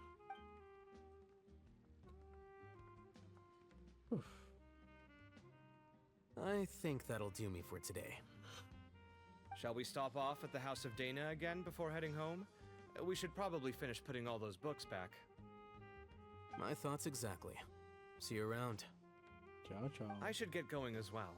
I think that'll do me for today. Shall we stop off at the House of Dana again before heading home? We should probably finish putting all those books back. My thoughts exactly. See you around. Ciao, ciao. I should get going as well.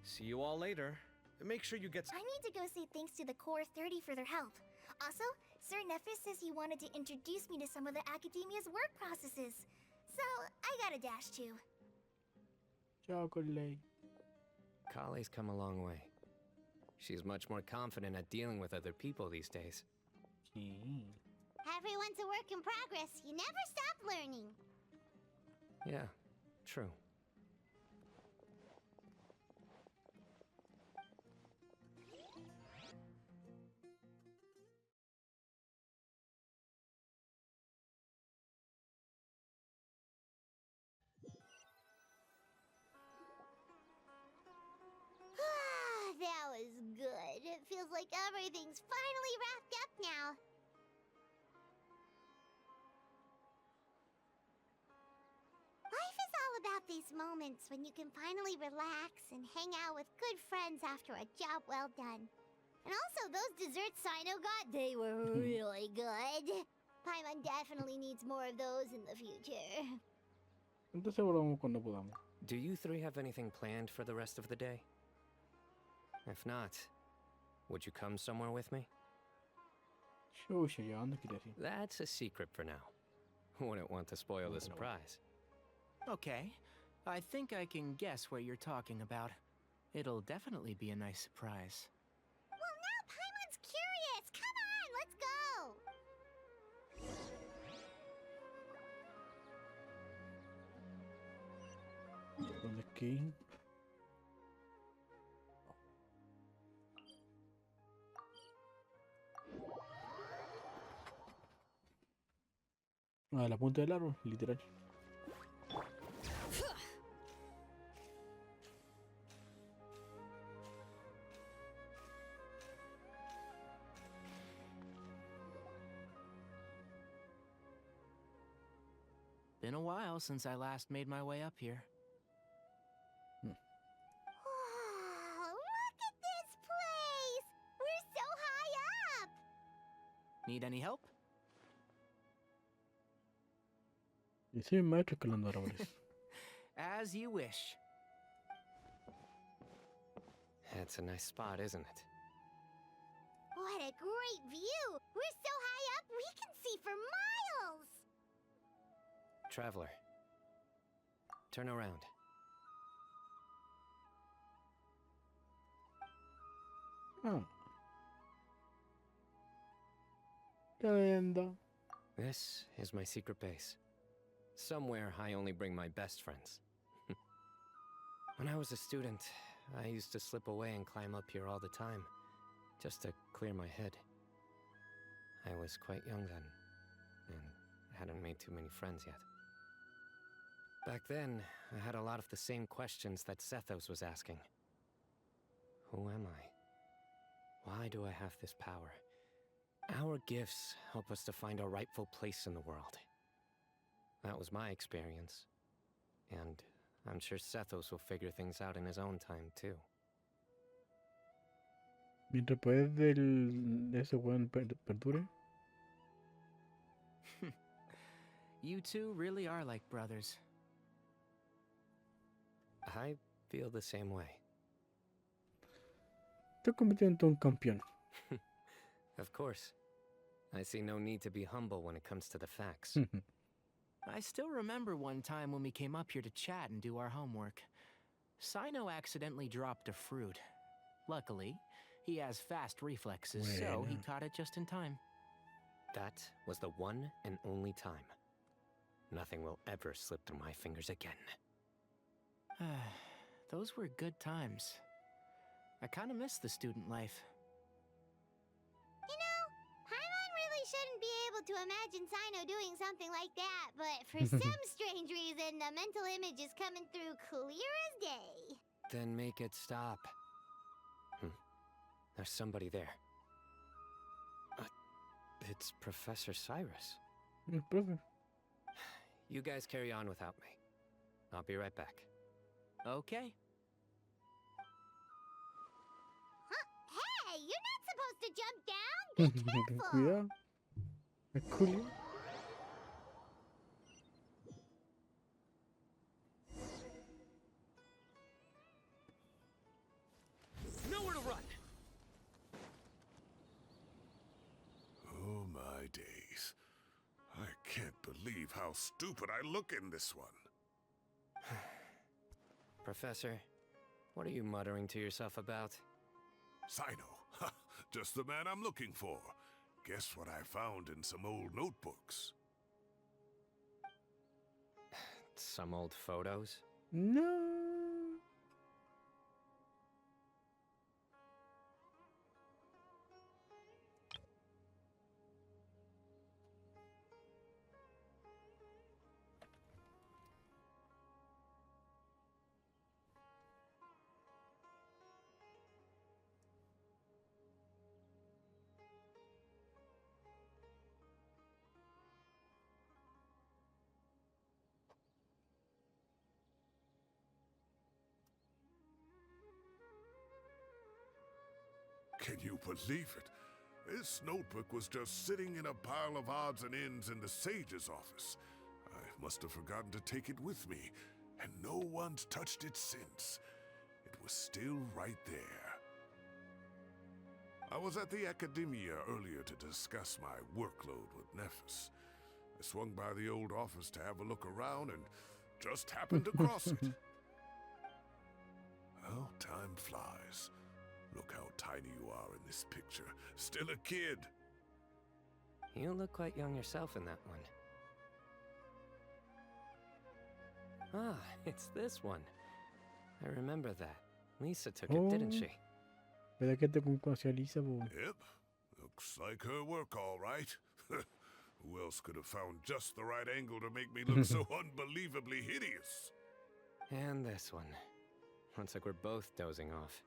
See you all later. Make sure you get... I need to go say thanks to the Core 30 for their help. Also, Sir Nephis says he wanted to introduce me to some of the Academia's work processes. So, I got a dash too. Chocolate. Kali's come a long way. She's much more confident at dealing with other people these days. Everyone's a work in progress. You never stop learning. Yeah, true. That was good. It feels like everything's finally wrapped up now. Life is all about these moments when you can finally relax and hang out with good friends after a job well done. And also, those desserts Sino got, they were really good. Paimon definitely needs more of those in the future. Entonces volvamos cuando podamos. Do you three have anything planned for the rest of the day? If not, would you come somewhere with me? Shusha, ¿ya dónde quieres ir? That's a secret for now. Wouldn't want to spoil the surprise. Okay. I think I can guess what you're talking about. It'll definitely be a nice surprise. Well, now Paimon's curious. Come on, let's go. ¿Dónde es que ir? A la punta del árbol, literal. Been a while since I last made my way up here. Wow, look at this place! We're so high up! Need any help? Y soy un maestro escalando árboles. As you wish. It's a nice spot, isn't it? What a great view! We're so high up, we can see for miles! Traveler, turn around. Ah. Qué lindo. This is my secret base. Somewhere I only bring my best friends. When I was a student, I used to slip away and climb up here all the time, just to clear my head. I was quite young then, and hadn't made too many friends yet. Back then, I had a lot of the same questions that Zaptersz was asking. Who am I? Why do I have this power? Our gifts help us to find our rightful place in the world. That was my experience. And I'm sure Zaptersz will figure things out in his own time, too. Mientras poder de ese weón perdure. You two really are like brothers. I feel the same way. Te convirtiendo en todo un campeón. Of course. I see no need to be humble when it comes to the facts. I still remember one time when we came up here to chat and do our homework. Sino accidentally dropped a fruit. Luckily, he has fast reflexes, so he caught it just in time. That was the one and only time. Nothing will ever slip through my fingers again. Those were good times. I kind of miss the student life. You know, Paimon really shouldn't be able to imagine Sino doing something like that, but for some strange reason, the mental image is coming through clear as day. Then make it stop. There's somebody there. It's Professor Cyrus. You guys carry on without me. I'll be right back. Okay. Huh? Hey, you're not supposed to jump down! Be careful! Cuidado. Es cool. Nowhere to run! believe how stupid I look in this one. Professor, what are you muttering to yourself about? Sino, just the man I'm looking for. Guess what I found in some old notebooks? Some old photos? No. Can you believe it? This notebook was just sitting in a pile of odds and ends in the sage's office. I must have forgotten to take it with me, and no one's touched it since. It was still right there. I was at the Academia earlier to discuss my workload with Nephis. I swung by the old office to have a look around and just happened to cross it. Well, time flies. Look how tiny you are in this picture. Still a kid. You look quite young yourself in that one. Ah, it's this one. I remember that. Lisa took it, didn't she? ¿Verdad que te conocí a Lisa, po? Yep. Looks like her work, all right. Who else could have found just the right angle to make me look so unbelievably hideous? And this one. Looks like we're both dozing off.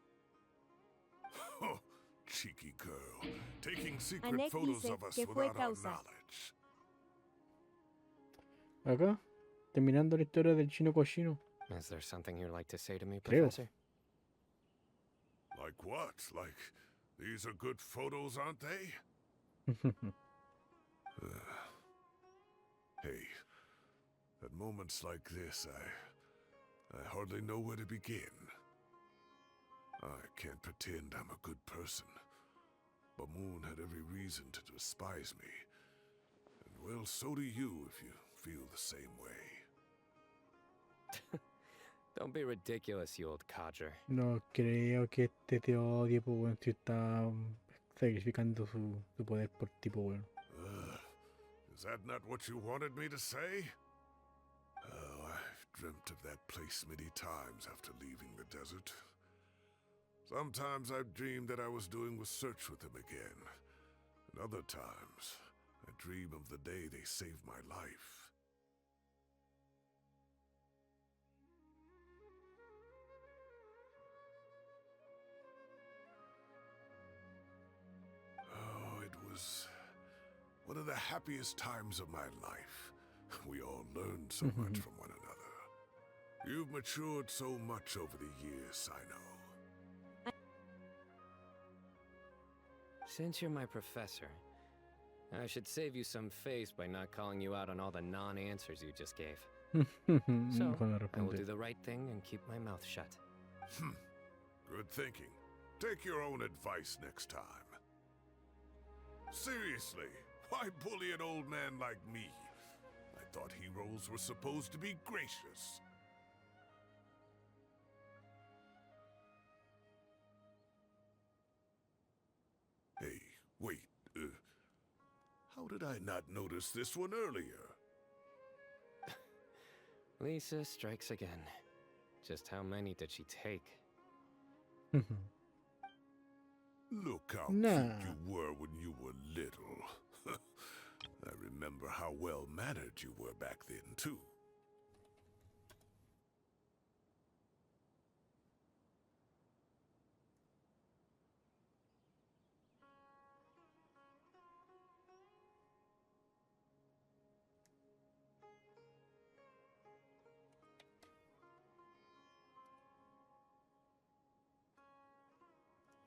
Oh, cheeky girl. Taking secret Anek photos dice of us que fue without our causa. knowledge. Acá, terminando la historia del chino Cochino. Is there something you'd like to say to me, Creo. Professor? Like what? Like, these are good photos, aren't they? Hey, at moments like this, I hardly know where to begin. I can't pretend I'm a good person. Bamoon had every reason to despise me. And well, so do you if you feel the same way. Don't be ridiculous, you old codger. No creo que este te odie, po, weón, si está sacrificando su poder por ti, po, weón. Is that not what you wanted me to say? Oh, I've dreamt of that place many times after leaving the desert. Sometimes I've dreamed that I was doing research with them again. And other times, I dream of the day they saved my life. Oh, it was one of the happiest times of my life. We all learned so much from one another. You've matured so much over the years, I know. Since you're my professor, I should save you some face by not calling you out on all the non-answers you just gave. So, I will do the right thing and keep my mouth shut. Good thinking. Take your own advice next time. Seriously, why bully an old man like me? I thought heroes were supposed to be gracious. Hey, wait, how did I not notice this one earlier? Lisa strikes again. Just how many did she take? Look how cute you were when you were little. I remember how well-mannered you were back then, too.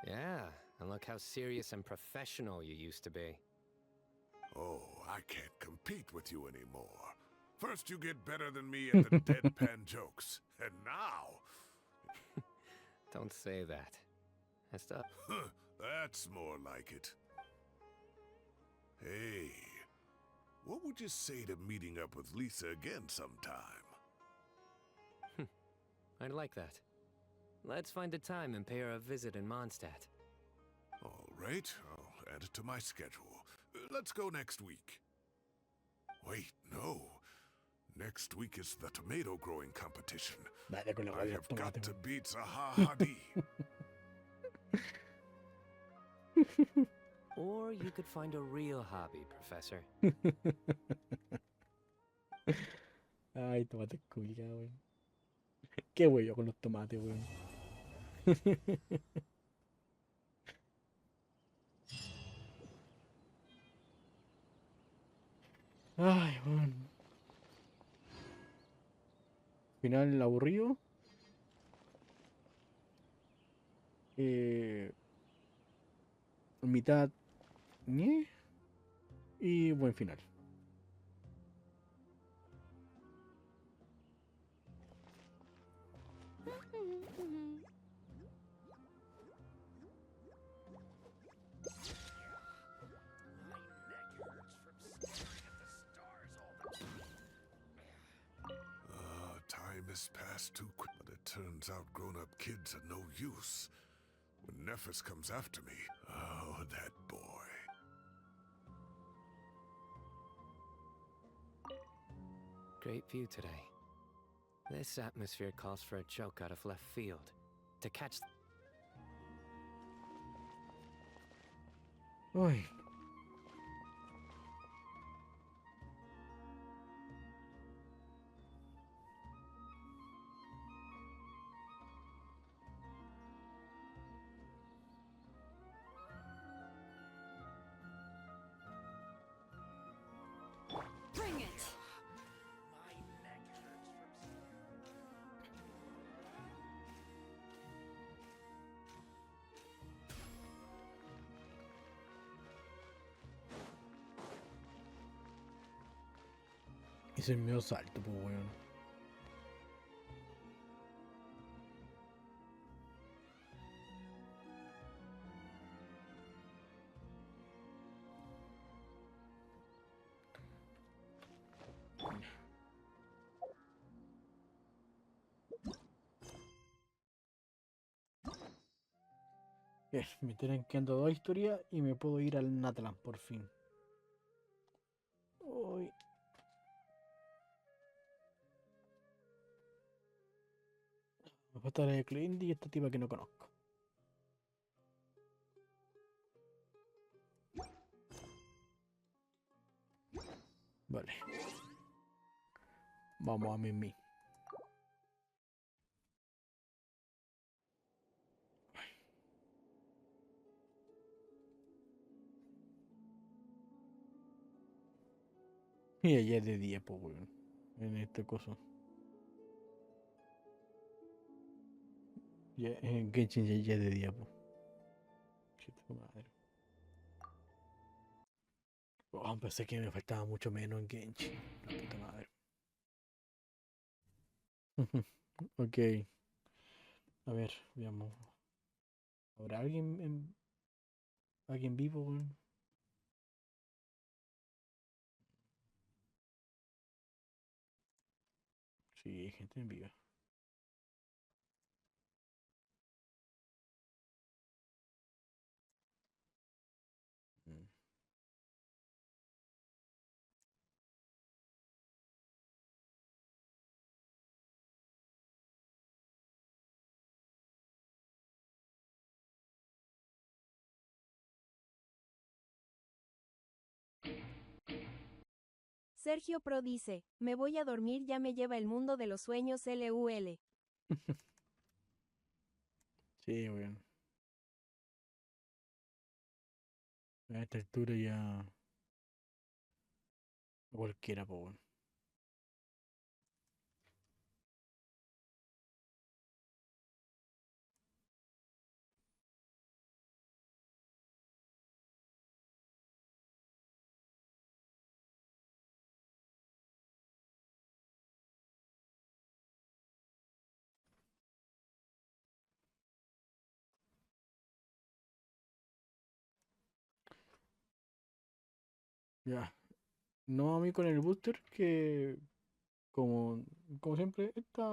Yeah, and look how serious and professional you used to be. Oh, I can't compete with you anymore. First you get better than me at the deadpan jokes, and now... Don't say that. That's more like it. Hey, What would you say to meeting up with Lisa again sometime? I'd like that. Let's find a time and pay her a visit in Mondstadt. All right, I'll add it to my schedule. Let's go next week. Wait, no. Next week is the tomato growing competition. Dale con la I hueá have del got tomate, to weón. beat Zaha Hadid. Or you could find a real hobby, Professor. Ay, tomate culiao, weón. Qué huevo con los tomates, weón. Ay, weón. Final aburrido. Mitad ñe, y buen final. Time has passed too quick, but it turns out grown-up kids are no use. When Nephis comes after me, oh, that boy. Great view today. This atmosphere calls for a joke out of left field. To catch... Uy. Bring it! Hice el medio salto, pues, weón. Bien, me tienen quedando 2 historias y me puedo ir al Natlan por fin. Uy. Me falta la de Clint y esta tipa que no conozco. Vale. Vamos a Mimi. Y ya es de día, pues, weón. En esta cosa. Ya, en Genshin ya es de día, pues. Chita madre. Oh, pensé que me faltaba mucho menos en Genshin. La puta madre. Ok. A ver, veamos. ¿Habrá alguien vivo, weón? Sí, hay gente en viva. Mm. Sergio Pro dice, me voy a dormir, ya me lleva el mundo de los sueños LUL. Sí, weón. A esta altura ya. Cualquiera, pues, weón. Ya. No, a mí con el booster que, como siempre, está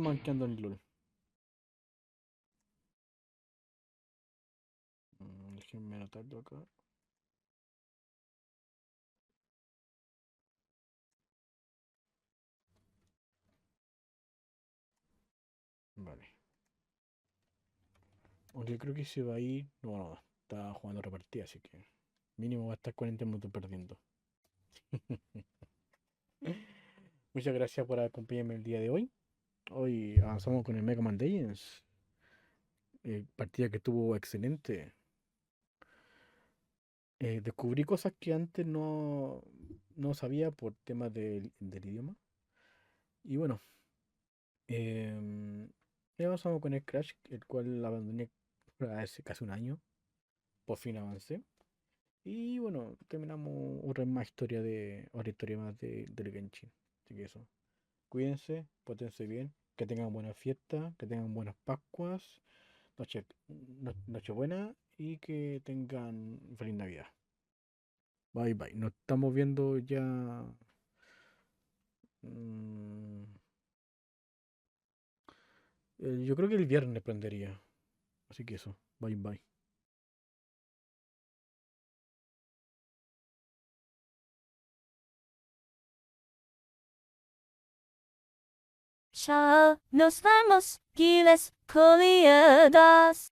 manqueando en el LOL. Déjenme anotarlo acá. Vale. Aunque creo que se va a ir. No, no, está jugando otra partida, así que mínimo va a estar 40 minutos perdiendo. Muchas gracias por acompañarme el día de hoy. Hoy avanzamos con el Mega Man Legends. Partida que estuvo excelente. Descubrí cosas que antes no sabía por temas del idioma. Y bueno, ya avanzamos con el Crash, el cual abandoné hace casi un año. Por fin avancé. Y bueno, terminamos otra historia más del Genshin. Así que eso. Cuídense, pótense bien, que tengan buenas fiestas, que tengan buenas Pascuas, Nochebuena y que tengan feliz Navidad. Bye bye. Nos estamos viendo ya. mm, yo creo que el viernes prendería. Así que eso. Bye bye. Chao, nos vemos, Giles Colliadas.